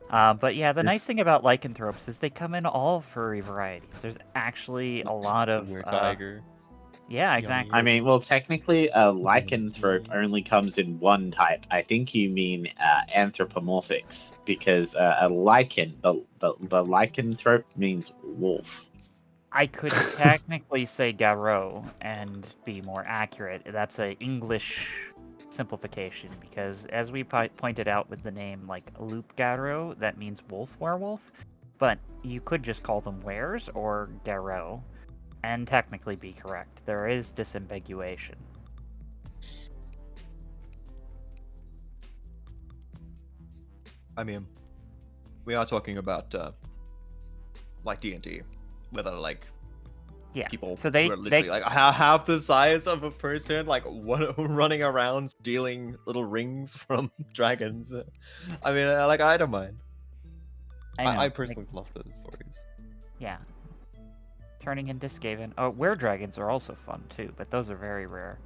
But yeah, the nice thing about lycanthropes is they come in all furry varieties. There's actually a lot of Weird tiger. yeah, exactly. I mean, well, technically, a lycanthrope only comes in one type. I think you mean anthropomorphics, because a lichen, the lycanthrope means wolf. I could technically say garou and be more accurate. That's a English simplification because, as we pointed out with the name like loop garou, that means wolf werewolf. But you could just call them wares or garou, and technically be correct. There is disambiguation. I mean, we are talking about like D&D, whether like Yeah. people So who they are literally like half the size of a person, like running around stealing little rings from dragons. I mean, I don't mind. I know. I personally love those stories. Yeah. Turning into Skaven. Oh, were-dragons are also fun too, but those are very rare.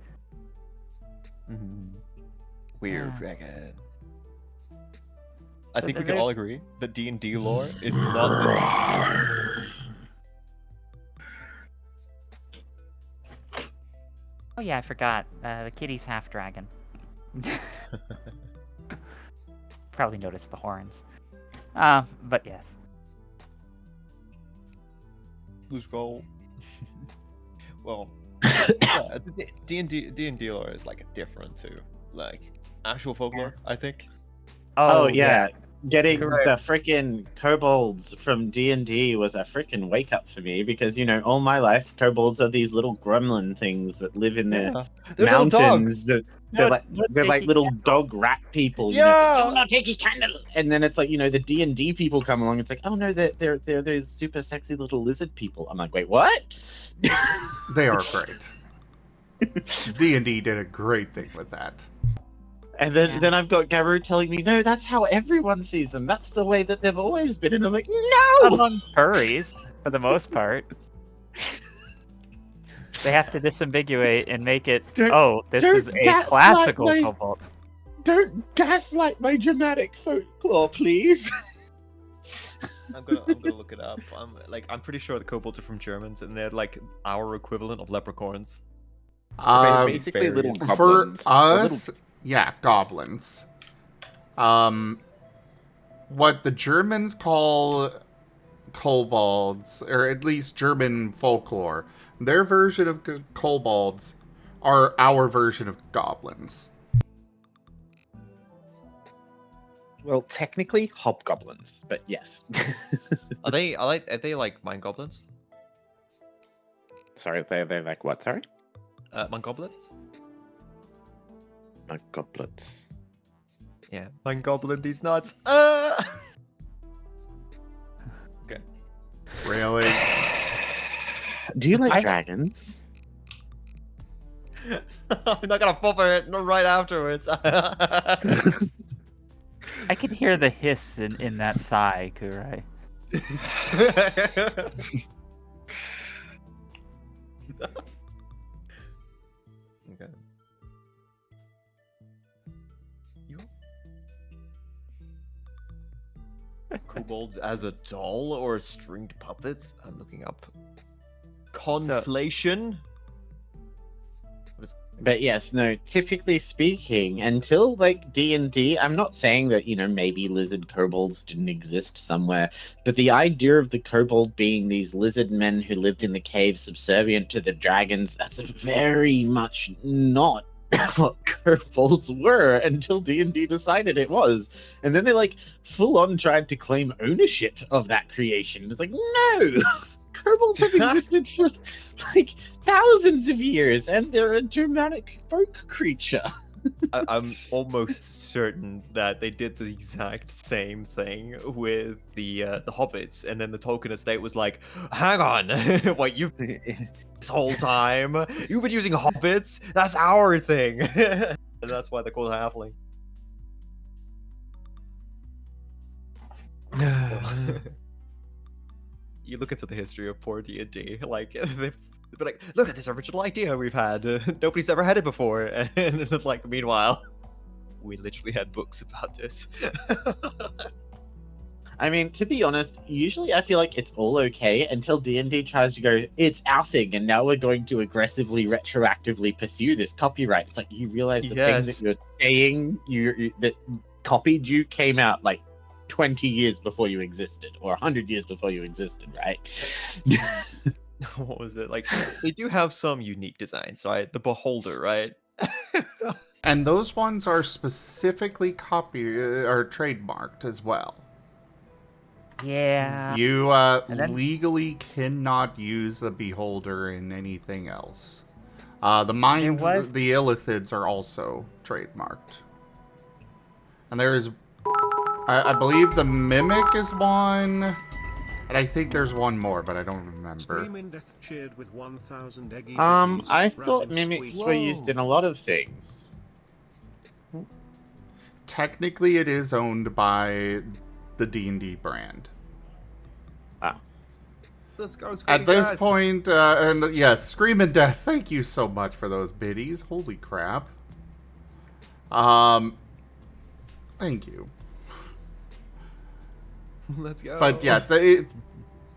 Weird Yeah. dragon. I So think we then can all there's- agree that D&D lore is not. Oh yeah, I forgot. The kitty's half dragon. Probably noticed the horns. But yes. Blue skull. Well, yeah, it's D&D lore is like different to like actual folklore. I think. Oh, yeah. Getting Correct. the freaking kobolds from D&D was a freaking wake up for me because, all my life, kobolds are these little gremlin things that live in the Yeah. They're little dogs. mountains. they're like little dog rat people. You know, Yeah! "Oh, no, take your candle." And then it's like, the D&D people come along. It's like, oh no, they're those super sexy little lizard people. I'm like, wait, what? They are great. D&D did a great thing with that. And then I've got Garu telling me, no, that's how everyone sees them. That's the way that they've always been. And I'm like, no! Among furries, for the most part. They have to disambiguate and make it, this don't is a gaslight classical my- kobold. Don't gaslight my dramatic folklore, please. I'm gonna look it up. I'm pretty sure the kobolds are from Germans, and they're like our equivalent of leprechauns. Basically little For goblins. us, yeah, goblins. What the Germans call kobolds, or at least German folklore, their version of kobolds are our version of goblins. Well, technically hobgoblins, but yes. Are they like mine goblins? Sorry, they're like what? Sorry, Mine goblins? my goblets. Yeah, mine goblin these nuts. Okay. Really? Do you like I- dragons? I'm not gonna fall for it right afterwards. I can hear the hiss in that sigh, Kurai. Okay. You kobolds as a doll or a stringed puppet? I'm looking up. Conflation. But yes, no, typically speaking, until like D&D, I'm not saying that, maybe lizard kobolds didn't exist somewhere, but the idea of the kobold being these lizard men who lived in the caves subservient to the dragons, that's very much not what kobolds were until D&D decided it was. And then they like full on tried to claim ownership of that creation. It's like, no! Kobolds have existed for like thousands of years, and they're a Germanic folk creature. I'm almost certain that they did the exact same thing with the hobbits, and then the Tolkien estate was like, "Hang on, what you this whole time you've been using hobbits? That's our thing," and that's why they're called halfling. You look into the history of poor D&D, like they've been like, look at this original idea we've had. Nobody's ever had it before, and it's like, meanwhile, we literally had books about this. I mean, to be honest, usually I feel like it's all okay until D&D tries to go, it's our thing, and now we're going to aggressively, retroactively pursue this copyright. It's like, you realize the thing that Yes. you're saying that copied you came out like 20 years before you existed, or 100 years before you existed, right? What was it? Like, they do have some unique designs, right? The Beholder, right? And those ones are specifically or trademarked as well. Yeah. You then- legally cannot use the Beholder in anything else. The Illithids are also trademarked. And there is, I believe the Mimic is one, and I think there's one more, but I don't remember. I thought mimics were used in a lot of things. Technically, it is owned by the D&D brand. Let's go. At this point, and yes, Screaming Death, thank you so much for those biddies. Holy crap. Thank you. Let's go. But yeah,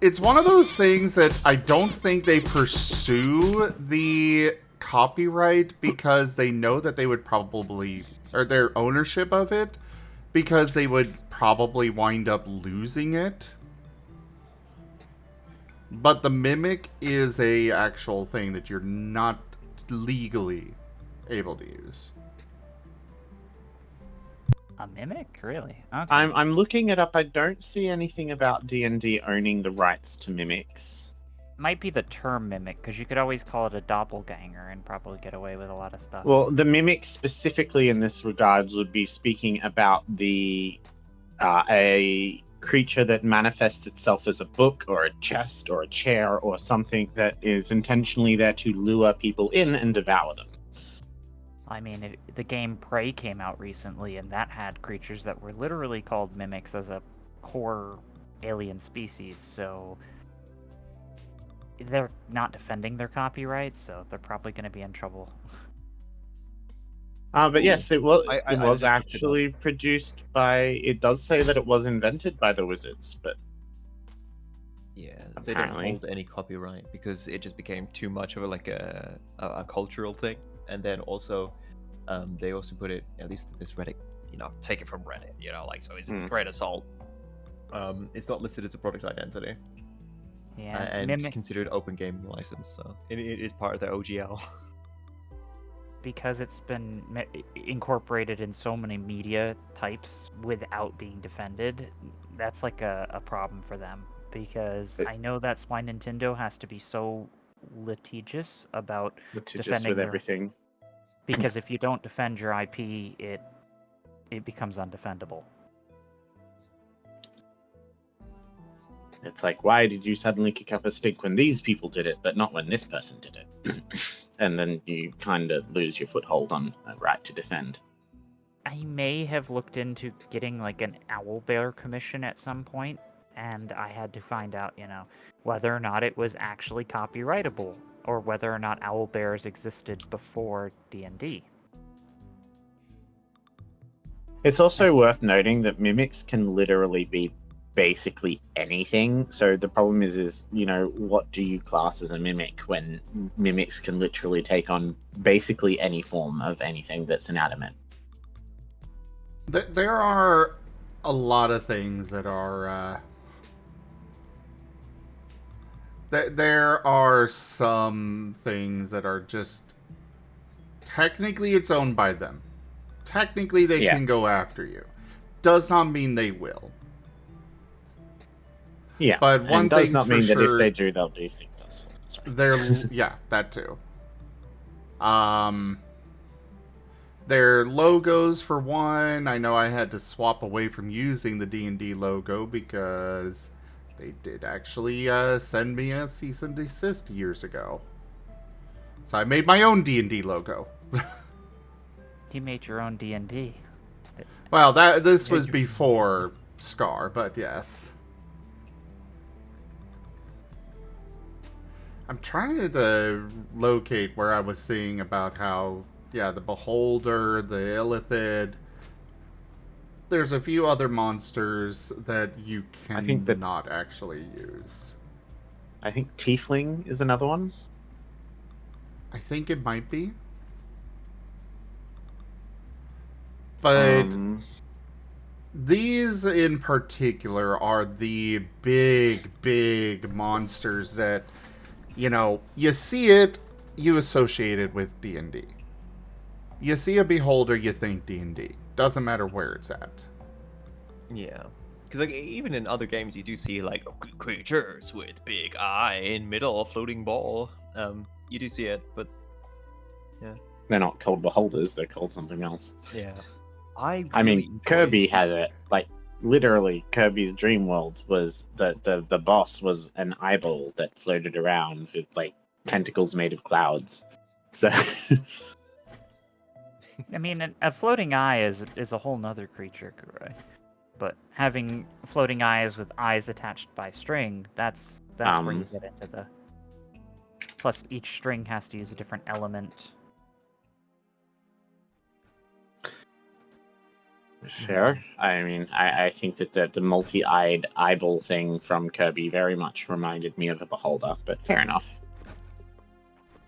it's one of those things that I don't think they pursue the copyright because they know that they would probably, or their ownership of it, because they would probably wind up losing it. But the Mimic is a actual thing that you're not legally able to use. A mimic? Really? Okay. I'm looking it up. I don't see anything about D&D owning the rights to mimics. might be the term mimic, because you could always call it a doppelganger and probably get away with a lot of stuff. Well, the mimic specifically in this regards would be speaking about the a creature that manifests itself as a book or a chest or a chair or something that is intentionally there to lure people in and devour them. I mean, the game Prey came out recently, and that had creatures that were literally called mimics as a core alien species, so they're not defending their copyright, so they're probably going to be in trouble. But yes, it was I it was just looked it up. actually produced by. It does say that it was invented by the Wizards, but Yeah, they don't Apparently. hold any copyright because it just became too much of a cultural thing. And then also, they also put it, at least this Reddit, take it from Reddit, like, so it's a great assault. It's not listed as a product identity Yeah, and mimic, considered open gaming license, so it is part of their OGL. because it's been incorporated in so many media types without being defended, that's like a problem for them. Because I know that's why Nintendo has to be so litigious about litigious defending with their- everything. because if you don't defend your IP, it becomes undefendable. It's like, why did you suddenly kick up a stink when these people did it, but not when this person did it? And then you kind of lose your foothold on a right to defend. I may have looked into getting like an owlbear commission at some point, and I had to find out, whether or not it was actually copyrightable, or whether or not owlbears existed before D&D. It's also worth noting that mimics can literally be basically anything. So the problem is what do you class as a mimic when mimics can literally take on basically any form of anything that's inanimate? There are a lot of things that are. There are some things that are just. Technically, it's owned by them. Technically, they Yeah. can go after you. Does not mean they will. Yeah, But one and does thing's not for mean that if sure- they do, they'll be successful. Sorry. Yeah, that too. Their logos, for one, I know I had to swap away from using the D&D logo because they did actually send me a cease and desist years ago. So I made my own D&D logo. You made your own D&D. Well, this was before Scar, but yes. I'm trying to locate where I was seeing about how, the Beholder, the Illithid. There's a few other monsters that you I think that- cannot actually use. I think Tiefling is another one. I think it might be. But these in particular are the big monsters that, you see it, you associate it with D&D. You see a beholder, you think D&D. Doesn't matter where it's at. Yeah, because even in other games, you do see creatures with big eye in middle floating ball. You do see it, but They're not called beholders; they're called something else. yeah, I mean, Kirby had it. Literally, Kirby's Dream World was the boss was an eyeball that floated around with tentacles made of clouds. So I mean, a floating eye is a whole nother creature, right? But having floating eyes with eyes attached by string, that's where you get into the... Plus, each string has to use a different element. Sure. I mean, I think that the multi-eyed eyeball thing from Kirby very much reminded me of a beholder, but fair enough.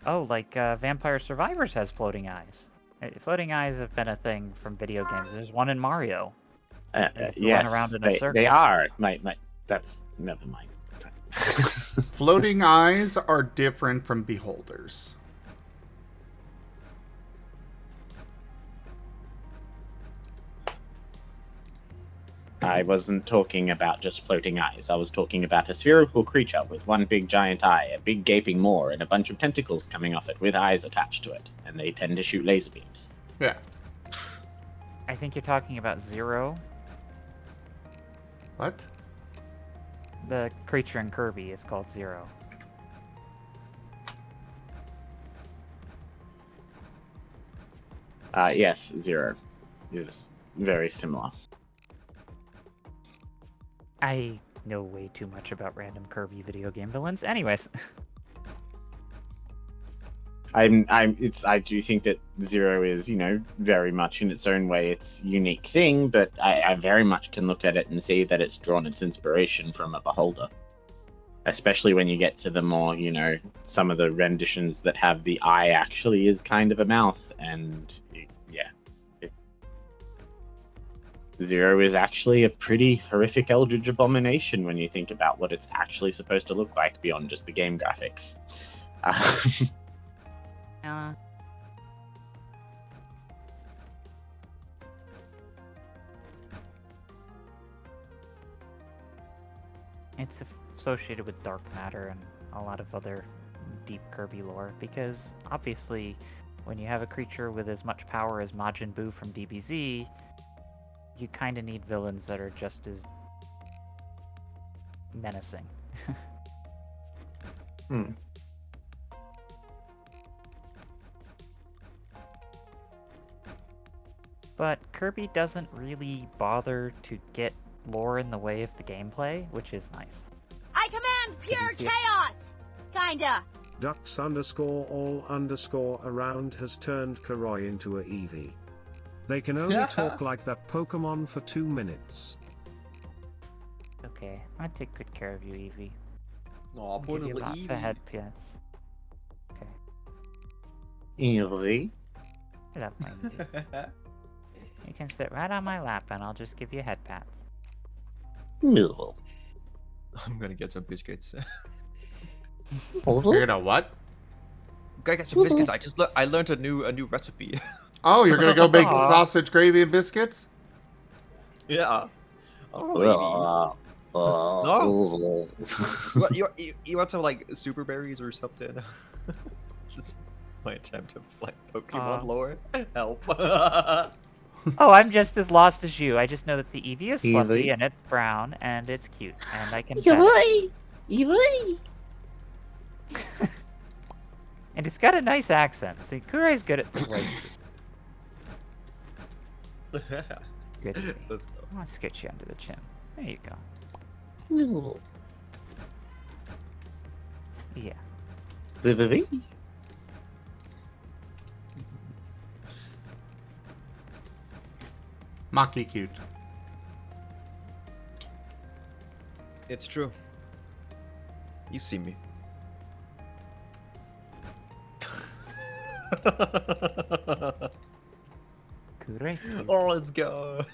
Oh, Vampire Survivors has floating eyes. Floating eyes have been a thing from video games. There's one in Mario. Yes, around in a they circle. are. That's never mind. Floating eyes are different from beholders. I wasn't talking about just floating eyes. I was talking about a spherical creature with one big giant eye, a big gaping maw, and a bunch of tentacles coming off it with eyes attached to it. And they tend to shoot laser beams. Yeah. I think you're talking about Zero. What? The creature in Kirby is called Zero. Yes, Zero is very similar. I know way too much about random Kirby video game villains. Anyways, I do think that Zero is, very much in its own way its unique thing, but I very much can look at it and see that it's drawn its inspiration from a beholder. Especially when you get to the more, some of the renditions that have the eye actually is kind of a mouth, and yeah. Zero is actually a pretty horrific eldritch abomination when you think about what it's actually supposed to look like beyond just the game graphics. it's associated with dark matter and a lot of other deep Kirby lore, because obviously when you have a creature with as much power as Majin Buu from DBZ, you kind of need villains that are just as menacing. But Kirby doesn't really bother to get lore in the way of the gameplay, which is nice. I command pure see it? chaos! Kinda. Ducks_all_around has turned Koroi into a Eevee. They can only talk like that Pokemon for 2 minutes. Okay, I take good care of you, Eevee. Aw, I'll poor give you little lots of Eevee. head pats. Okay, Eevee. I love my Eevee. You can sit right on my lap and I'll just give you head pats. No. I'm gonna get some biscuits. You're gonna what? Gotta get some biscuits. I learned a new recipe. Oh, you're gonna go make Aw. sausage gravy and biscuits? Yeah. Oh, No. you want some like super berries or something? This is my attempt to like Pokemon lore. Help. Oh, I'm just as lost as you. I just know that the Eevee is fluffy Eevee? and it's brown and it's cute and I can pet it. Eevee. And it's got a nice accent. See, Kurai's good at the voice. Good. Eevee. Let's go. I want to scooch you under the chin. There you go. No. Yeah. Eevee. Maki cute. It's true. You see me. Kurai. Oh, let's go.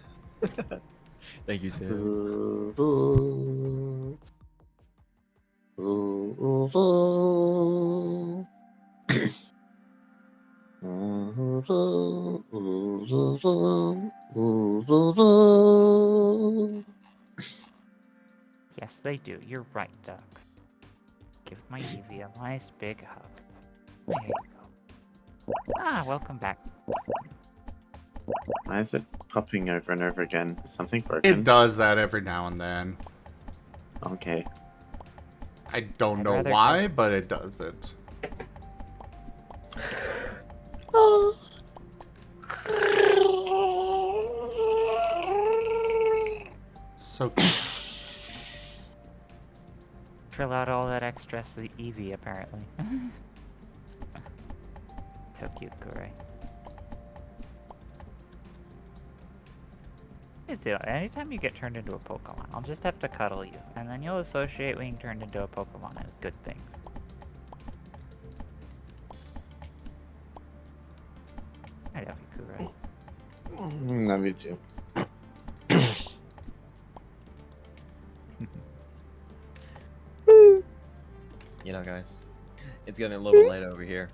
Thank you, Sam. Yes, they do. You're right, Ducks. Give my Eevee a nice big hug. There you go. Ah, welcome back. Why is it popping over and over again? Is something broken? It does that every now and then. Okay. I don't I'd know rather why, but it does it. So cute. Trill out all that extra Eevee, apparently. So cute, Kurai. Anytime you get turned into a Pokemon, I'll just have to cuddle you, and then you'll associate being turned into a Pokemon as good things. I love you, Kurai. Love you too. You know, guys, it's getting a little late over here,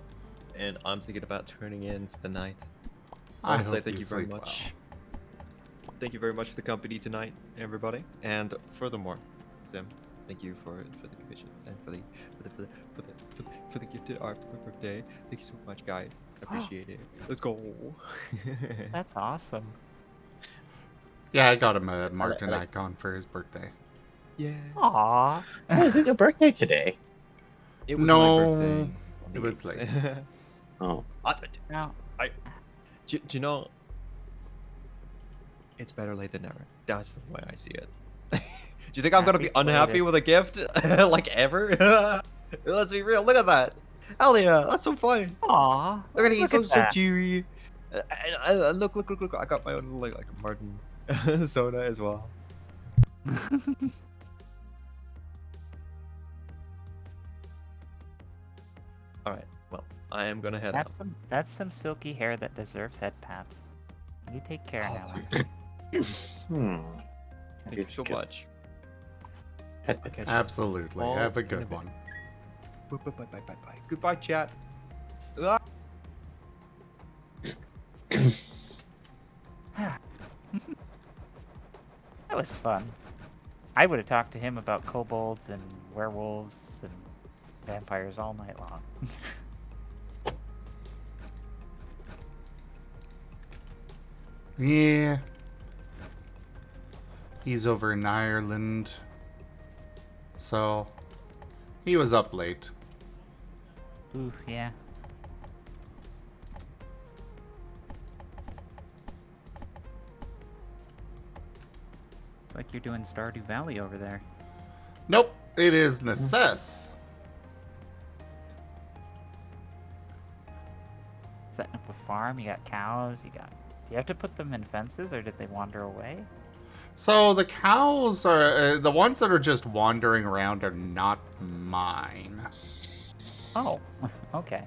and I'm thinking about turning in for the night. I I want to say hope thank you you very sleep much. thank you very much for the company tonight, everybody. And furthermore, Zim, thank you for the commissions and for the gifted art for my birthday. Thank you so much, guys. I appreciate it. Let's go. That's awesome. Yeah, I got him a Marten icon for his birthday. Yeah. Aw. Oh, is it your birthday today? It was No, my birthday. on the it was 8th. late. Oh. No. Do you know? It's better late than never. That's the way I see it. Do you think I'm gonna be Happy unhappy belated. with a gift like ever? Let's be real. Look at that. Hell yeah, that's so fun. Aw. Look at it. He's Look so at that. cheery. Look. I got my own like a Marten soda as well. All right. Well, I am gonna head out. That's some silky hair that deserves head pats. You take care now. Thank you so much. Pet I'll catch you Absolutely. all Have a in a good bit. one. Bye. Goodbye, chat. That was fun. I would have talked to him about kobolds and werewolves and vampires all night long. Yeah. He's over in Ireland. So, he was up late. Ooh, yeah. It's like you're doing Stardew Valley over there. Nope, it is Necesse. Setting up a farm, you got cows, do you have to put them in fences or did they wander away? So the cows are the ones that are just wandering around are not mine. Oh, okay.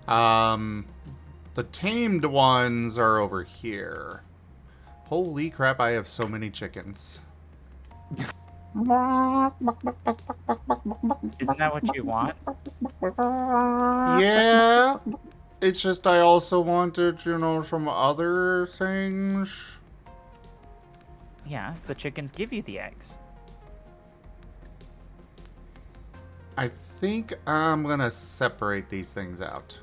The tamed ones are over here. Holy crap, I have so many chickens. Isn't that what you want? Yeah. It's just I also wanted, some other things. Yes, the chickens give you the eggs. I think I'm gonna separate these things out.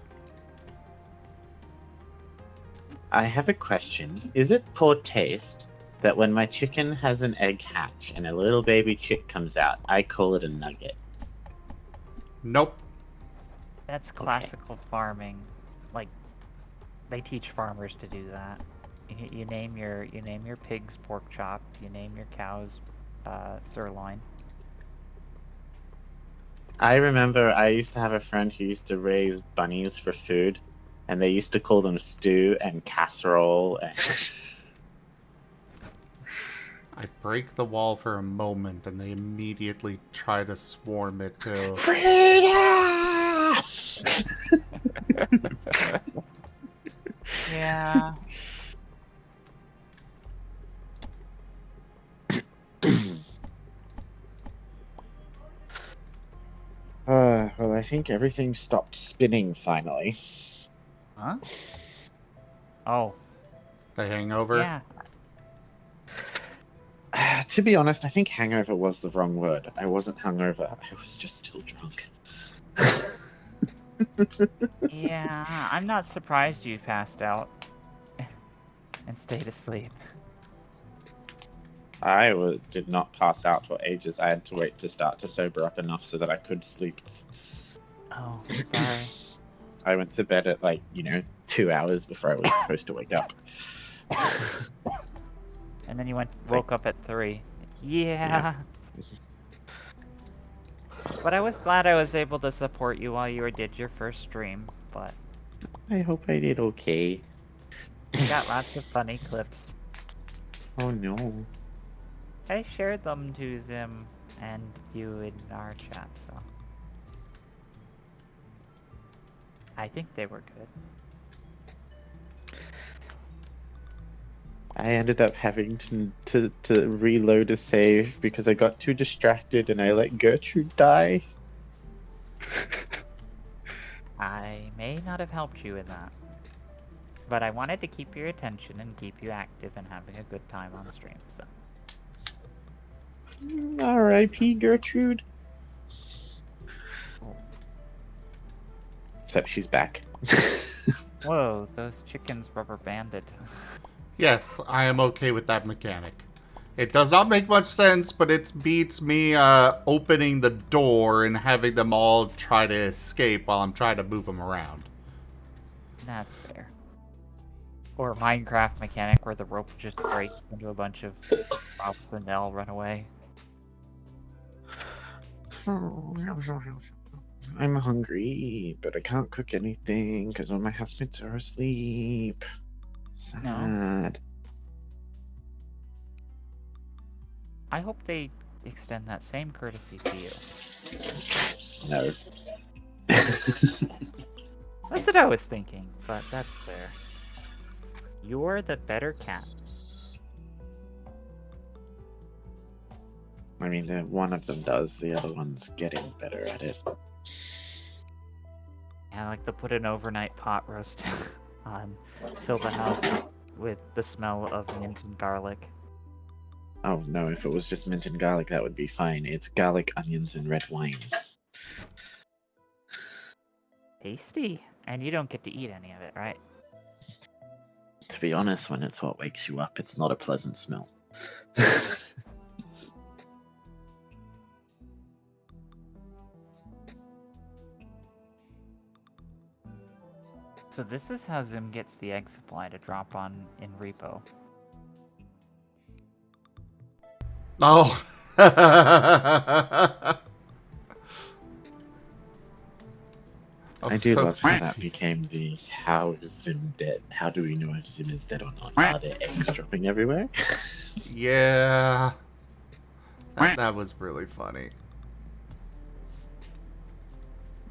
I have a question. Is it poor taste that when my chicken has an egg hatch and a little baby chick comes out, I call it a nugget? Nope. That's classical farming. Like, they teach farmers to do that. You name your pigs pork chop. You name your cows sirloin. I remember I used to have a friend who used to raise bunnies for food, and they used to call them stew and casserole. And I break the wall for a moment and they immediately try to swarm it too. Yeah. Well, I think everything stopped spinning finally. Huh? Oh, The hangover? yeah. To be honest, I think hangover was the wrong word. I wasn't hungover. I was just still drunk. Yeah, I'm not surprised you passed out and stayed asleep. Did not pass out for ages. I had to wait to start to sober up enough so that I could sleep. Oh, sorry. I went to bed at 2 hours before I was supposed to wake up. And then you woke up at 3. Yeah. But I was glad I was able to support you while you did your first stream, but I hope I did okay. you got lots of funny clips. Oh no. I shared them to Zim and you in our chat, so I think they were good. I ended up having to reload a save because I got too distracted and I let Gertrude die. I may not have helped you in that. But I wanted to keep your attention and keep you active and having a good time on stream, so. R.I.P. Gertrude. Oh. Except she's back. Whoa, those chickens rubber banded. Yes, I am okay with that mechanic. It does not make much sense, but it beats me opening the door and having them all try to escape while I'm trying to move them around. That's fair. Or Minecraft mechanic where the rope just breaks into a bunch of props and they all run away. I'm hungry, but I can't cook anything because all my housemates are asleep. Sad. I hope they extend that same courtesy to you. No. That's what I was thinking, but that's fair. You're the better cat. I mean, one of them does, the other one's getting better at it. Yeah, I like to put an overnight pot roast on, fill the house with the smell of mint and garlic. Oh no, if it was just mint and garlic, that would be fine. It's garlic, onions, and red wine. Tasty. And you don't get to eat any of it, right? To be honest, when it's what wakes you up, it's not a pleasant smell. So this is how Zim gets the egg supply to drop on in repo. Oh. I do love how that became the how is Zim dead? How do we know if Zim is dead or not? Are there eggs dropping everywhere? Yeah. That was really funny.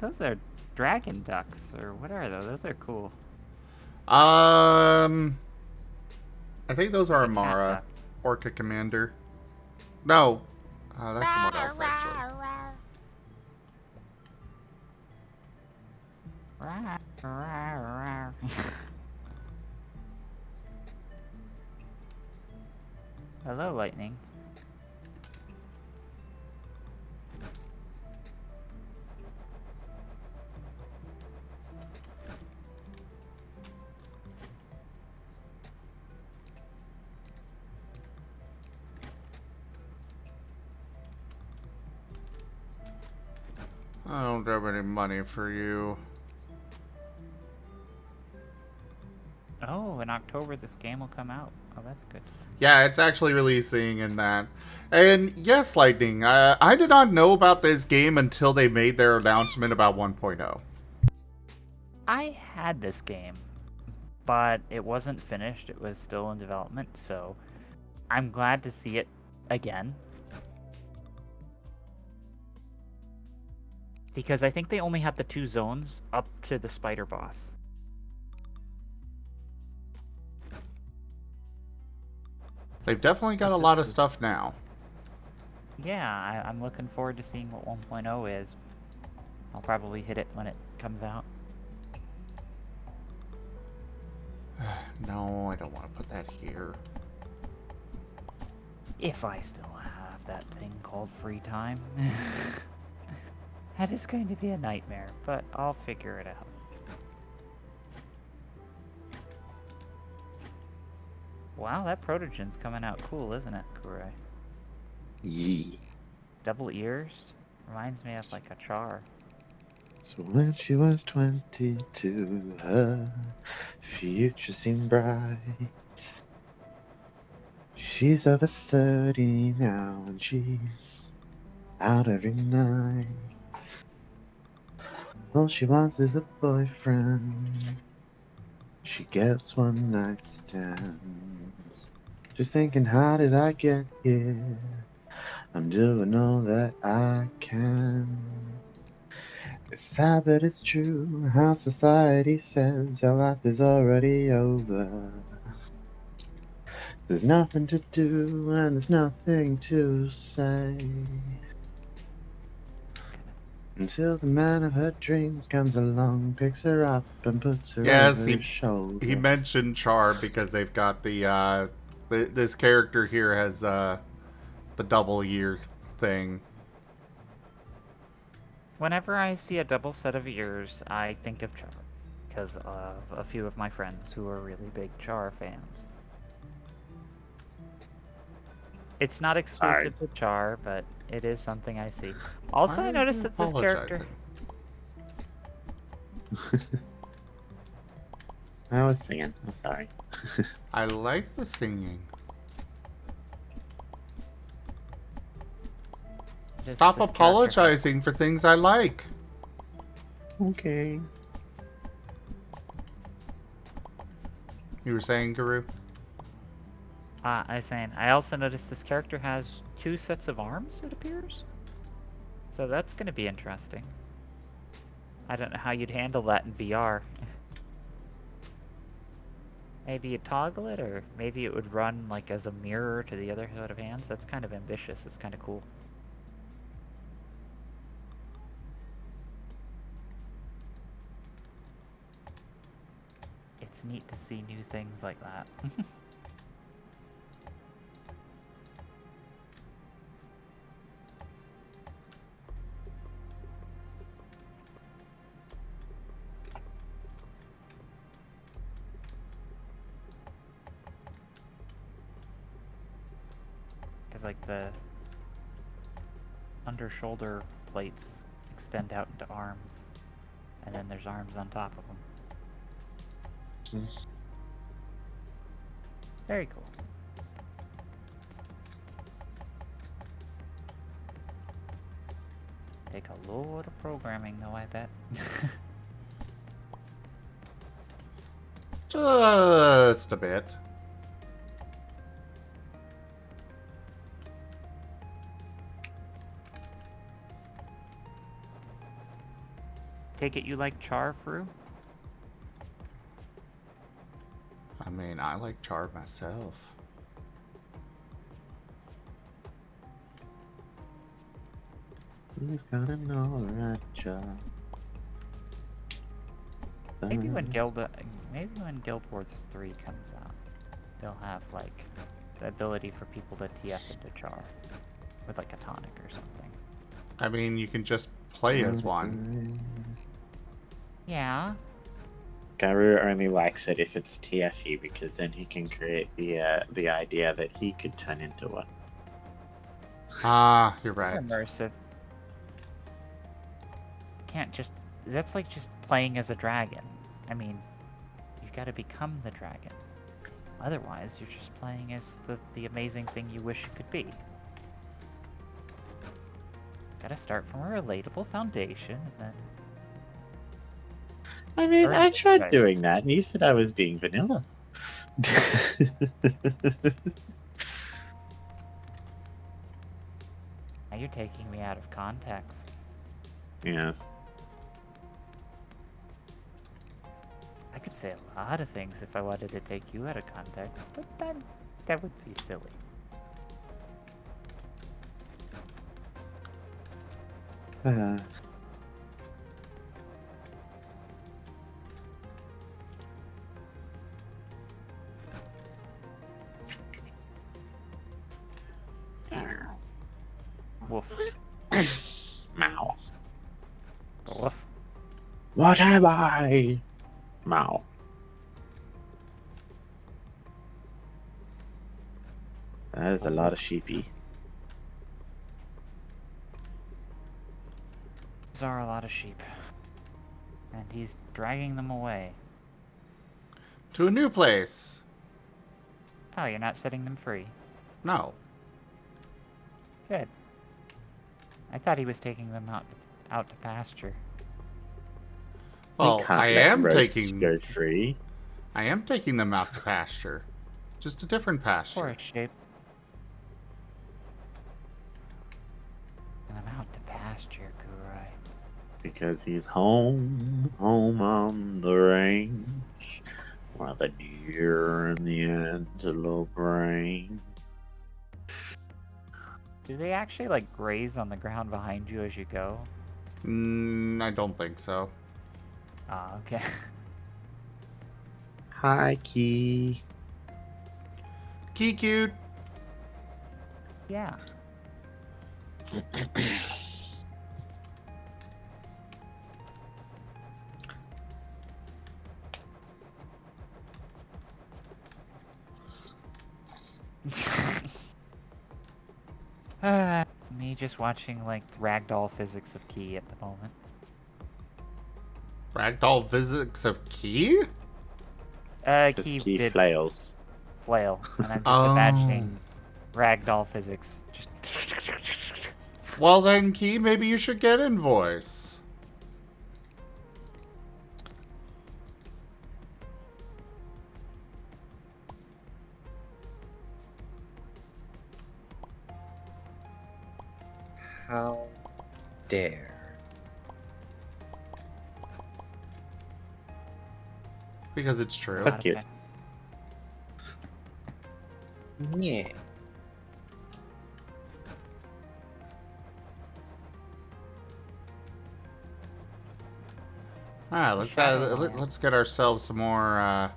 Those are dragon ducks, or what are those? Those are cool. I think those are Like a cat Amara, duck. Orca Commander. No, that's someone else actually. Rawr, rawr, rawr. Hello, Lightning. I don't have any money for you. Oh, in October this game will come out. Oh, that's good. Yeah, it's actually releasing in that. And yes, Lightning, I did not know about this game until they made their announcement about 1.0. I had this game, but it wasn't finished. It was still in development, so I'm glad to see it again. Because I think they only had the 2 zones up to the spider boss. They've definitely got a This is lot of true. stuff now. Yeah, I'm looking forward to seeing what 1.0 is. I'll probably hit it when it comes out. No, I don't want to put that here. If I still have that thing called free time. That is going to be a nightmare, but I'll figure it out. Wow, that Protogen's coming out cool, isn't it, Kure? Yee. Double ears? Reminds me of like a char. So when she was 22, her future seemed bright. She's over 30 now, and she's out every night. All she wants is a boyfriend. She gets one night stands. Just thinking, how did I get here? I'm doing all that I can. It's sad, but it's true. How society says your life is already over. There's nothing to do and there's nothing to say. Until the man of her dreams comes along, picks her up and puts her Yes, over his shoulder. he mentioned Char because they've got this character here has the double ear thing. Whenever I see a double set of ears, I think of Char, because of a few of my friends who are really big Char fans. It's not exclusive to Char, but it is something I see. Also, Why I are noticed you that this character... apologizing? I was singing. I'm sorry. I like the singing. Stop this character- apologizing for things I like. Okay. You were saying, Guru? I was saying, I also noticed this character has 2 sets of arms, it appears. So that's going to be interesting. I don't know how you'd handle that in VR. Maybe you'd toggle it, or maybe it would run like as a mirror to the other set of hands. That's kind of ambitious. It's kind of cool. It's neat to see new things like that. Because like the under shoulder plates extend out into arms, and then there's arms on top of them. Very cool. Take a lot of programming though, I bet. Just a bit. Take it you like Char, Fru? I mean, I like Char myself. Who's got an alright job? Maybe when Guild Wars 3 comes out, they'll have like the ability for people to TF into Char with like a tonic or something. I mean, you can just play as one. Yeah. Garu only likes it if it's TFE because then he can create the idea that he could turn into one. Ah, you're right. Immersive. Can't just... That's like just playing as a dragon. I mean, you gotta become the dragon. Otherwise, you're just playing as the amazing thing you wish you could be. Gotta start from a relatable foundation, and then... I mean, Earn I tried credits. doing that, and you said I was being vanilla. Now you're taking me out of context. Yes. I could say a lot of things if I wanted to take you out of context, but that would be silly. Woof. Mow. Woof. What am I? Mow. That is a lot of sheepy. Those are a lot of sheep. And he's dragging them away. To a new place. Oh, you're not setting them free. No. Good. I thought he was taking them out to pasture. Well, I am taking go free. I am taking them out to pasture. Just a different pasture. Forest shape. And I'm out to pasture, Kurai. Because he's home on the range, where the deer and the antelope range. Do they actually like graze on the ground behind you as you go? I don't think so. Ah, okay. Hi, Key. Key cute. Yeah. Me just watching like ragdoll physics of Key at the moment. Ragdoll physics of Key? Just Key Key did flails. flail, and I'm just Oh. imagining ragdoll physics. Just Well then, Key, maybe you should get Invoice. How dare. Because it's true. So cute. Yeah. Alright, let's get ourselves some more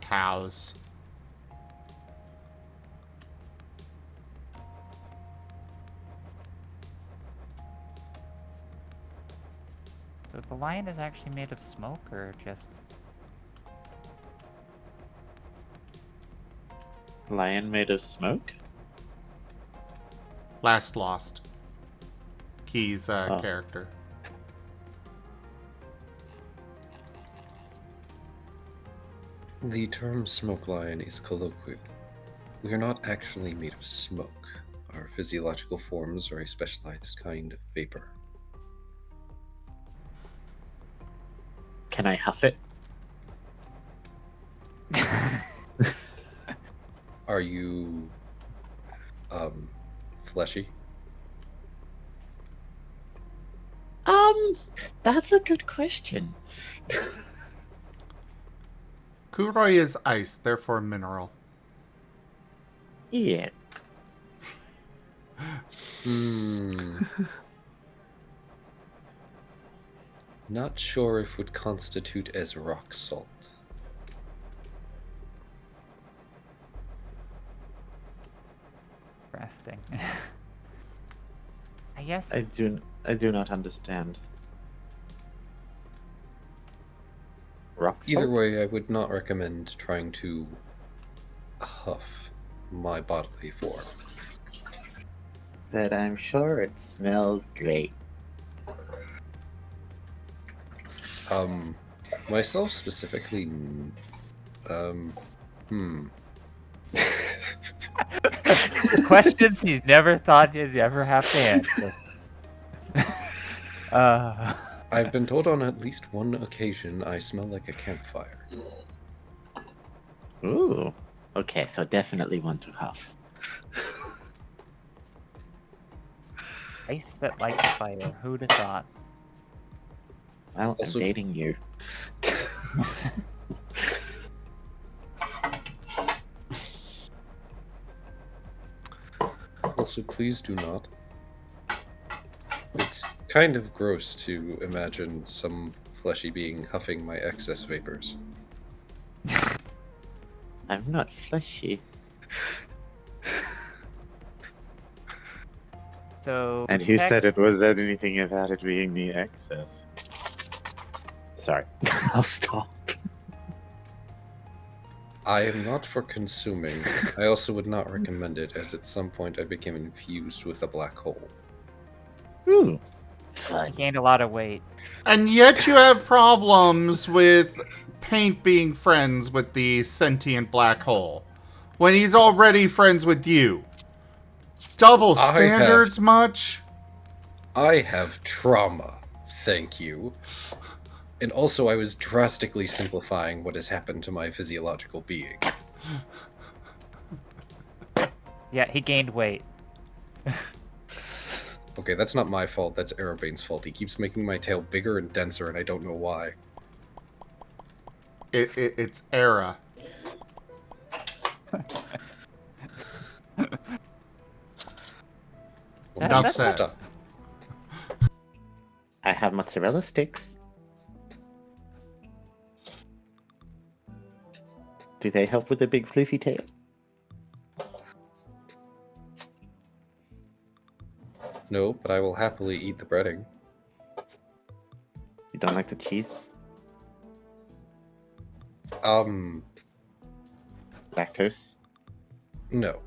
cows. So the lion is actually made of smoke, or just Lion made of smoke? Last Lost. Key's Oh. character. The term smoke lion is colloquial. We are not actually made of smoke. Our physiological forms are a specialized kind of vapor. Can I huff it? Are you fleshy? That's a good question. Kuroi is ice, therefore mineral. Yeah. Not sure if would constitute as rock salt. interesting. I guess. I do not understand. Rock salt? Either way, I would not recommend trying to huff my bodily form. But I'm sure it smells great. Myself specifically, Questions he's never thought he'd ever have to answer. I've been told on at least one occasion I smell like a campfire. Ooh. Okay, so definitely want to huff. Ice that lights a fire. Who'd have thought? Well, Also- I'm dating you. Also, please do not. It's kind of gross to imagine some fleshy being huffing my excess vapors. I'm not fleshy. So. And who tech- said it was anything about it being the excess? Sorry. I'll stop. I am not for consuming. I also would not recommend it, as at some point I became infused with a black hole. Ooh. I Fun. gained a lot of weight. And yet you have problems with Paint being friends with the sentient black hole. When he's already friends with you. Double standards much? I have trauma, thank you. And also, I was drastically simplifying what has happened to my physiological being. Yeah, he gained weight. Okay, that's not my fault, that's Aerobane's fault. He keeps making my tail bigger and denser, and I don't know why. It's era. Well, Enough that's said. stop. I have mozzarella sticks. Do they help with the big floofy tail? No, but I will happily eat the breading. You don't like the cheese? Lactose? No.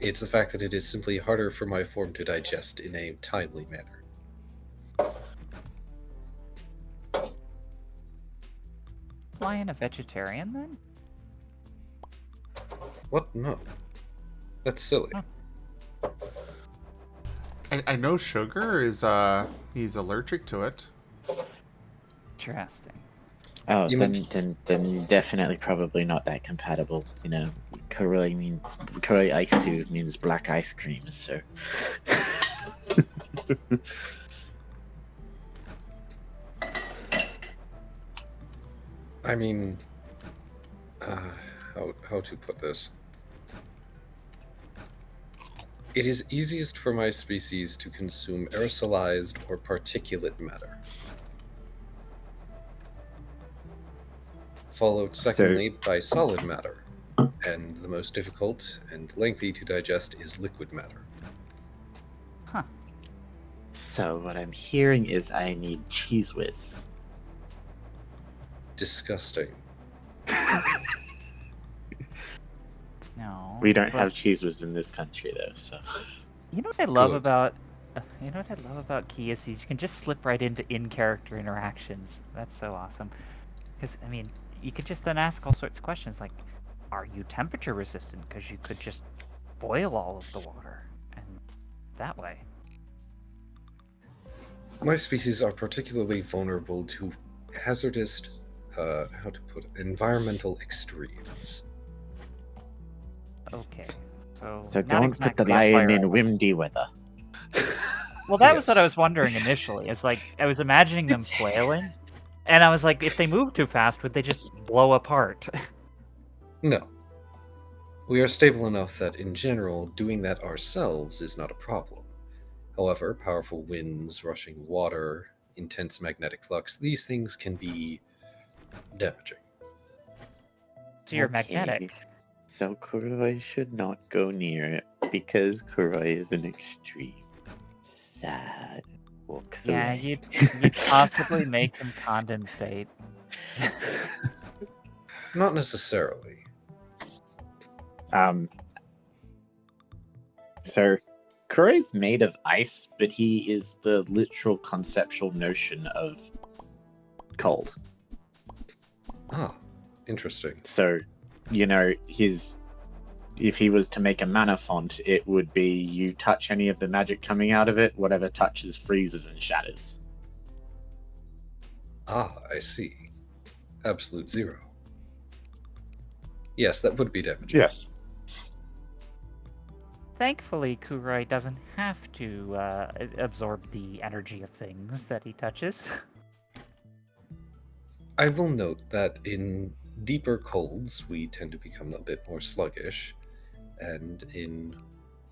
It's the fact that it is simply harder for my form to digest in a timely manner. Is Lion a vegetarian then? What? No. That's silly. Huh. I know sugar is, he's allergic to it. Interesting. Oh, You then definitely probably not that compatible. You know, Kuroi Aisu means black ice cream, so. I mean, how to put this? It is easiest for my species to consume aerosolized or particulate matter. Followed secondly by solid matter, and the most difficult and lengthy to digest is liquid matter. Huh. So what I'm hearing is I need cheese whiz. Disgusting. No. We don't but- have cheese whiz in this country though, so. You know what I love Good. about Key is you can just slip right into in-character interactions. That's so awesome. Because I mean, you could just then ask all sorts of questions like, "Are you temperature resistant?" Because you could just boil all of the water, and that way. My species are particularly vulnerable to hazardous, how to put it, environmental extremes. Okay. So. So not don't put the exactly a lion fire in animal. windy weather. Well, that was what I Yes. was wondering initially. It's like I was imagining them flailing, and I was like, if they move too fast, would they just blow apart? No. We are stable enough that, in general, doing that ourselves is not a problem. However, powerful winds, rushing water, intense magnetic flux, these things can be damaging. So you're Okay. magnetic. So Kuroi should not go near it because Kuroi is an extreme. Sad. Walks Yeah, away. you'd possibly make them condensate. Not necessarily. So Kuroi's made of ice, but he is the literal conceptual notion of cold. Ah, interesting. So, you know, if he was to make a mana font, it would be you touch any of the magic coming out of it, whatever touches freezes and shatters. Ah, I see. Absolute zero. Yes, that would be damaging. Yes. Thankfully, Kuroi doesn't have to absorb the energy of things that he touches. I will note that in deeper colds, we tend to become a bit more sluggish, and in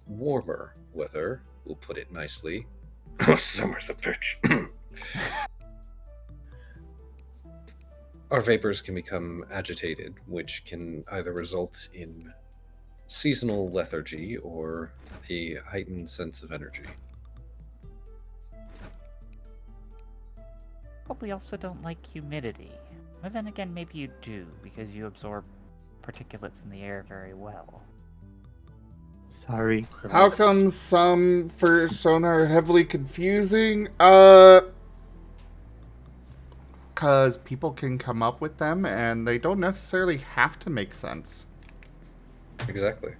warmer weather, we'll put it nicely. Oh, summer's a bitch. Our vapors can become agitated, which can either result in seasonal lethargy or a heightened sense of energy. But we also don't like humidity. But then again, maybe you do, because you absorb particulates in the air very well. Sorry. How come some persona are heavily confusing? Because people can come up with them and they don't necessarily have to make sense. Exactly.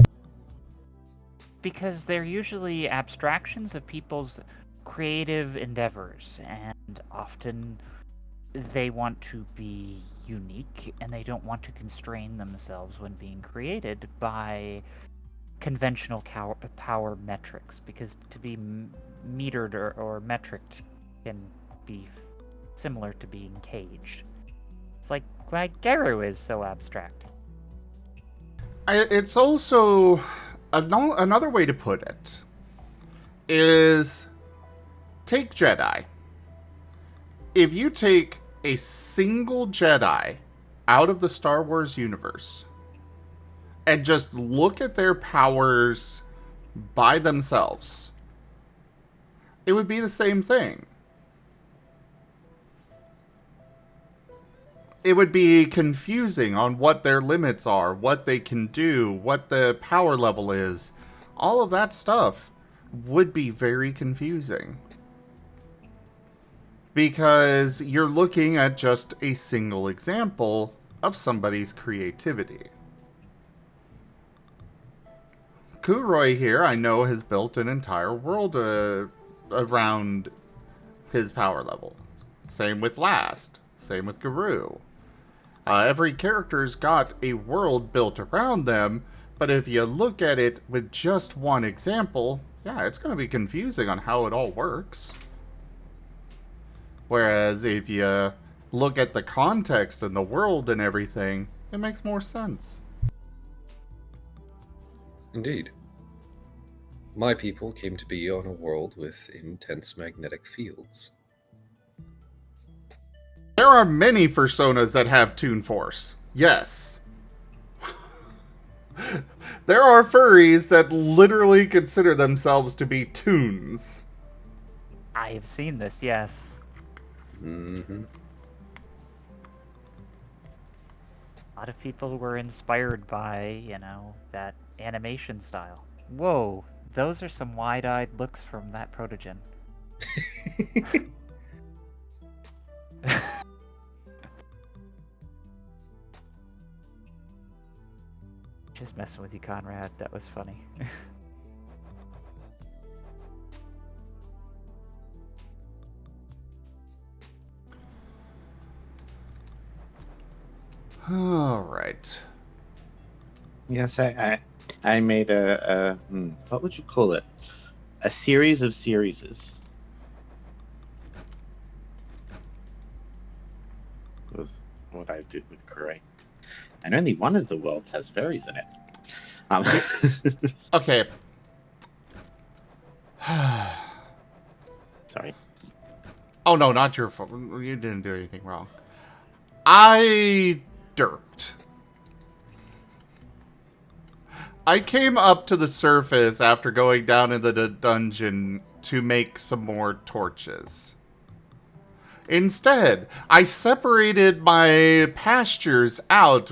Because they're usually abstractions of people's creative endeavors, and often they want to be unique, and they don't want to constrain themselves when being created by conventional power metrics, because to be metered or metriced can be similar to being caged. It's like why Geru is so abstract. It's also another way to put it is take Jedi. if you take a single Jedi out of the Star Wars universe and just look at their powers by themselves, it would be the same thing. It would be confusing on what their limits are, what they can do, what the power level is. All of that stuff would be very confusing. Because you're looking at just a single example of somebody's creativity. Kuroi here, I know, has built an entire world around his power level. Same with Last. Same with Guru. Every character's got a world built around them, but if you look at it with just one example, yeah, it's going to be confusing on how it all works. Whereas if you look at the context and the world and everything, it makes more sense. Indeed. My people came to be on a world with intense magnetic fields. There are many personas that have Toon Force. Yes. There are furries that literally consider themselves to be toons. I have seen this, yes. Mm-hmm. A lot of people were inspired by, that animation style. Whoa, those are some wide-eyed looks from that protogen. Just messing with you, Conrad. That was funny. All right. Yes, I made what would you call it? A series of serieses. Was what I did with Kurai. And only one of the worlds has fairies in it. Okay. Sorry. Oh, no, not your fault. You didn't do anything wrong. I derped. I came up to the surface after going down into the dungeon to make some more torches. Instead, I separated my pastures out,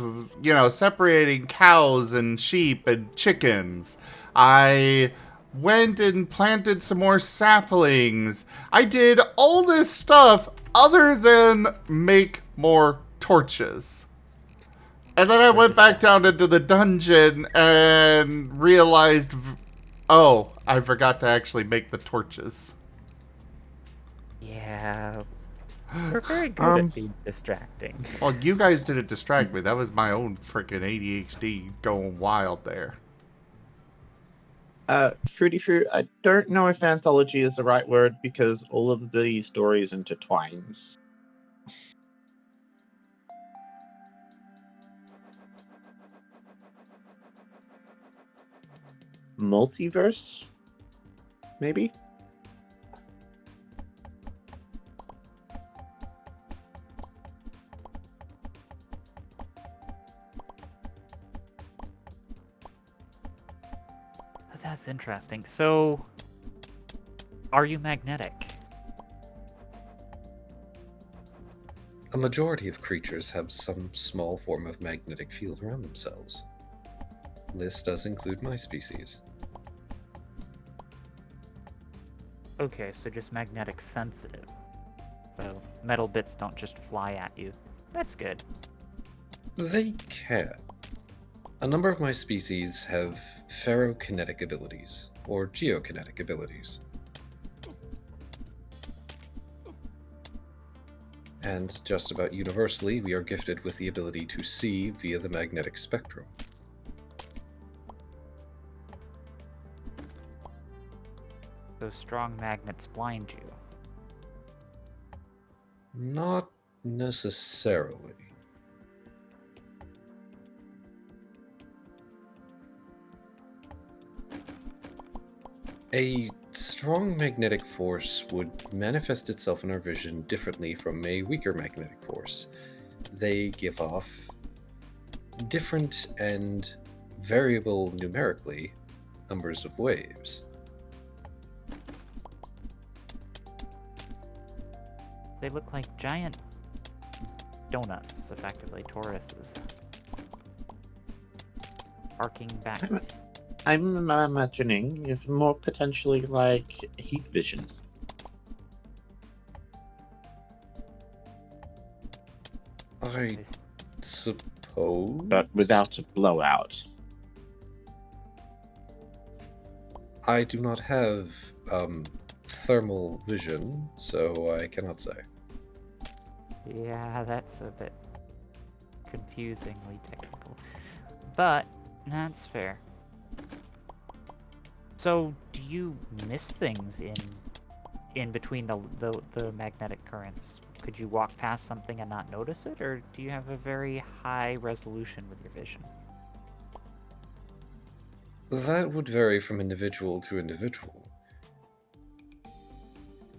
separating cows and sheep and chickens. I went and planted some more saplings. I did all this stuff other than make more torches. And then I went back down into the dungeon and realized, oh, I forgot to actually make the torches. Yeah. We're very good at being distracting. Well, you guys didn't distract me. That was my own freaking ADHD going wild there. Fruity Fruit, I don't know if anthology is the right word because all of the stories intertwine. Multiverse? Maybe? That's interesting. So, are you magnetic? A majority of creatures have some small form of magnetic field around themselves. This does include my species. Okay, so just magnetic sensitive. So metal bits don't just fly at you. That's good. They can. A number of my species have ferrokinetic abilities, or geokinetic abilities. And just about universally, we are gifted with the ability to see via the magnetic spectrum. So strong magnets blind you. Not necessarily. A strong magnetic force would manifest itself in our vision differently from a weaker magnetic force. They give off different and variable numerically numbers of waves. They look like giant donuts, effectively, toruses. Arcing back. I'm imagining if more potentially like heat vision. I suppose. But without a blowout. I do not have thermal vision, so I cannot say. Yeah, that's a bit confusingly technical. But that's fair. So, do you miss things in between the magnetic currents? Could you walk past something and not notice it, or do you have a very high resolution with your vision? That would vary from individual to individual.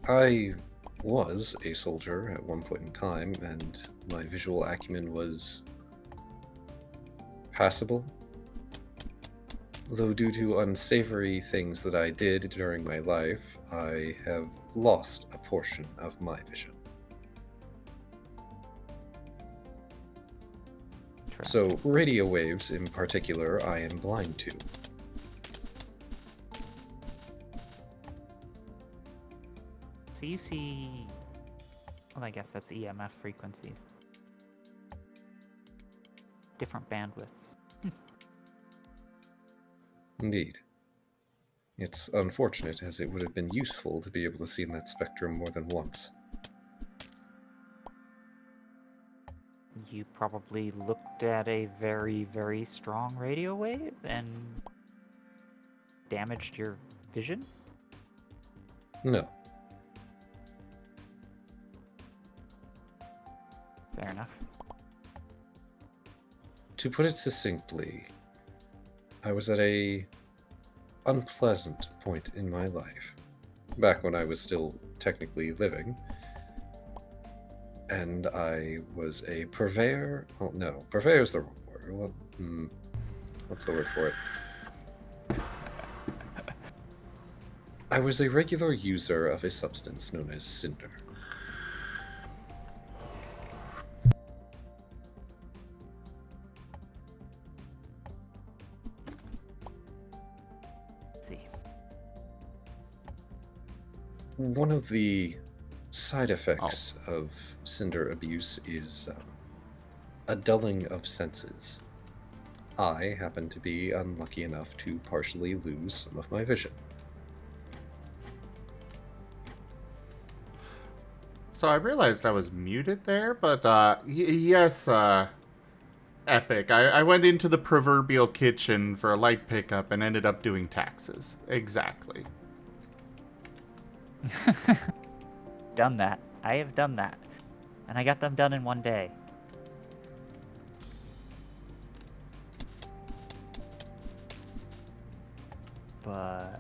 I was a soldier at one point in time, and my visual acumen was passable. Though due to unsavory things that I did during my life, I have lost a portion of my vision. So, radio waves in particular, I am blind to. So you see... Well, I guess that's EMF frequencies. Different bandwidths. Indeed. It's unfortunate, as it would have been useful to be able to see in that spectrum more than once. You probably looked at a very, very strong radio wave and damaged your vision? No. Fair enough. To put it succinctly, I was at a unpleasant point in my life, back when I was still technically living, and I was a purveyor. Oh no, purveyor is the wrong word. What's the word for it? I was a regular user of a substance known as cinder. One of the side effects of cinder abuse is a dulling of senses. I happen to be unlucky enough to partially lose some of my vision. So I realized I was muted there, but yes, Epic. I went into the proverbial kitchen for a light pickup and ended up doing taxes. Exactly. Done that. I have done that. And I got them done in one day. But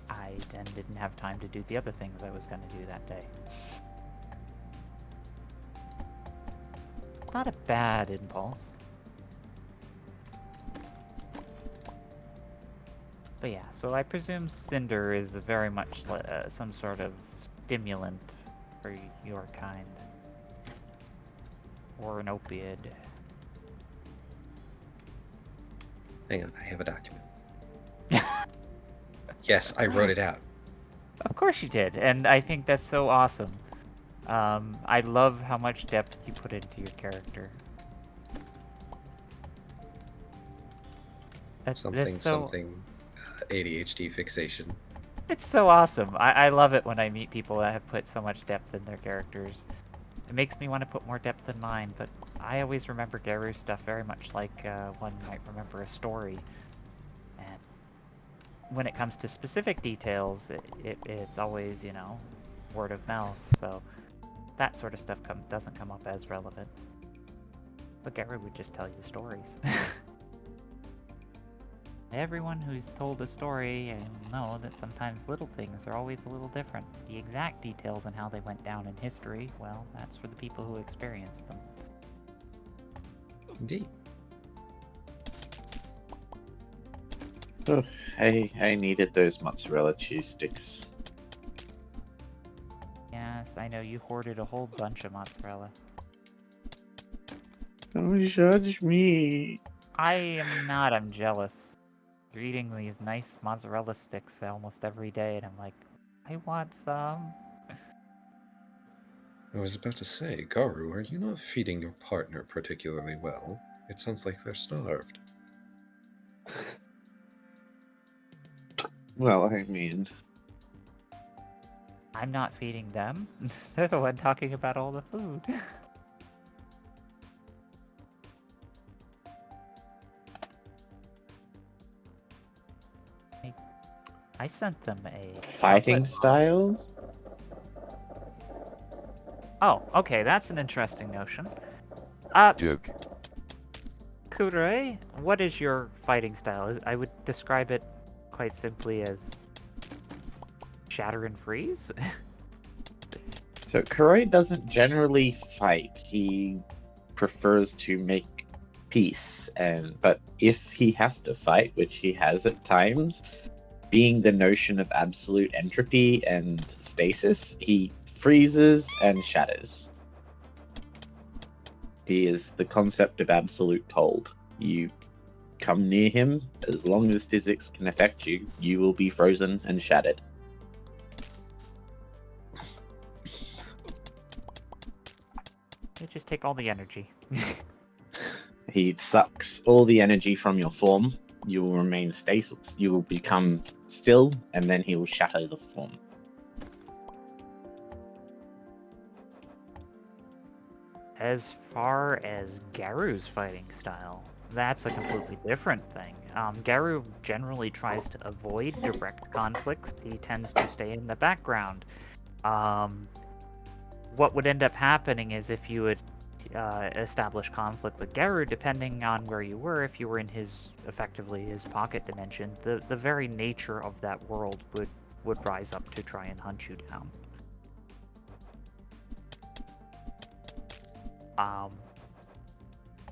I then didn't have time to do the other things I was going to do that day. Not a bad impulse. But yeah, so I presume cinder is very much some sort of stimulant for your kind. Or an opioid. Hang on, I have a document. Yes, I wrote it out. Of course you did, and I think that's so awesome. I love how much depth you put into your character. That's so... something, ADHD fixation. It's so awesome. I love it when I meet people that have put so much depth in their characters. It makes me want to put more depth in mine, but I always remember Garu's stuff very much like one might remember a story. And when it comes to specific details, it's always, you know, word of mouth, so that sort of stuff doesn't come up as relevant. But Garu would just tell you stories. Everyone who's told a story will know that sometimes little things are always a little different. The exact details on how they went down in history, well, that's for the people who experienced them. Indeed. Oh, I needed those mozzarella cheese sticks. Yes, I know you hoarded a whole bunch of mozzarella. Don't judge me. I am not, I'm jealous. You're eating these nice mozzarella sticks almost every day, and I'm like, I want some. I was about to say, Garu, are you not feeding your partner particularly well? It sounds like they're starved. Well, I mean, I'm not feeding them. They're the one talking about all the food. I sent them a fighting chocolate- style? Oh, okay, that's an interesting notion. Joke. Kudere, what is your fighting style? I would describe it quite simply as shatter and freeze. So Kuroi doesn't generally fight. He prefers to make peace, but if he has to fight, which he has at times, being the notion of absolute entropy and stasis, he freezes and shatters. He is the concept of absolute cold. You come near him, as long as physics can affect you, you will be frozen and shattered. You just take all the energy. He sucks all the energy from your form. You will remain stasis. You will become still, and then he will shatter the form. As far as Garu's fighting style, that's a completely different thing. Garu generally tries to avoid direct conflicts. He tends to stay in the background. What would end up happening is if you would establish conflict with Garu, depending on where you were, if you were in effectively his pocket dimension, the very nature of that world would rise up to try and hunt you down.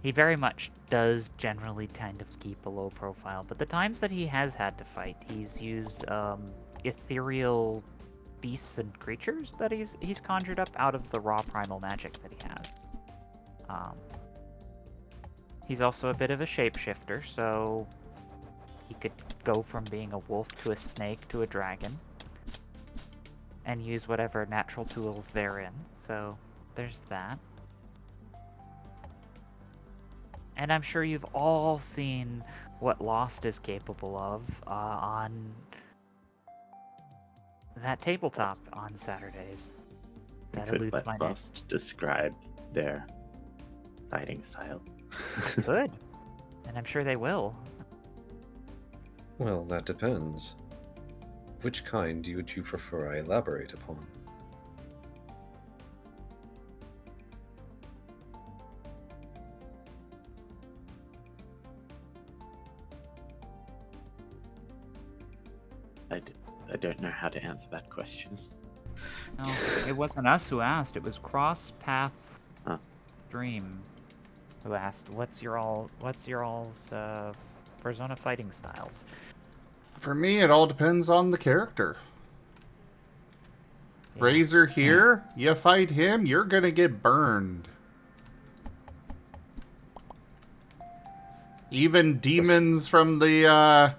He very much does generally kind of keep a low profile, but the times that he has had to fight, he's used ethereal beasts and creatures that he's conjured up out of the raw primal magic that he has. He's also a bit of a shapeshifter, so he could go from being a wolf to a snake to a dragon, and use whatever natural tools therein. So there's that. And I'm sure you've all seen what Lost is capable of on that tabletop on Saturdays. That Could eludes let my name. Lost describe their fighting style. Good. And I'm sure they will. Well, that depends. Which kind would you prefer I elaborate upon? I don't know how to answer that question. No, it wasn't us who asked. It was Cross Path Huh. Dream who asked, "What's your all's Persona fighting styles?" For me, it all depends on the character. Yeah. Razor here, you fight him, you're gonna get burned. Even demons from the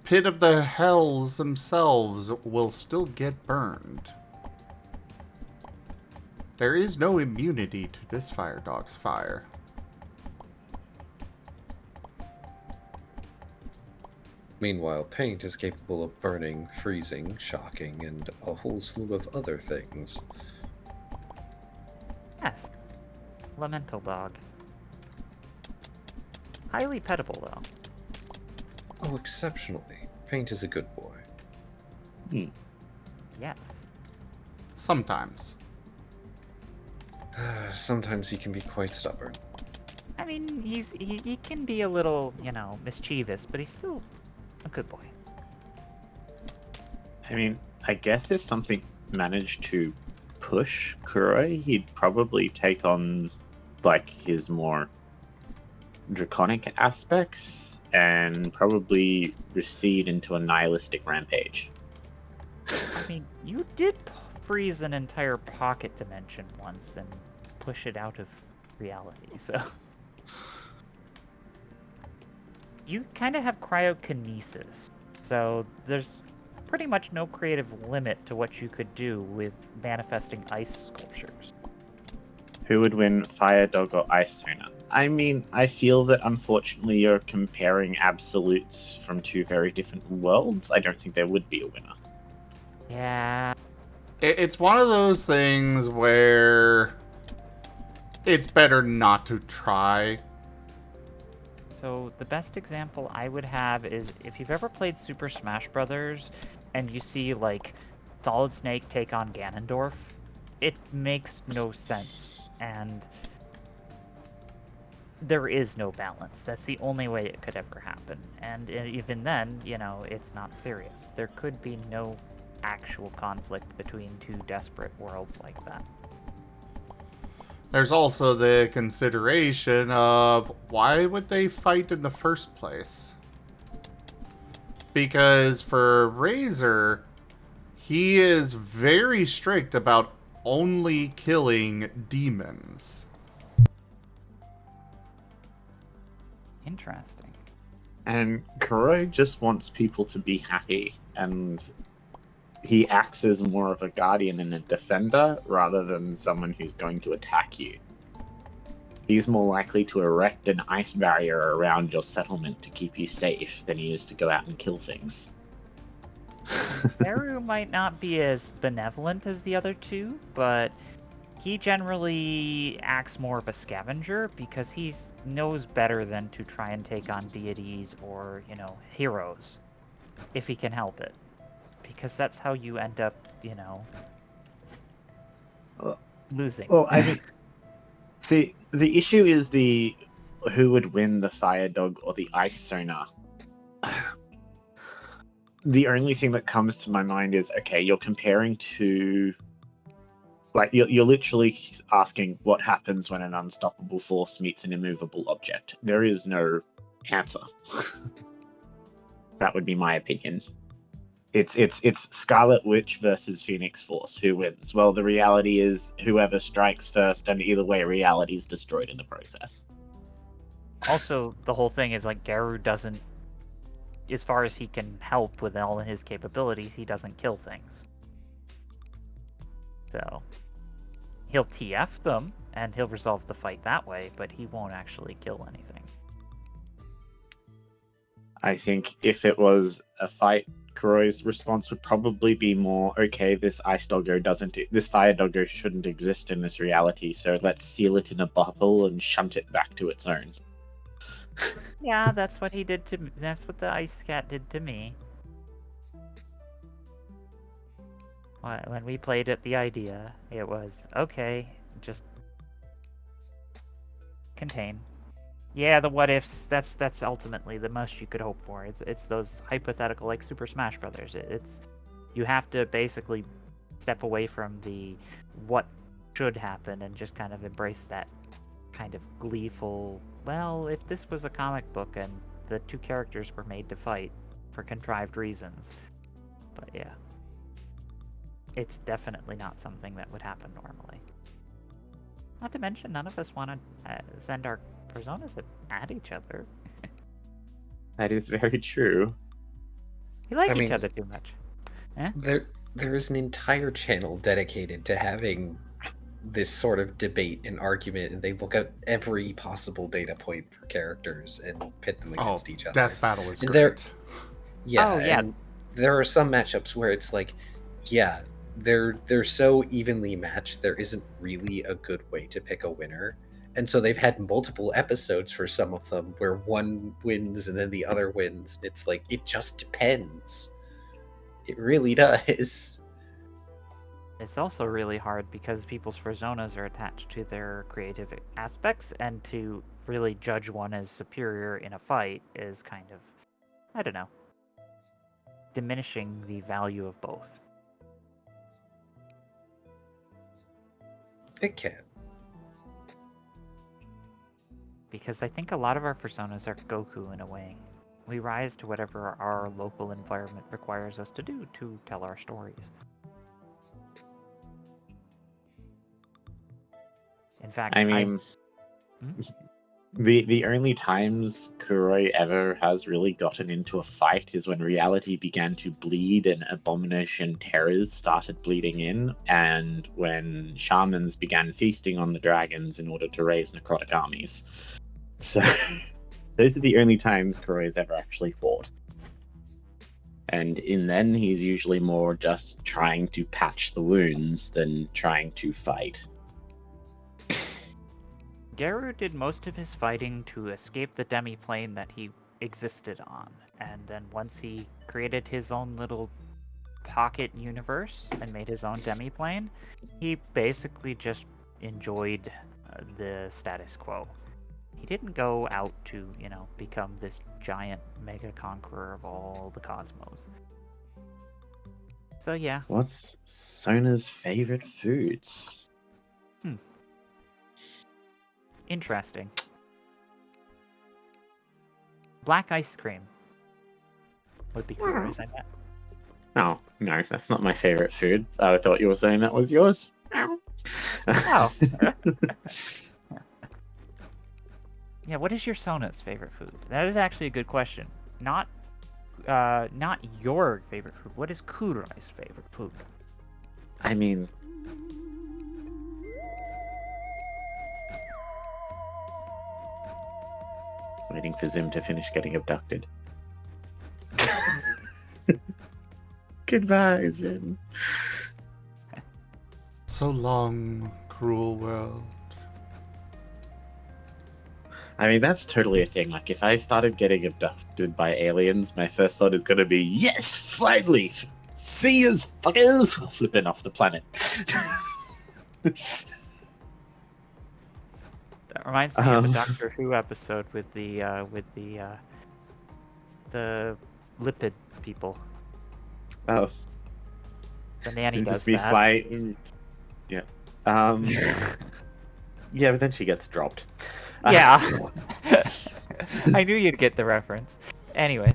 pit of the hells themselves will still get burned. There is no immunity to this firedog's fire. Meanwhile, paint is capable of burning, freezing, shocking, and a whole slew of other things. Yes. Elemental dog. Highly pettable, though. Oh, exceptionally. Paint is a good boy. Yes. Sometimes. Sometimes he can be quite stubborn. I mean, he can be a little, mischievous, but he's still a good boy. I mean, I guess if something managed to push Kuroi, he'd probably take on like his more draconic aspects and probably recede into a nihilistic rampage. I mean, you did freeze an entire pocket dimension once and push it out of reality, so... You kind of have cryokinesis, so there's pretty much no creative limit to what you could do with manifesting ice sculptures. Who would win, Firedog or Ice Sooner? I mean, I feel that unfortunately you're comparing absolutes from two very different worlds. I don't think there would be a winner. Yeah. It's one of those things where it's better not to try. So the best example I would have is if you've ever played Super Smash Brothers and you see like Solid Snake take on Ganondorf, it makes no sense, and there is no balance. That's the only way it could ever happen, and even then, it's not serious. There could be no actual conflict between two desperate worlds like that. There's also the consideration of why would they fight in the first place? Because for Razor, he is very strict about only killing demons. Interesting. And Kuroi just wants people to be happy, and he acts as more of a guardian and a defender rather than someone who's going to attack you. He's more likely to erect an ice barrier around your settlement to keep you safe than he is to go out and kill things. Haru might not be as benevolent as the other two, but he generally acts more of a scavenger because he knows better than to try and take on deities or, heroes, if he can help it. Because that's how you end up, losing. Well, I mean, see, the issue is who would win, the Firedog or the Ice Sonar. The only thing that comes to my mind is, okay, you're comparing to, like, you're literally asking what happens when an unstoppable force meets an immovable object. There is no answer. That would be my opinion. It's Scarlet Witch versus Phoenix Force. Who wins? Well, the reality is whoever strikes first, and either way, reality is destroyed in the process. Also, the whole thing is like Garu doesn't, as far as he can help with all of his capabilities, he doesn't kill things. So he'll TF them and he'll resolve the fight that way, but he won't actually kill anything. I think if it was a fight, Kuroi's response would probably be more, okay, this fire doggo shouldn't exist in this reality, so let's seal it in a bubble and shunt it back to its own. Yeah, that's what he did to me. That's what the ice cat did to me. When we played at the idea, it was, okay, just contain. Yeah, the what ifs, that's ultimately the most you could hope for. It's those hypothetical, like Super Smash Brothers. You have to basically step away from the what should happen and just kind of embrace that kind of gleeful, well, if this was a comic book and the two characters were made to fight for contrived reasons. But yeah. It's definitely not something that would happen normally. Not to mention, none of us want to send our personas at each other. That is very true. We like each other too much. Eh? There is an entire channel dedicated to having this sort of debate and argument, and they look at every possible data point for characters and pit them against each other. Death Battle is and great. And there are some matchups where it's like, yeah, they're so evenly matched, there isn't really a good way to pick a winner. And so they've had multiple episodes for some of them where one wins and then the other wins. It's like, it just depends. It really does. It's also really hard because people's personas are attached to their creative aspects and to really judge one as superior in a fight is kind of, I don't know, diminishing the value of both. It can. Because I think a lot of our personas are Goku in a way. We rise to whatever our local environment requires us to do to tell our stories. In fact, I mean, the only times Kuroi ever has really gotten into a fight is when reality began to bleed and abomination terrors started bleeding in, and when shamans began feasting on the dragons in order to raise necrotic armies. So those are the only times Kuroi's ever actually fought. And in then, he's usually more just trying to patch the wounds than trying to fight. Geru did most of his fighting to escape the demi-plane that he existed on, and then once he created his own little pocket universe and made his own demi-plane, he basically just enjoyed the status quo. He didn't go out to, become this giant mega conqueror of all the cosmos. So yeah. What's Sona's favorite foods? Interesting. Black ice cream would be yours, I bet. Oh, no, that's not my favorite food. I thought you were saying that was yours. Oh. Yeah, what is your Sona's favorite food? That is actually a good question. Not your favorite food. What is Kurai's favorite food? I mean... Waiting for Zim to finish getting abducted. Goodbye, Zim. So long, cruel world. I mean, that's totally a thing. Like, if I started getting abducted by aliens, my first thought is gonna be, yes, finally! See yous, fuckers! Flipping off the planet. That reminds me of a Doctor Who episode with the lipid people. Oh. The nanny does Just be that. fighting. Yeah. Yeah, but then she gets dropped. Yeah. I knew you'd get the reference. Anyways.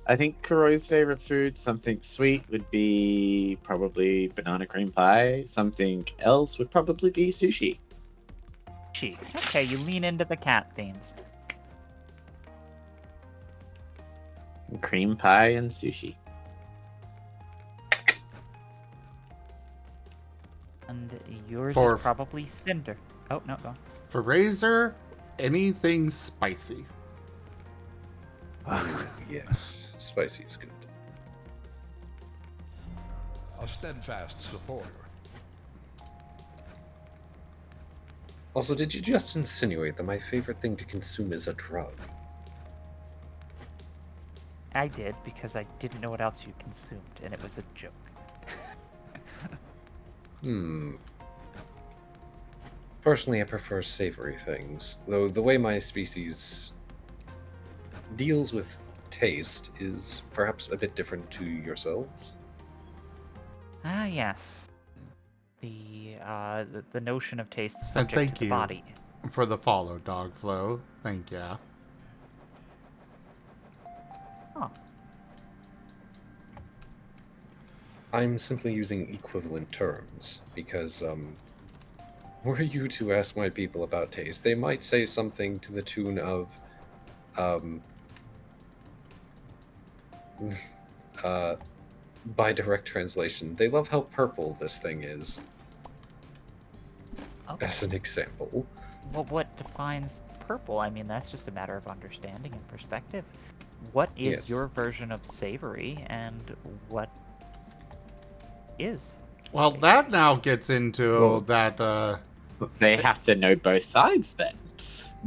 I think Kuroi's favorite food, something sweet, would be probably banana cream pie. Something else would probably be sushi. Sushi. Okay, you lean into the cat themes. Cream pie and sushi. And yours For- is probably Cinder. Oh, no, go on. For Razor, anything spicy. Yes, spicy is good. A steadfast supporter. Also, did you just insinuate that my favorite thing to consume is a drug? I did, because I didn't know what else you consumed, and it was a joke. Personally, I prefer savory things, though the way my species deals with taste is perhaps a bit different to yourselves. Ah, yes. The notion of taste is And subject thank to the you body. for the follow, Dog Flow. Thank ya. Oh, I'm simply using equivalent terms, because, were you to ask my people about taste, they might say something to the tune of, by direct translation, they love how purple this thing is, okay. as an example. Well, what defines purple? I mean, that's just a matter of understanding and perspective. What is Yes. your version of savory, and what is? Well, that now gets into Well- that, They have to know both sides then.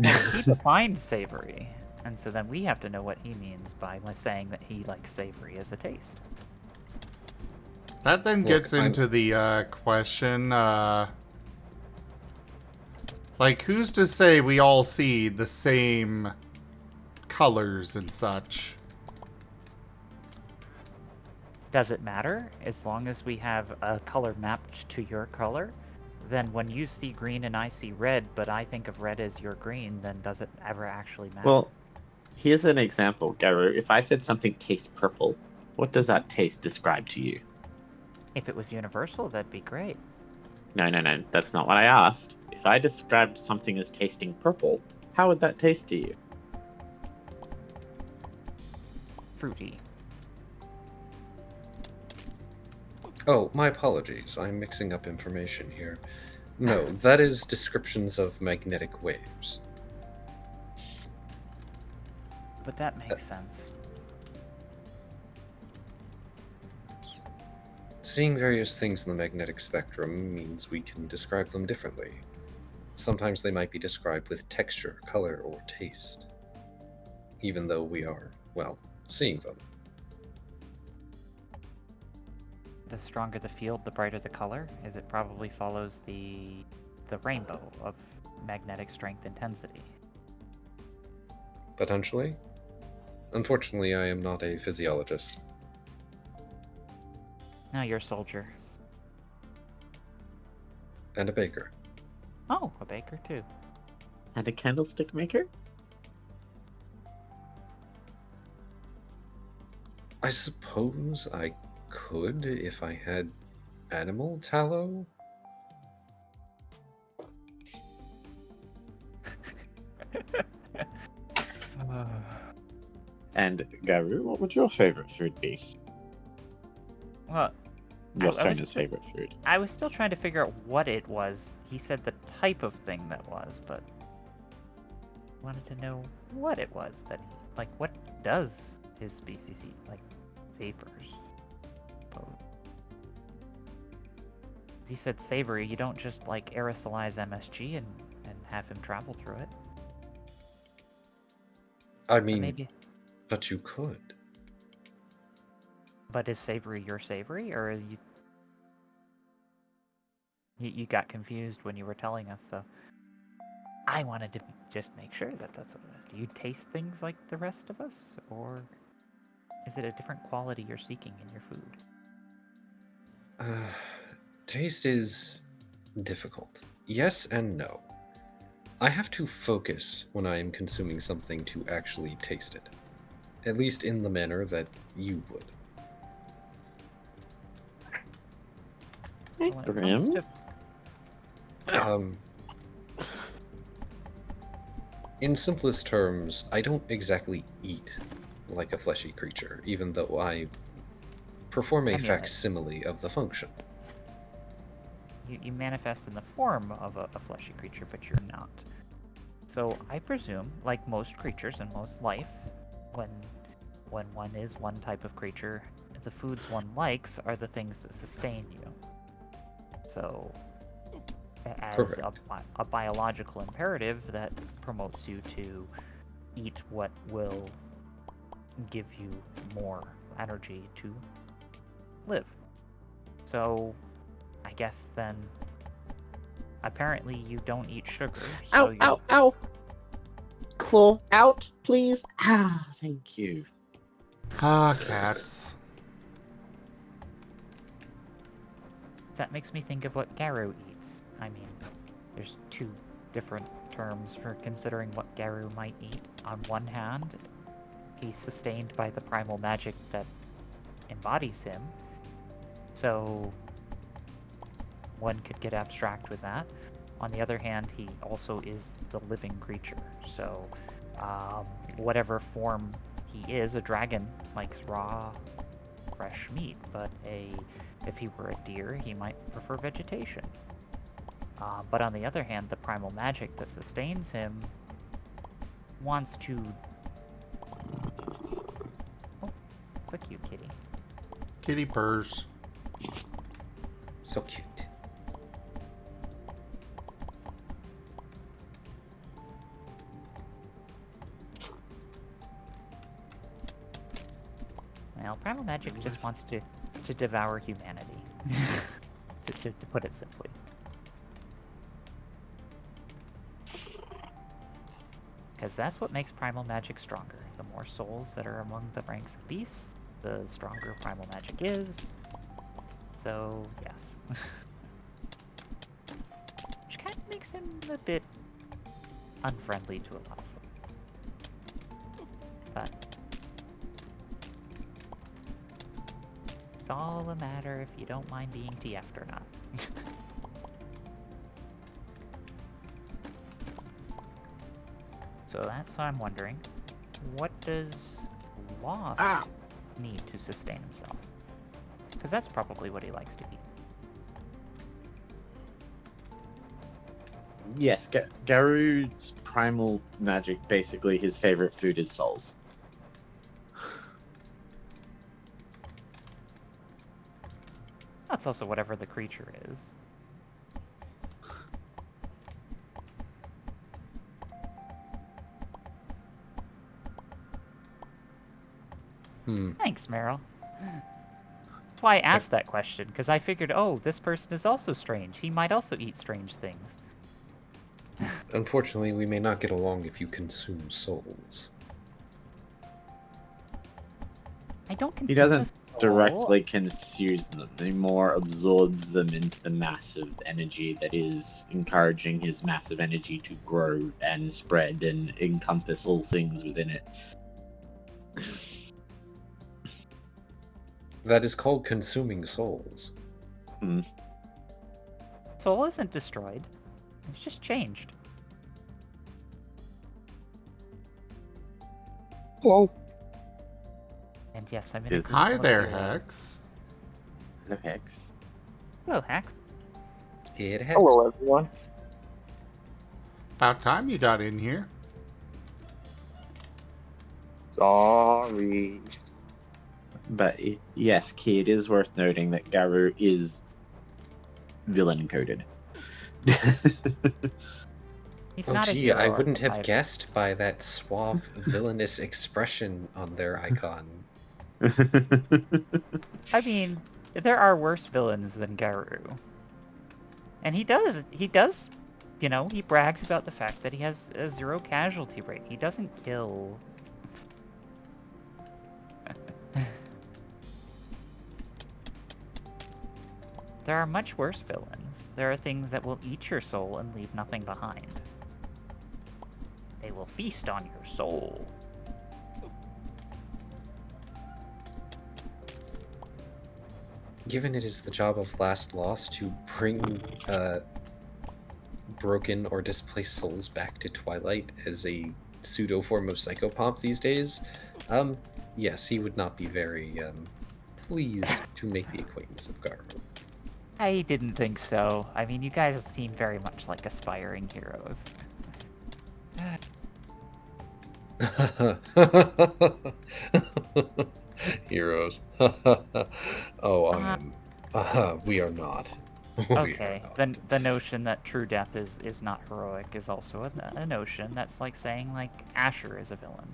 He defined savory, and so then we have to know what he means by saying that he likes savory as a taste. that then Look, gets I'm- into the question, Like, who's to say we all see the same colors and such? Does it matter? As long as we have a color mapped to your color, then when you see green and I see red, but I think of red as your green, then does it ever actually matter? Well, here's an example, Garu. If I said something tastes purple, what does that taste describe to you? If it was universal, that'd be great. No, that's not what I asked. If I described something as tasting purple, how would that taste to you? Fruity. Oh, my apologies. I'm mixing up information here. No, that is descriptions of magnetic waves. But that makes sense. Seeing various things in the magnetic spectrum means we can describe them differently. Sometimes they might be described with texture, color, or taste, even though we are, well, seeing them. The stronger the field, the brighter the color, as it probably follows the rainbow of magnetic strength intensity. Potentially. Unfortunately, I am not a physiologist. No, you're a soldier. And a baker. Oh, a baker too. And a candlestick maker? I suppose I could if I had animal tallow. And Garu, what would your favorite food be? Well, Your I was Sona's just- favorite food. I was still trying to figure out what it was. He said the type of thing that was, but wanted to know what it was that like what does his species eat? Like vapors. Suppose. He said savory, you don't just like aerosolize MSG and have him travel through it. I But mean, maybe but you could. But is savory your savory, or are you got confused when you were telling us? So I wanted to just make sure that that's what it is. Do you taste things like the rest of us, or is it a different quality you're seeking in your food? Taste is difficult. Yes and no. I have to focus when I am consuming something to actually taste it. At least in the manner that you would. Hey, When it comes Grim. to- In simplest terms, I don't exactly eat like a fleshy creature, even though I perform a Emulate. facsimile of the function. You manifest in the form of a fleshy creature, but you're not. So I presume, like most creatures in most life, when one is one type of creature, the foods one likes are the things that sustain you. So, as Correct. a biological imperative, that promotes you to eat what will give you more energy to live. So, I guess then, apparently you don't eat sugar. So Ow! Claw out, please. Ah, thank you. Ah, cats. That makes me think of what Garu eats. I mean, there's two different terms for considering what Garu might eat. On one hand, he's sustained by the primal magic that embodies him. So, one could get abstract with that. On the other hand, he also is the living creature. So, whatever form he is, a dragon likes raw, fresh meat, but if he were a deer, he might prefer vegetation. But on the other hand, the primal magic that sustains him wants to... Oh, it's a cute kitty. Kitty purrs. So cute. Well, primal magic just wants to devour humanity, to put it simply. Because that's what makes primal magic stronger. The more souls that are among the ranks of beasts, the stronger primal magic is. So, yes. Which kind of makes him a bit unfriendly to a lot of folk. But it's all a matter if you don't mind being TF'd or not. So that's what I'm wondering. What does Lost need to sustain himself? Because that's probably what he likes to eat. Yes, Garu's primal magic, basically his favorite food is souls. That's also whatever the creature is. Thanks, Meryl. That's why I asked that question, because I figured, oh, this person is also strange. He might also eat strange things. Unfortunately, we may not get along if you consume souls. I don't consume He doesn't a soul. directly consume them, he more absorbs them into the massive energy that is encouraging his massive energy to grow and spread and encompass all things within it. That is called consuming souls. Soul isn't destroyed. It's just changed. Hello. And yes, I'm in a Yes. group Hi of there, heroes. Hex. The hex. Hello, Hax. It has. Hello, everyone. About time you got in here. Sorry. But yes, Key, it is worth noting that Garu is villain coded. He's Oh not a gee, hero I wouldn't have archetype. guessed by that suave, villainous expression on their icon. I mean, there are worse villains than Garu. And he does, you know, he brags about the fact that he has a 0 casualty rate. He doesn't kill. There are much worse villains. There are things that will eat your soul and leave nothing behind. They will feast on your soul. Given it is the job of Last Lost to bring broken or displaced souls back to Twilight as a pseudo form of psychopomp these days, yes, he would not be very pleased to make the acquaintance of Garu. I didn't think so. I mean, you guys seem very much like aspiring heroes. Heroes. Oh, I am. We are not. We are Okay, not. then the notion that true death is not heroic is also a notion. That's like saying, like, Asher is a villain.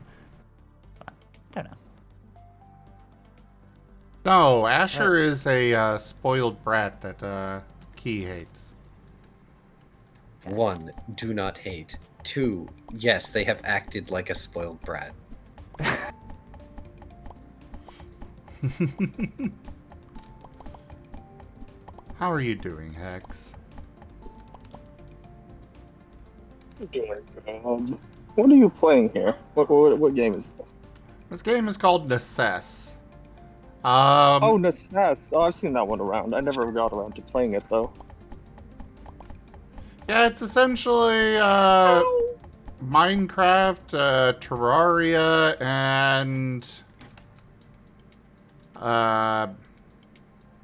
But, I don't know. No, Asher is a spoiled brat that Key hates. 1, do not hate. 2, yes, they have acted like a spoiled brat. How are you doing, Hex? What are you playing here? What game is this? This game is called Necesse. Oh, Necesse. Oh, I've seen that one around. I never got around to playing it though. Yeah, it's essentially Minecraft, Terraria, and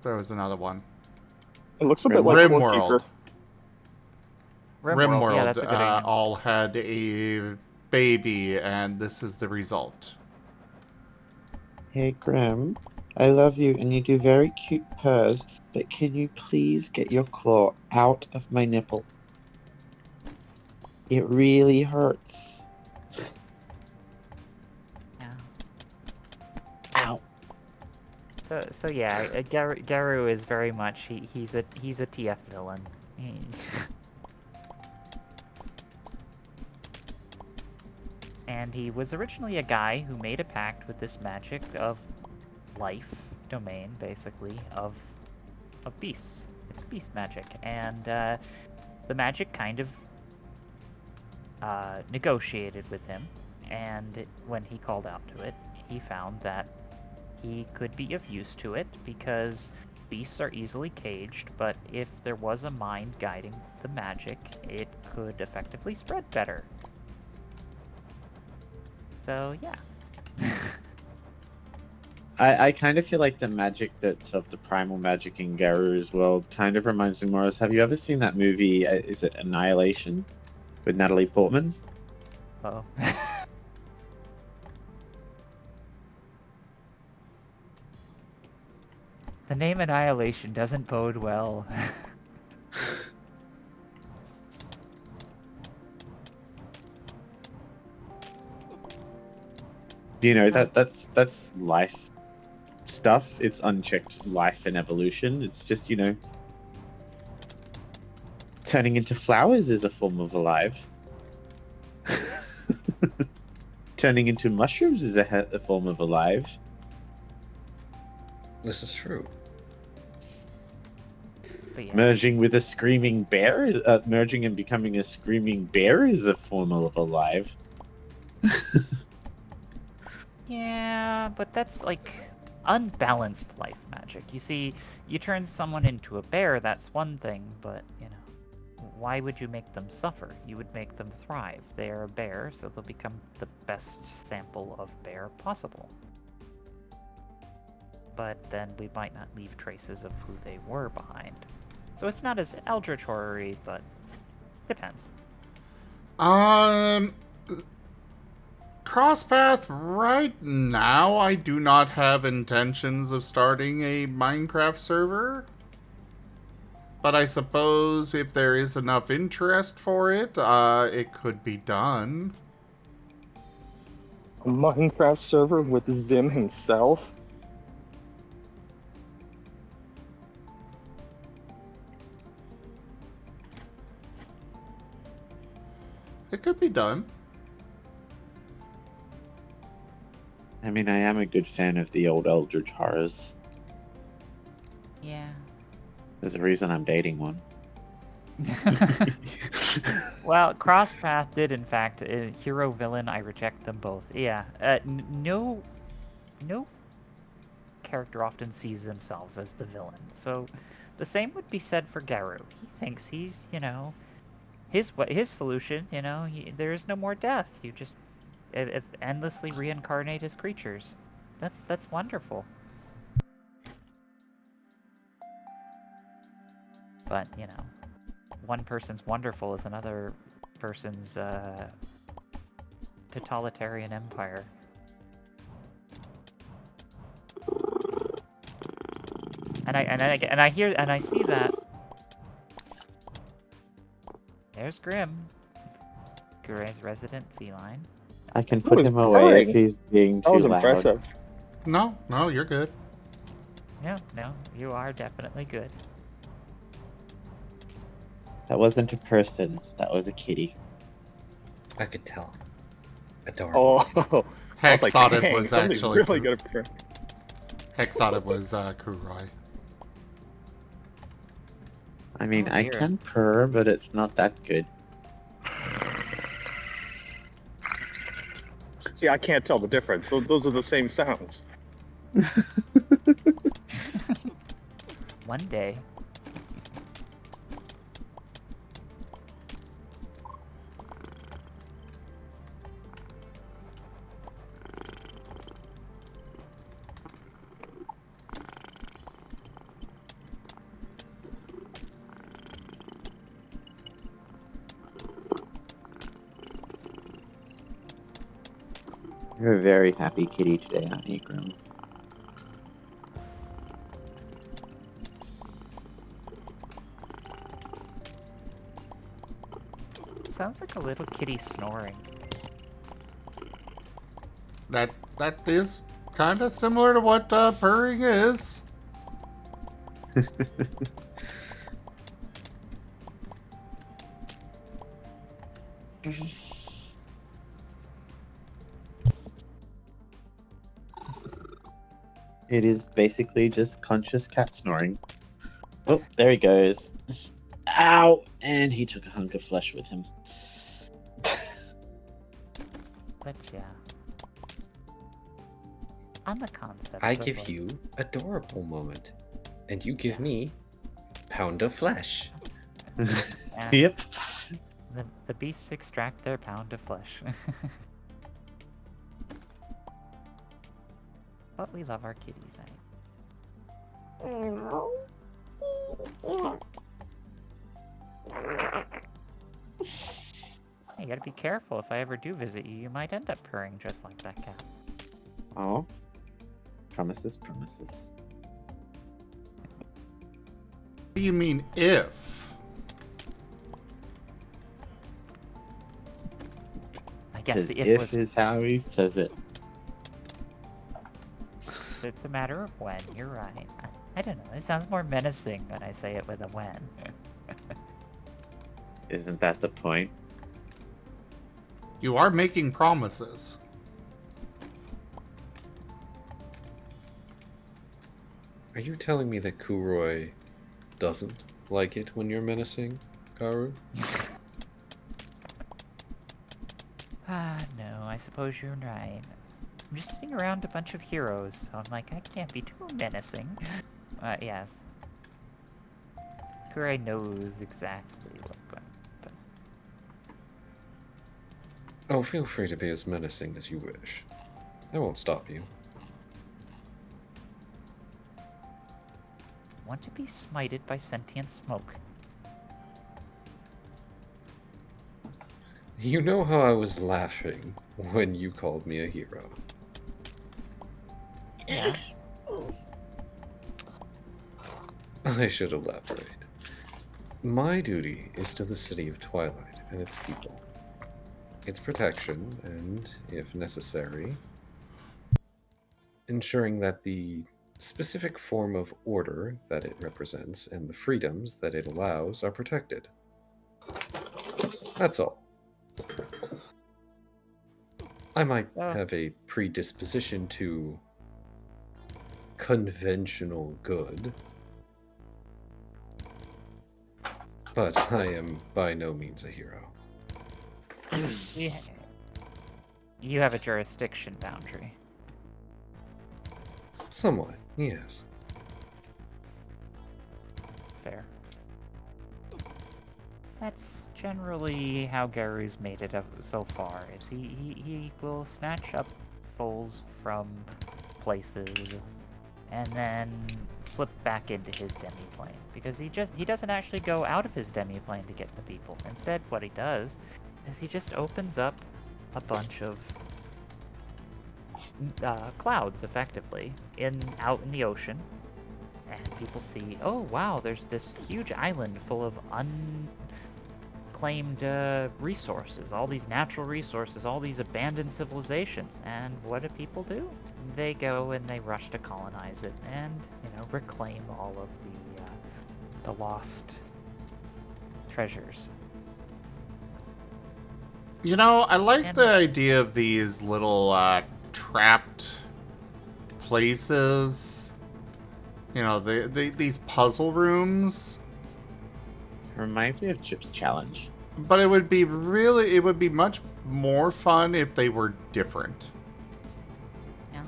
there was another one. It looks a bit like RimWorld. RimWorld, yeah, that's a good name. All had a baby, and this is the result. Hey, Grim. I love you, and you do very cute purrs, but can you please get your claw out of my nipple? It really hurts. Yeah. Ow. So yeah, Garu is very much he's a TF villain. and he was originally a guy who made a pact with this magic of life domain, basically, of beasts. It's beast magic, and the magic kind of negotiated with him, and when he called out to it, he found that he could be of use to it because beasts are easily caged, but if there was a mind guiding the magic, it could effectively spread better. So, yeah. I kind of feel like the magic that's of the primal magic in Garu's world kind of reminds me more of. Have you ever seen that movie? Is it Annihilation with Natalie Portman? Oh. The name Annihilation doesn't bode well. You know, that's life stuff. It's unchecked life and evolution. It's just, you know, turning into flowers is a form of alive. Turning into mushrooms is a form of alive. This is true. But yeah. Merging with a screaming bear, merging and becoming a screaming bear is a form of alive. Yeah, but that's like unbalanced life magic. You see, you turn someone into a bear, that's one thing, but, you know, why would you make them suffer? You would make them thrive. They are a bear, so they'll become the best sample of bear possible. But then we might not leave traces of who they were behind. So it's not as eldritch horror-y, but depends. Crosspath, right now I do not have intentions of starting a Minecraft server. But I suppose if there is enough interest for it, it could be done. A Minecraft server with Zim himself? It could be done. I mean, I am a good fan of the old Eldritch horrors. Yeah. There's a reason I'm dating one. Well, Crosspath did, in fact, hero, villain, I reject them both. Yeah, no character often sees themselves as the villain. So the same would be said for Garu. He thinks he's, you know, his solution, you know, there is no more death. You just endlessly reincarnate as creatures. That's wonderful. But, you know, one person's wonderful is another person's totalitarian empire. And I hear and I see that. There's Grim. Gray's resident feline. I can That put was him away if purring. he's being too That was loud. impressive. No, you're good. No, you are definitely good. That wasn't a person. That was a kitty. I could tell. Adorable. Oh, I Hex was like, thought it dang, was somebody's actually really good at purring. Hex thought it was Kuroy. I mean, Oh, I dear. can purr, but it's not that good. See, I can't tell the difference. Those are the same sounds. One day. You're a very happy kitty today, aren't you, Grim? Sounds like a little kitty snoring. That is kind of similar to what purring is. It is basically just conscious cat snoring. Oh, there he goes. Ow! And he took a hunk of flesh with him. But yeah. On the concept. I of, give like, you adorable moment, and you give me pound of flesh. and Yep. the beasts extract their pound of flesh. But we love our kitties, You gotta be careful. If I ever do visit you, you might end up purring just like that cat. Oh. Promises, promises. What do you mean, if? I guess Because the if was. is how he says it. So it's a matter of when. You're right. I don't know. It sounds more menacing when I say it with a when. Isn't that the point? You are making promises. Are you telling me that Kuroi doesn't like it when you're menacing, Karu? No, I suppose you're right. I'm just sitting around a bunch of heroes, so I'm like, I can't be too menacing. Yes. Kurai knows exactly what but Oh, feel free to be as menacing as you wish. I won't stop you. want to be smited by sentient smoke. You know how I was laughing when you called me a hero. Yes. I should elaborate. My duty is to the City of Twilight and its people. Its protection, and, if necessary, ensuring that the specific form of order that it represents and the freedoms that it allows are protected. That's all. I might have a predisposition to conventional good, but I am by no means a hero. You have a jurisdiction boundary. Somewhat, yes. Fair. That's generally how Gary's made it up so far. Is he will snatch up souls from places and then slip back into his demiplane because he doesn't actually go out of his demiplane to get the people. Instead, what he does is he just opens up a bunch of clouds, effectively, out in the ocean, and people see, oh wow, there's this huge island full of unclaimed resources, all these natural resources, all these abandoned civilizations, and what do people do? They go and they rush to colonize it and, reclaim all of the lost treasures. I like the idea of these little trapped places. These puzzle rooms. Reminds me of Chip's Challenge. But it would be much more fun if they were different. Yeah.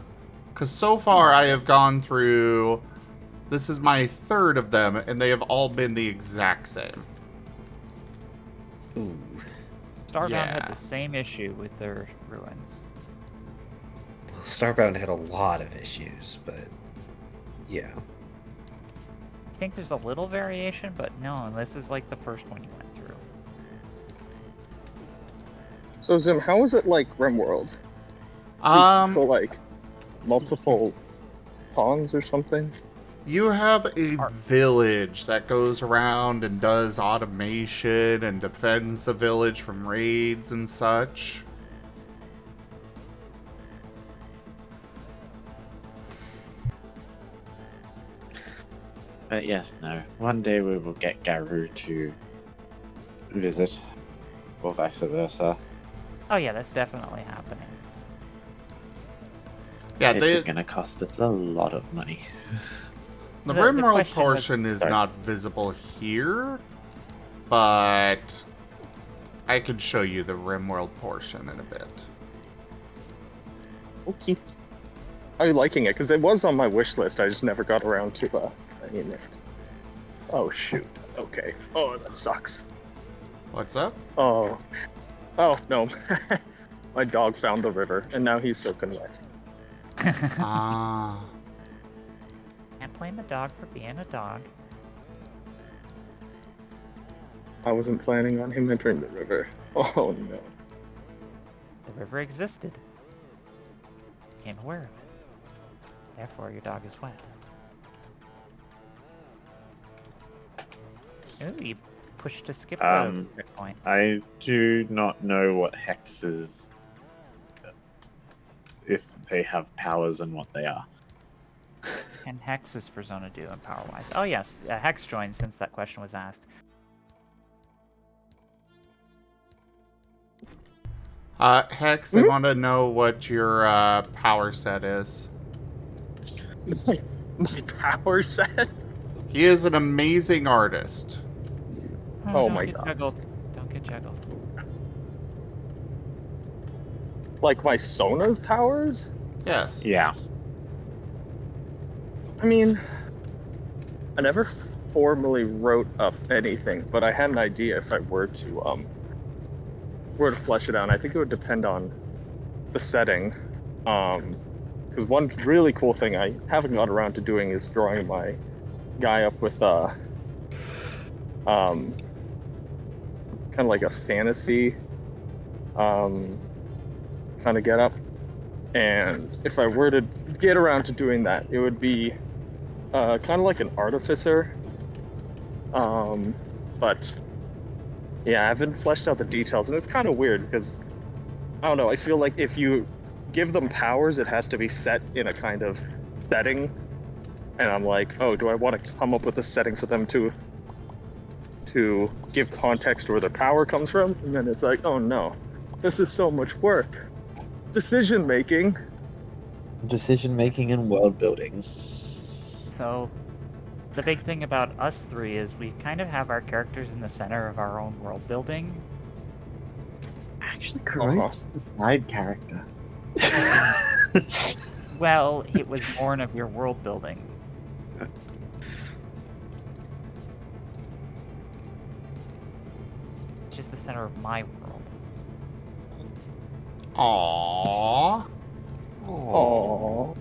Because so far I have gone through, this is my third of them, and they have all been the exact same. Ooh. Starbound Yeah. had the same issue with their ruins. Well, Starbound had a lot of issues, but yeah. I think there's a little variation, but no, this is like the first one you went through. So Zim, how is it like RimWorld? For like multiple pawns or something? You have a village that goes around and does automation and defends the village from raids and such. But yes, no. One day we will get Garu to visit, or vice versa. Oh yeah, that's definitely happening. Yeah, This is gonna cost us a lot of money. the The rimworld question was- portion is Sorry. not visible here, but I can show you the rimworld portion in a bit. Okay. I'm liking it because it was on my wish list. I just never got around to playing it. Oh shoot. Okay. Oh, that sucks. What's up? Oh. Oh no. My dog found the river, and now he's soaking wet. Ah. Can't blame a dog for being a dog. I wasn't planning on him entering the river. Oh no. The river existed. Became aware of it. Therefore, your dog is wet. Ooh, you pushed to skip a point. I do not know what hexes, if they have powers and what they are. And hexes for Zona do and power-wise. Oh yes, hex join since that question was asked. Hex, I want to know what your power set is. My power set? He is an amazing artist. Oh don't my get God. Juggled. Don't get juggled. Like my Sona's powers? Yes. Yeah. I mean, I never formally wrote up anything, but I had an idea if I were to flesh it out. And I think it would depend on the setting. Because one really cool thing I haven't got around to doing is drawing my guy up with kind of like a fantasy kind of get up. And if I were to get around to doing that, it would be kind of like an artificer. But yeah, I haven't fleshed out the details, and it's kind of weird because I don't know. I feel like if you give them powers, it has to be set in a kind of setting, and I'm like, oh, do I want to come up with a setting for them to give context to where their power comes from? And then it's like, oh no, this is so much work. Decision making and world building. So, the big thing about us three is we kind of have our characters in the center of our own world building. Actually, Kuroi's just the side character. Well, it was born of your world building. It's just the center of my world. Aww. Aww.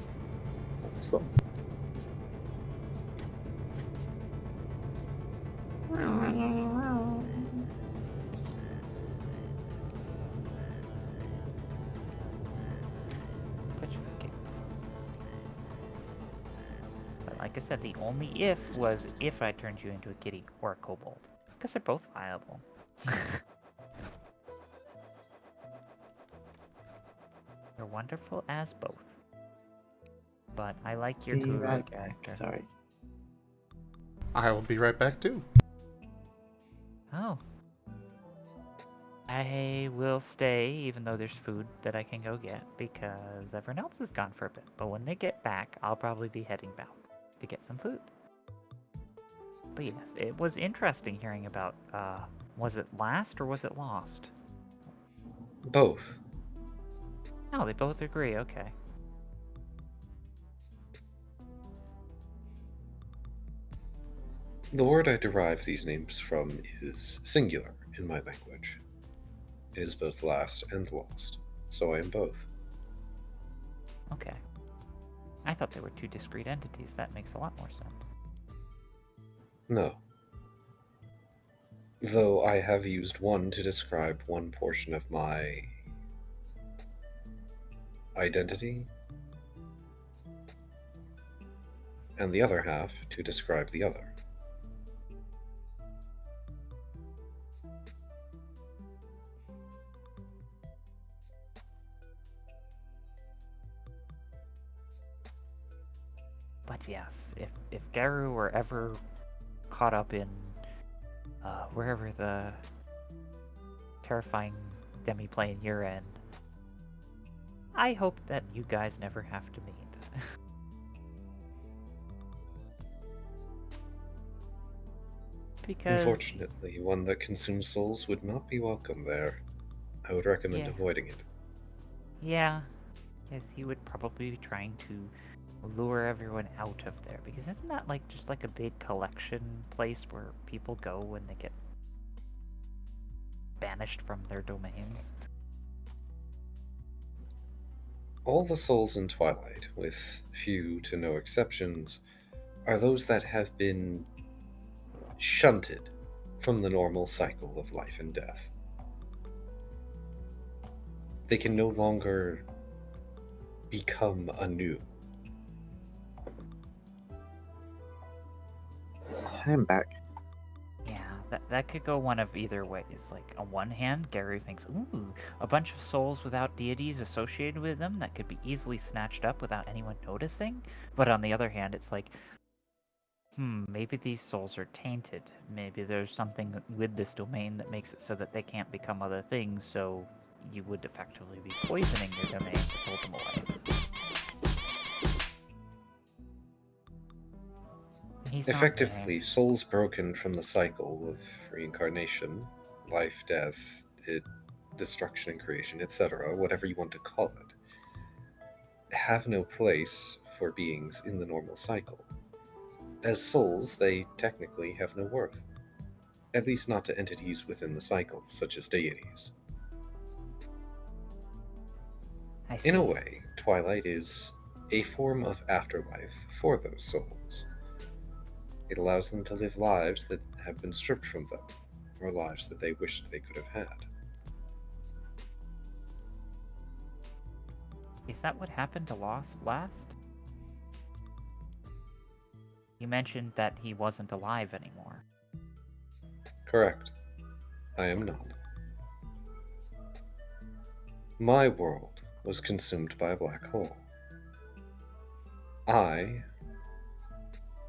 So, But like I said, the only if was if I turned you into a kitty or a kobold. Because they're both viable. They're wonderful as both. But I like your Kuro character. Sorry. I will be right back too. Oh. I will stay, even though there's food that I can go get, because everyone else is gone for a bit. But when they get back, I'll probably be heading back to get some food. But yes, it was interesting hearing about, was it last or was it lost? Both. No, they both agree, okay. The word I derive these names from is singular in my language. It is both last and lost, so I am both. Okay. I thought they were two discrete entities. That makes a lot more sense. No. Though I have used one to describe one portion of my identity, and the other half to describe the other. But yes, if Garu were ever caught up in wherever the terrifying demi-plane you're in, I hope that you guys never have to meet. Because Unfortunately, one that consumes souls would not be welcome there. I would recommend Yeah. avoiding it. yeah, yes, he would probably be trying to lure everyone out of there. Because isn't that like just like a big collection place where people go when they get banished from their domains? All the souls in Twilight, with few to no exceptions, are those that have been shunted from the normal cycle of life and death. They can no longer become anew. I'm back. Yeah, that could go one of either ways. Like, on one hand, Gary thinks, ooh, a bunch of souls without deities associated with them that could be easily snatched up without anyone noticing. But on the other hand, it's like, maybe these souls are tainted. Maybe there's something with this domain that makes it so that they can't become other things, so you would effectively be poisoning your domain to pull them away. He's not Effectively, souls broken from the cycle of reincarnation, life, death, destruction and creation, etc., whatever you want to call it, have no place for beings in the normal cycle. As souls, they technically have no worth. At least not to entities within the cycle, such as deities. I see. In a way, Twilight is a form of afterlife for those souls. It allows them to live lives that have been stripped from them, or lives that they wished they could have had. Is that what happened to Lost last? You mentioned that he wasn't alive anymore. Correct. I am not. My world was consumed by a black hole. I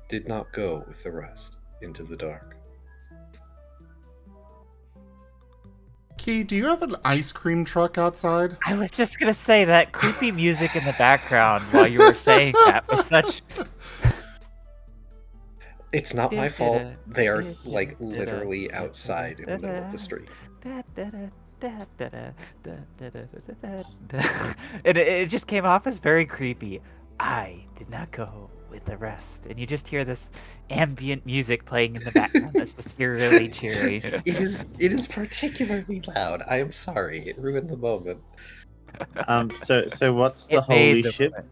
did not go with the rest into the dark. Key, do you have an ice cream truck outside? I was just gonna say that creepy music in the background while you were saying that was such... It's not my fault. They are, like, literally outside in the middle of the street. And it just came off as very creepy. I did not go with the rest. And you just hear this ambient music playing in the background that's just eerily cheery. It is particularly loud. I am sorry. It ruined the moment. So what's the It made holy the ship? moment.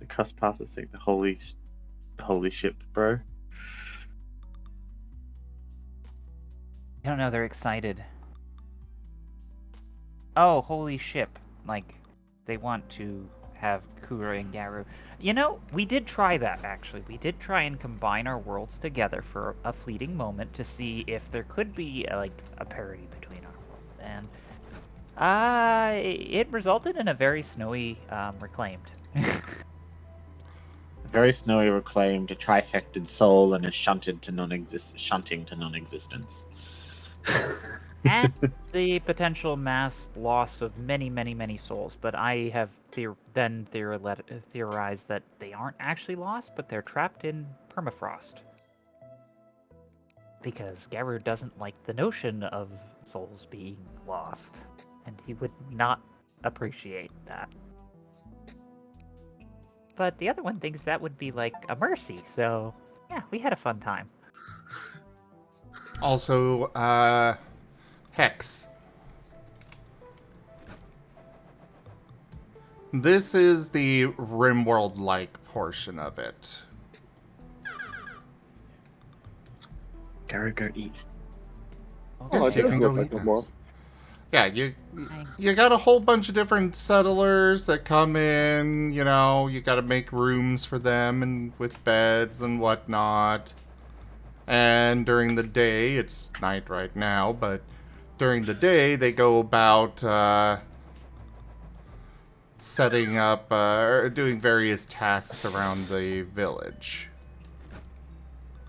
The crosspath is like the holy ship, bro. I don't know, they're excited. Oh, holy ship. Like, they want to have Kura and Garu. You know, we did try that, actually. We did try and combine our worlds together for a fleeting moment to see if there could be, like, a parity between our worlds. And, it resulted in a very snowy, Reclaimed. Very snowy reclaimed, a trifected soul, and a shunting to non-existence. And the potential mass loss of many, many, many souls. But I have theorized that they aren't actually lost, but they're trapped in permafrost. Because Garu doesn't like the notion of souls being lost. And he would not appreciate that. But the other one thinks that would be like a mercy, so yeah, we had a fun time. Also, Hex. This is the RimWorld-like portion of it. Garu, go eat. Oh, Yes, it you does can look go like eat a them. moth. Yeah, you got a whole bunch of different settlers that come in, you know, you gotta make rooms for them and with beds and whatnot. And during the day, it's night right now, but during the day they go about setting up, or doing various tasks around the village.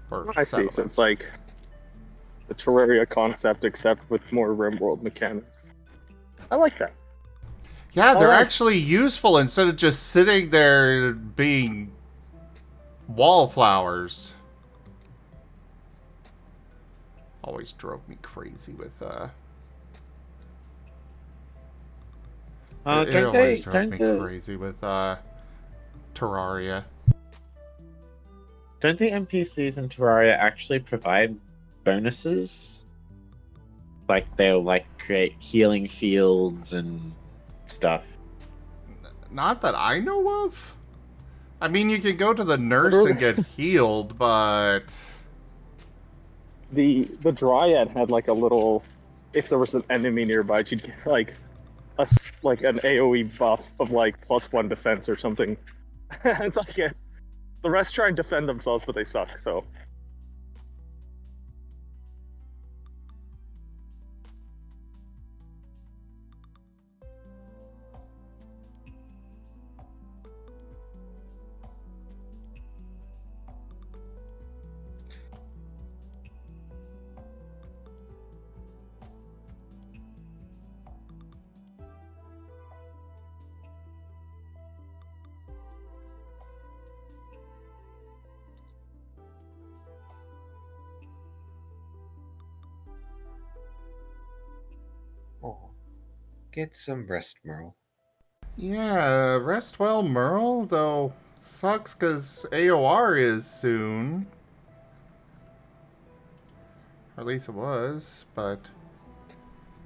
Or I see. So it's like the Terraria concept, except with more RimWorld mechanics. I like that. Yeah, they're Alright. actually useful instead of just sitting there being wallflowers. Always drove me crazy with it always drove me crazy with Terraria. Don't the NPCs in Terraria actually provide bonuses? Like they'll like create healing fields and stuff. Not that I know of. I mean, you can go to the nurse and get healed, but The Dryad had like a little. If there was an enemy nearby, she'd get like like an AOE buff of like +1 defense or something. It's like the rest try and defend themselves, but they suck. So Oh, get some rest, Merle. yeah, rest well, Merle, though sucks because AOR is soon. Or at least it was, but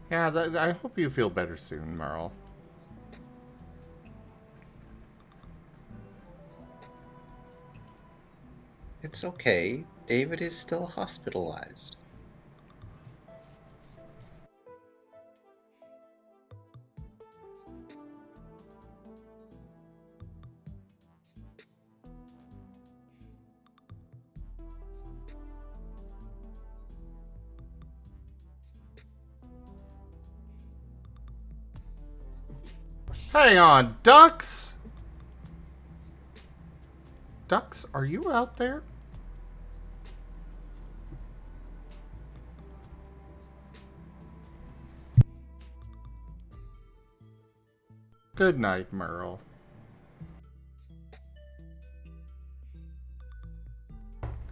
yeah, I hope you feel better soon, Merle. It's okay. David is still hospitalized. Hang on, ducks! Ducks, are you out there? Good night, Merle.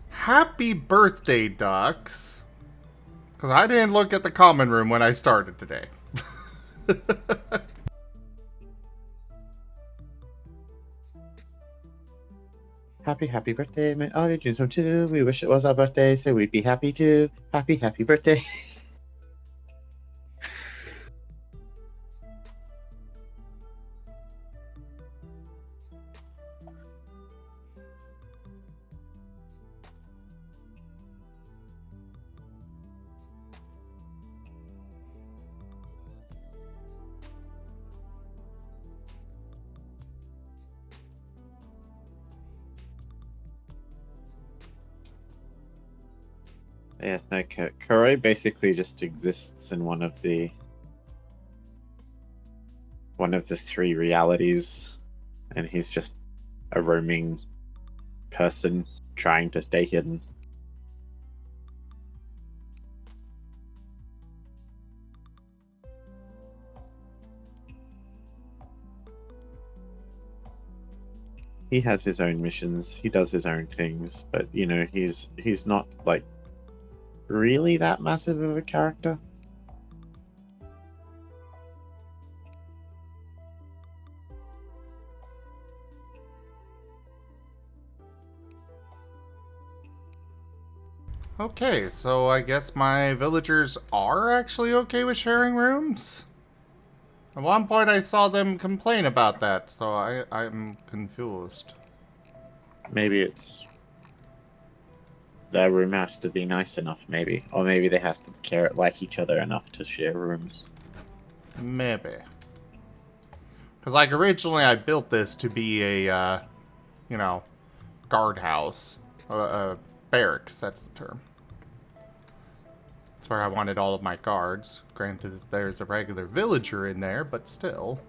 Happy birthday, ducks. Because I didn't look at the common room when I started today. Happy birthday, may all your dreams come true. We wish it was our birthday, so we'd be happy too. Happy birthday. Yes, no, Kuroi basically just exists in one of the three realities, and he's just a roaming person trying to stay hidden. He has his own missions, he does his own things, but you know, he's not like really that massive of a character. Okay, so I guess my villagers are actually okay with sharing rooms? At one point I saw them complain about that, so I'm confused. Maybe it's their room has to be nice enough, maybe. Or maybe they have to like each other enough to share rooms. Maybe. Because, like, originally I built this to be a, you know, guardhouse. Barracks, that's the term. That's where I wanted all of my guards. Granted, there's a regular villager in there, but still.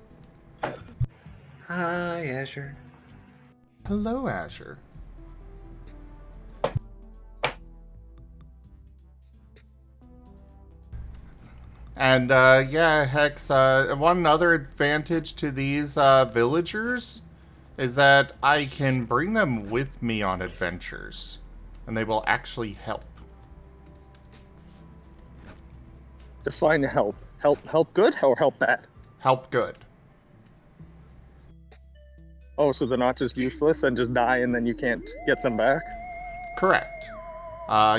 Hi, Azure. Hello, Azure. And yeah, Hex, one other advantage to these villagers is that I can bring them with me on adventures, and they will actually help. Define help. Help good or help bad? Help good. Oh, so they're not just useless and just die and then you can't get them back? Correct.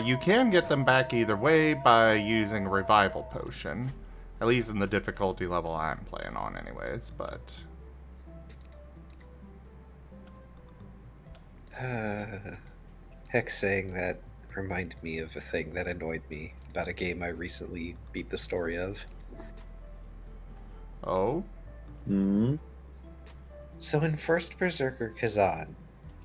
You can get them back either way by using a revival potion. At least in the difficulty level I'm playing on anyways, but... Hex saying that reminded me of a thing that annoyed me about a game I recently beat the story of. Oh? Hmm. So in First Berserker Kazan,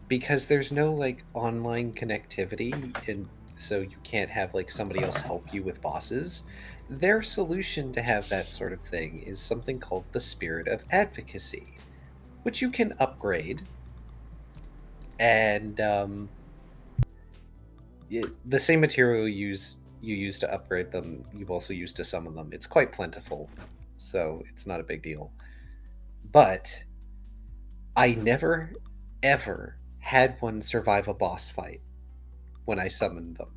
because there's no like online connectivity and so you can't have like somebody else help you with bosses, their solution to have that sort of thing is something called the Spirit of Advocacy, which you can upgrade. And the same material you use to upgrade them, you also use to summon them. It's quite plentiful, so it's not a big deal. But I never, ever had one survive a boss fight when I summoned them.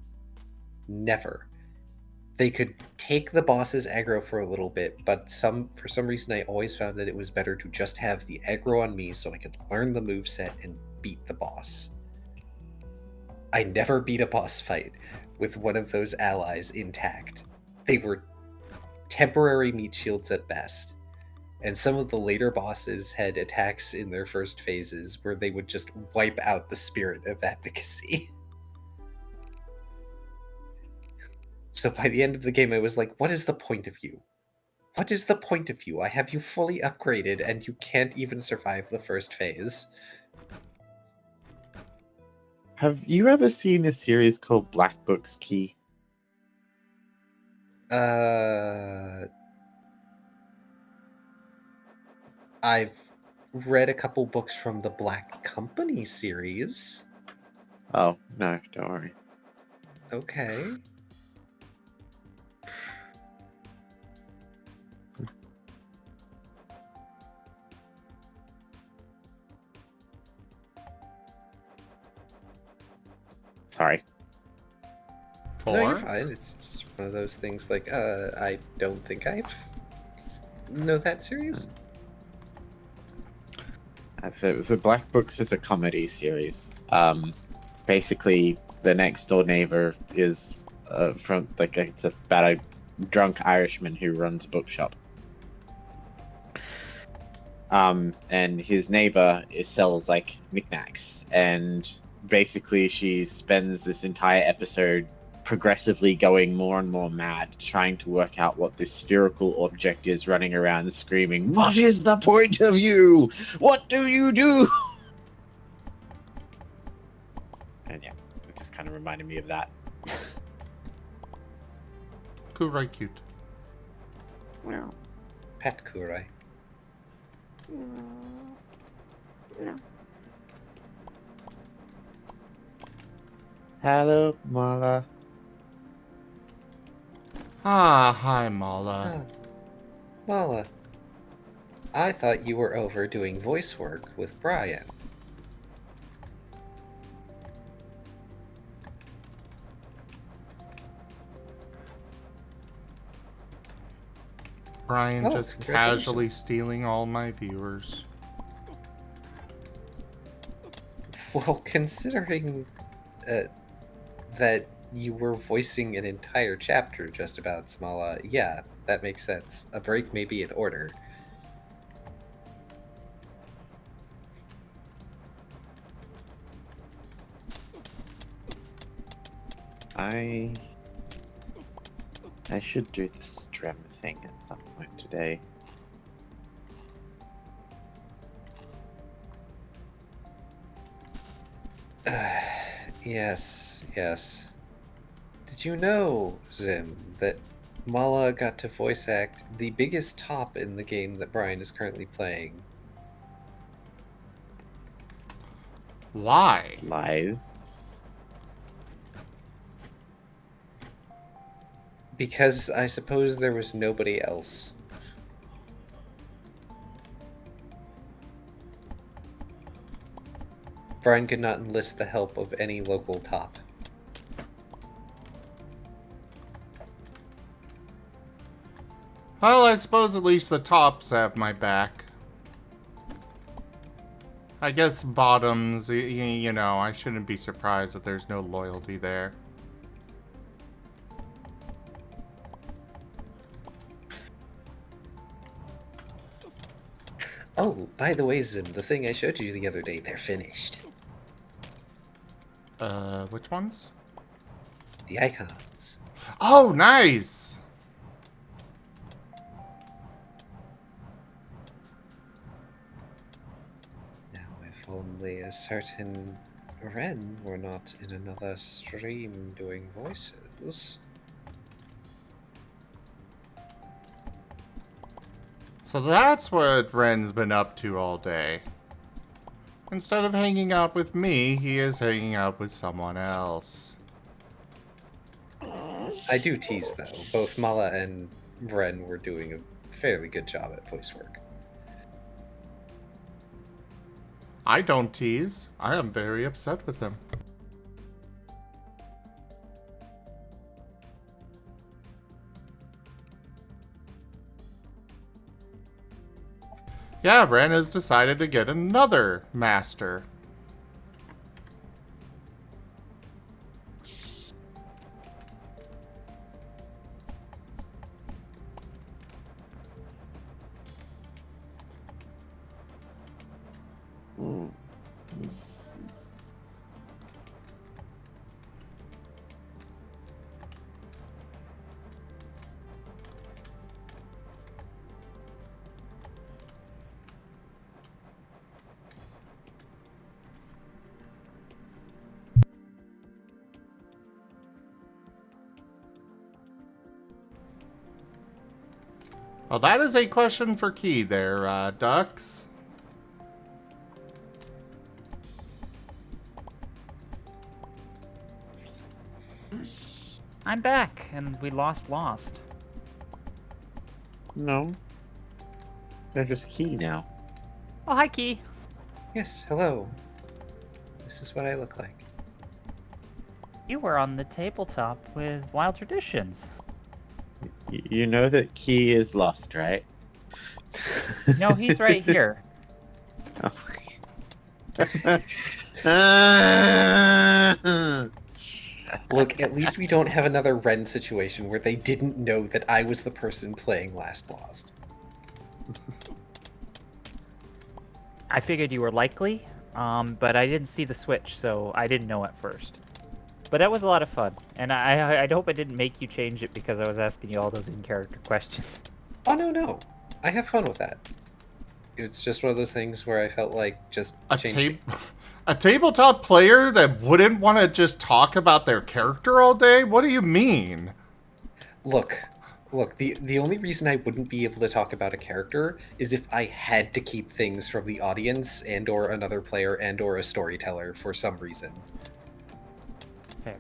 Never. They could take the boss's aggro for a little bit, but for some reason I always found that it was better to just have the aggro on me so I could learn the moveset and beat the boss. I never beat a boss fight with one of those allies intact. They were temporary meat shields at best. And some of the later bosses had attacks in their first phases where they would just wipe out the Spirit of Advocacy. So by the end of the game, I was like, what is the point of you? What is the point of you? I have you fully upgraded and you can't even survive the first phase. Have you ever seen a series called Black Book's Key? I've read a couple books from the Black Company series. Oh, no, don't worry. Okay. Sorry. No, you're fine. It's just one of those things like, I don't think know that series. So Black Books is a comedy series. Basically, the next door neighbor is from like it's about a drunk Irishman who runs a bookshop. And his neighbor sells like knickknacks, and basically she spends this entire episode progressively going more and more mad, trying to work out what this spherical object is running around screaming, "What is the point of you? What do you do?" And yeah, it just kind of reminded me of that. Kurai cute. Well, Pet Kurai. hello, Mala. Ah, hi, Mala. Mala, I thought you were over doing voice work with Brian. Brian Oh, just congratulations. casually stealing all my viewers. Well, considering that you were voicing an entire chapter just about Smala, yeah, that makes sense. A break may be in order. I should do the Strem thing at some point today. Yes. Did you know, Zim, that Mala got to voice act the biggest top in the game that Brian is currently playing? Why? Lies. Because I suppose there was nobody else. Brian could not enlist the help of any local top. Well, I suppose at least the tops have my back. I guess bottoms, you know, I shouldn't be surprised if there's no loyalty there. Oh, by the way, Zim, the thing I showed you the other day, they're finished. Which ones? The icons. Oh, nice! Now, if only a certain Ren were not in another stream doing voices. So that's what Ren's been up to all day. Instead of hanging out with me, he is hanging out with someone else. I do tease, though. Both Mala and Ren were doing a fairly good job at voice work. I don't tease. I am very upset with him. Yeah, Ren has decided to get another master. Well, that is a question for Key there, Ducks. I'm back, and we lost. No. They're just Key now. Oh, hi, Key. Yes, hello. This is what I look like. You were on the tabletop with Wild Traditions. You know that Key is lost, right? No, he's right here. Look, at least we don't have another Ren situation where they didn't know that I was the person playing Last Lost. I figured you were likely, but I didn't see the switch, so I didn't know at first. But that was a lot of fun, and I hope I didn't make you change it because I was asking you all those in-character questions. Oh, no. I have fun with that. It's just one of those things where I felt like just changing. A tabletop player that wouldn't want to just talk about their character all day? What do you mean? Look, the only reason I wouldn't be able to talk about a character is if I had to keep things from the audience and or another player and or a storyteller for some reason. Fair.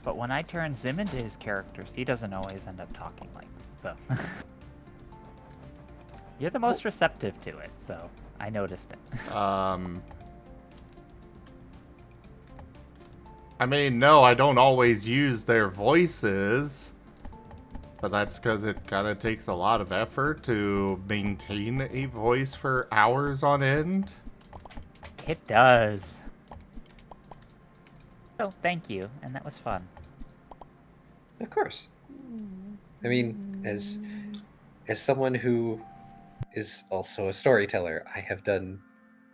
But when I turn Zim into his characters, he doesn't always end up talking like them, so... You're the most receptive to it, so I noticed it. I mean, no, I don't always use their voices. But that's because it kind of takes a lot of effort to maintain a voice for hours on end. It does. So, thank you, and that was fun. Of course. I mean, as someone who is also a storyteller, I have done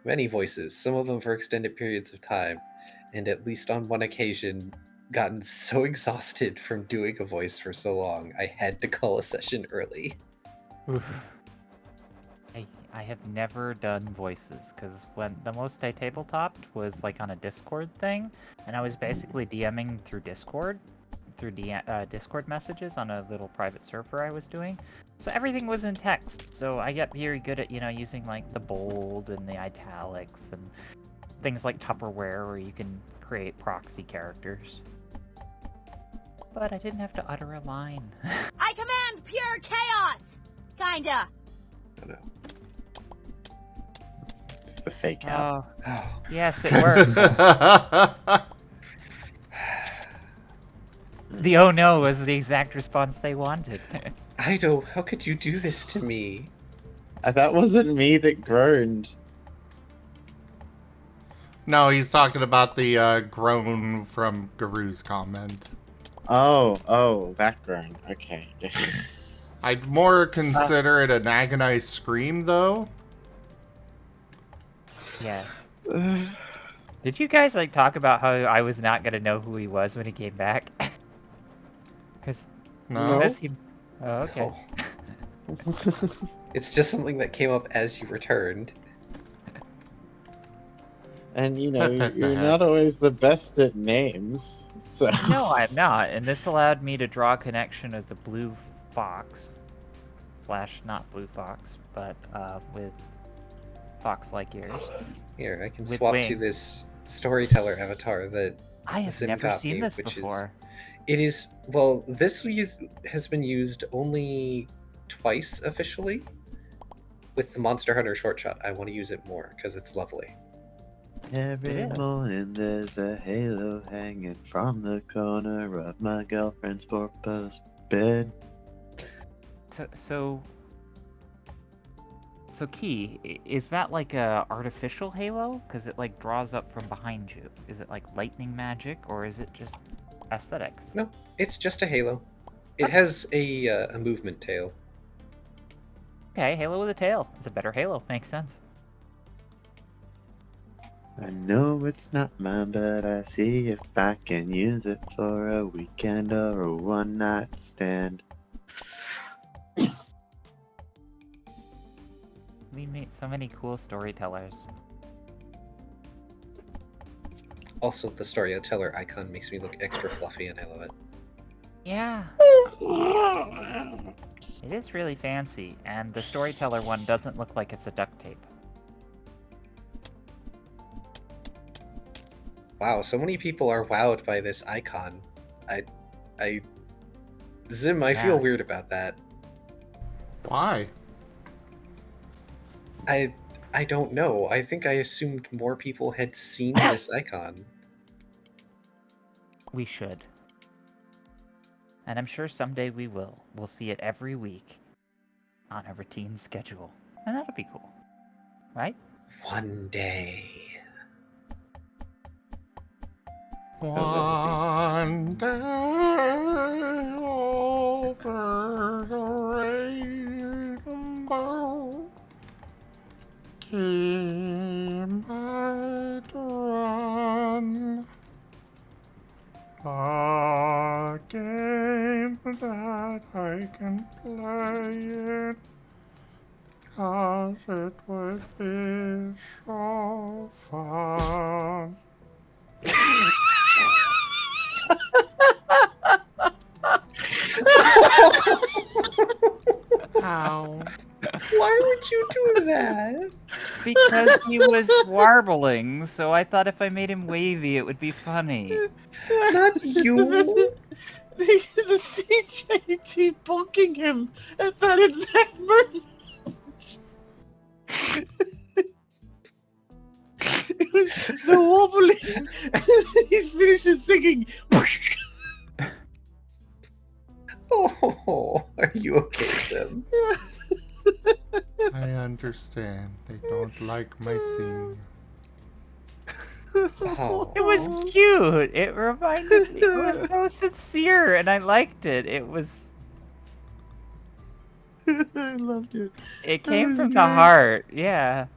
many voices, some of them for extended periods of time, and at least on one occasion gotten so exhausted from doing a voice for so long, I had to call a session early. I have never done voices, because when the most I tabletopped was like on a Discord thing, and I was basically DMing through Discord, through Discord messages on a little private server I was doing. So everything was in text, so I got very good at, using like the bold and the italics and things like Tupperware where you can create proxy characters. But I didn't have to utter a line. I command pure chaos! Kinda. Oh no. It's the fake out. Oh, Oh, yes, it works. The oh no was the exact response they wanted. Ido, how could you do this to me? That wasn't me that groaned. No, he's talking about the groan from Garu's comment. Oh, that groan. Okay. I'd more consider it an agonized scream, though. Yeah. Did you guys like talk about how I was not gonna know who he was when he came back? Because No. Oh, okay. Oh. It's just something that came up as you returned. And you know, you're not always the best at names, so. No, I'm not. And this allowed me to draw a connection of the blue fox / not blue fox, but with fox-like ears. Here, I can With swap to wings. this storyteller avatar that I have Zim never got seen me, this which before. It is, well, this has been used only twice officially. With the Monster Hunter short shot, I want to use it more because it's lovely. Every Yeah. morning there's a halo hanging from the corner of my girlfriend's four-post bed. So Key, is that like a artificial halo? Because it like draws up from behind you. Is it like lightning magic, or is it just aesthetics? No, it's just a halo. It has a movement tail. Okay, halo with a tail. It's a better halo. Makes sense. I know it's not mine, but I see if I can use it for a weekend or a one-night stand. We meet so many cool storytellers. Also, the storyteller icon makes me look extra fluffy, and I love it. Yeah. It is really fancy, and the storyteller one doesn't look like it's a duct tape. Wow, so many people are wowed by this icon. Zim, I feel Yeah. weird about that. Why? I don't know. I think I assumed more people had seen this icon. We should. And I'm sure someday we will. We'll see it every week on a routine schedule. And that'll be cool. Right? One day. One day over the rainbow, he might run a game that I can play in, 'cause it would be so fun. Ow. Why would you do that? Because he was warbling, so I thought if I made him wavy, it would be funny. Not you. The CJT bonking him at that exact moment. It was the wobbling, and then he finishes singing. Oh, are you okay, Zim? I understand. They don't like my singing. Oh. It was cute. It reminded me. It was so sincere, and I liked it. It was. I loved it. It That came was from the great. heart. Yeah.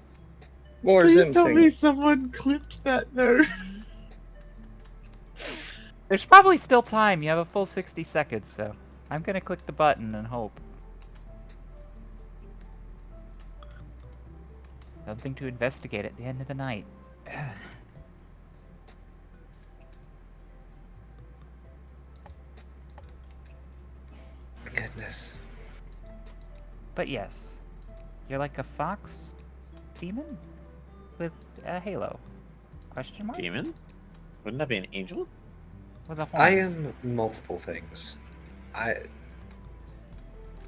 More Please Zim tell me singing. someone clipped that note. There's probably still time. You have a full 60 seconds, so I'm gonna click the button and hope. Something to investigate at the end of the night. Goodness. But yes, you're like a fox demon with a halo. Question mark? Demon? Wouldn't that be an angel? With a horns. I am multiple things.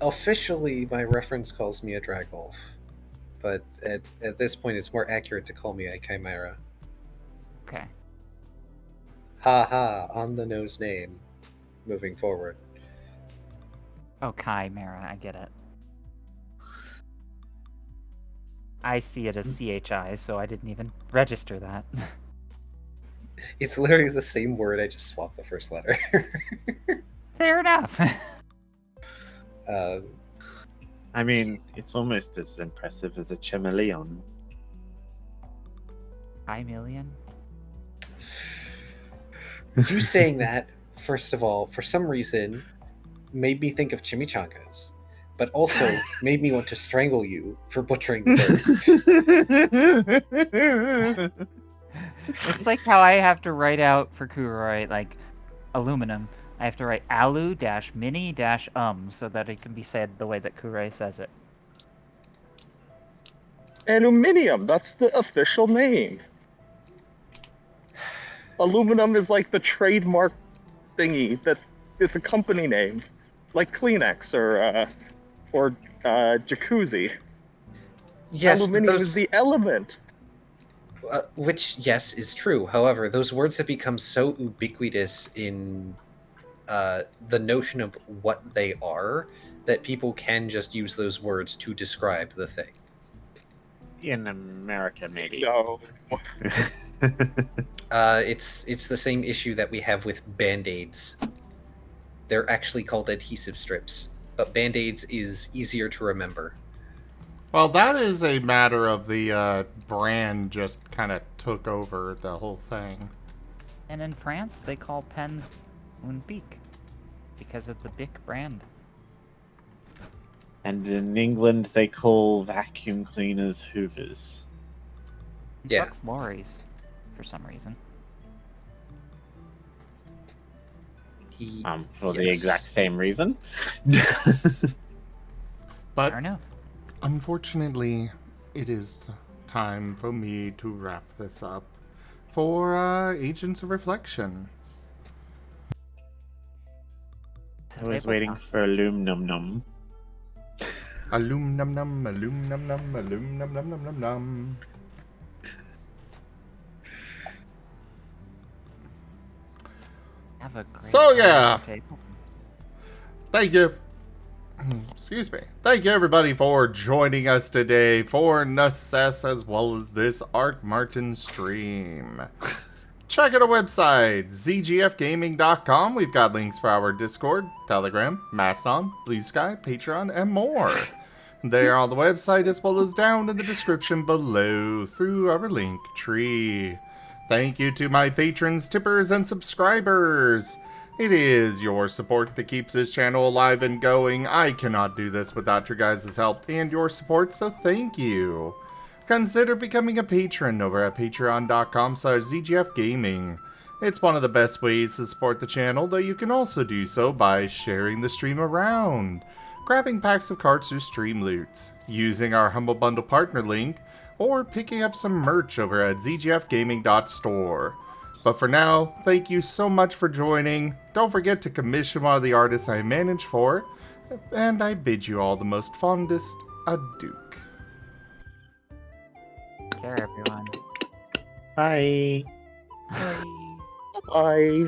Officially, my reference calls me a Dragolf, but at this point, it's more accurate to call me a Chimera. Okay. Ha, on the nose name. Moving forward. Oh, Chimera, I get it. I see it as CHI, so I didn't even register that. It's literally the same word, I just swapped the first letter. Fair enough. I mean, it's almost as impressive as a chameleon. Chimeleon? You saying that, first of all, for some reason, made me think of chimichangas, but also made me want to strangle you for butchering the word. It's like how I have to write out for Kuroi, like, aluminum. I have to write alu-mini-, so that it can be said the way that Kuroi says it. Aluminium, that's the official name. Aluminum is like the trademark thingy that it's a company name, like Kleenex or Jacuzzi. Yes, Aluminium is the element. Which, yes, is true. However, those words have become so ubiquitous in the notion of what they are that people can just use those words to describe the thing. In America, maybe. No. It's the same issue that we have with Band-Aids. They're actually called adhesive strips, but Band-Aids is easier to remember. Well, that is a matter of the brand just kind of took over the whole thing. And in France, they call pens un bic because of the Bic brand. And in England, they call vacuum cleaners hoovers. And Yeah. fuck lorries, for some reason. For the exact same reason. But Fair enough. unfortunately, it is time for me to wrap this up for Agents of Reflection. I was waiting for aluminum. Aluminum, aluminum, aluminum, num, num, num, num. Have a great So, time yeah. at the table. Thank you. Excuse me. Thank you, everybody, for joining us today for Necesse as well as this Art Marten stream. Check out our website, zgfgaming.com. We've got links for our Discord, Telegram, Mastodon, Blue Sky, Patreon, and more. They are on the website as well as down in the description below through our link tree. Thank you to my patrons, tippers, and subscribers. It is your support that keeps this channel alive and going. I cannot do this without your guys' help and your support, so thank you. Consider becoming a patron over at patreon.com/zgfgaming. It's one of the best ways to support the channel, though you can also do so by sharing the stream around, grabbing packs of cards through stream loots, using our Humble Bundle partner link, or picking up some merch over at zgfgaming.store. But for now, thank you so much for joining. Don't forget to commission one of the artists I manage for, and I bid you all the most fondest adieu. Take care, everyone. Bye. Bye.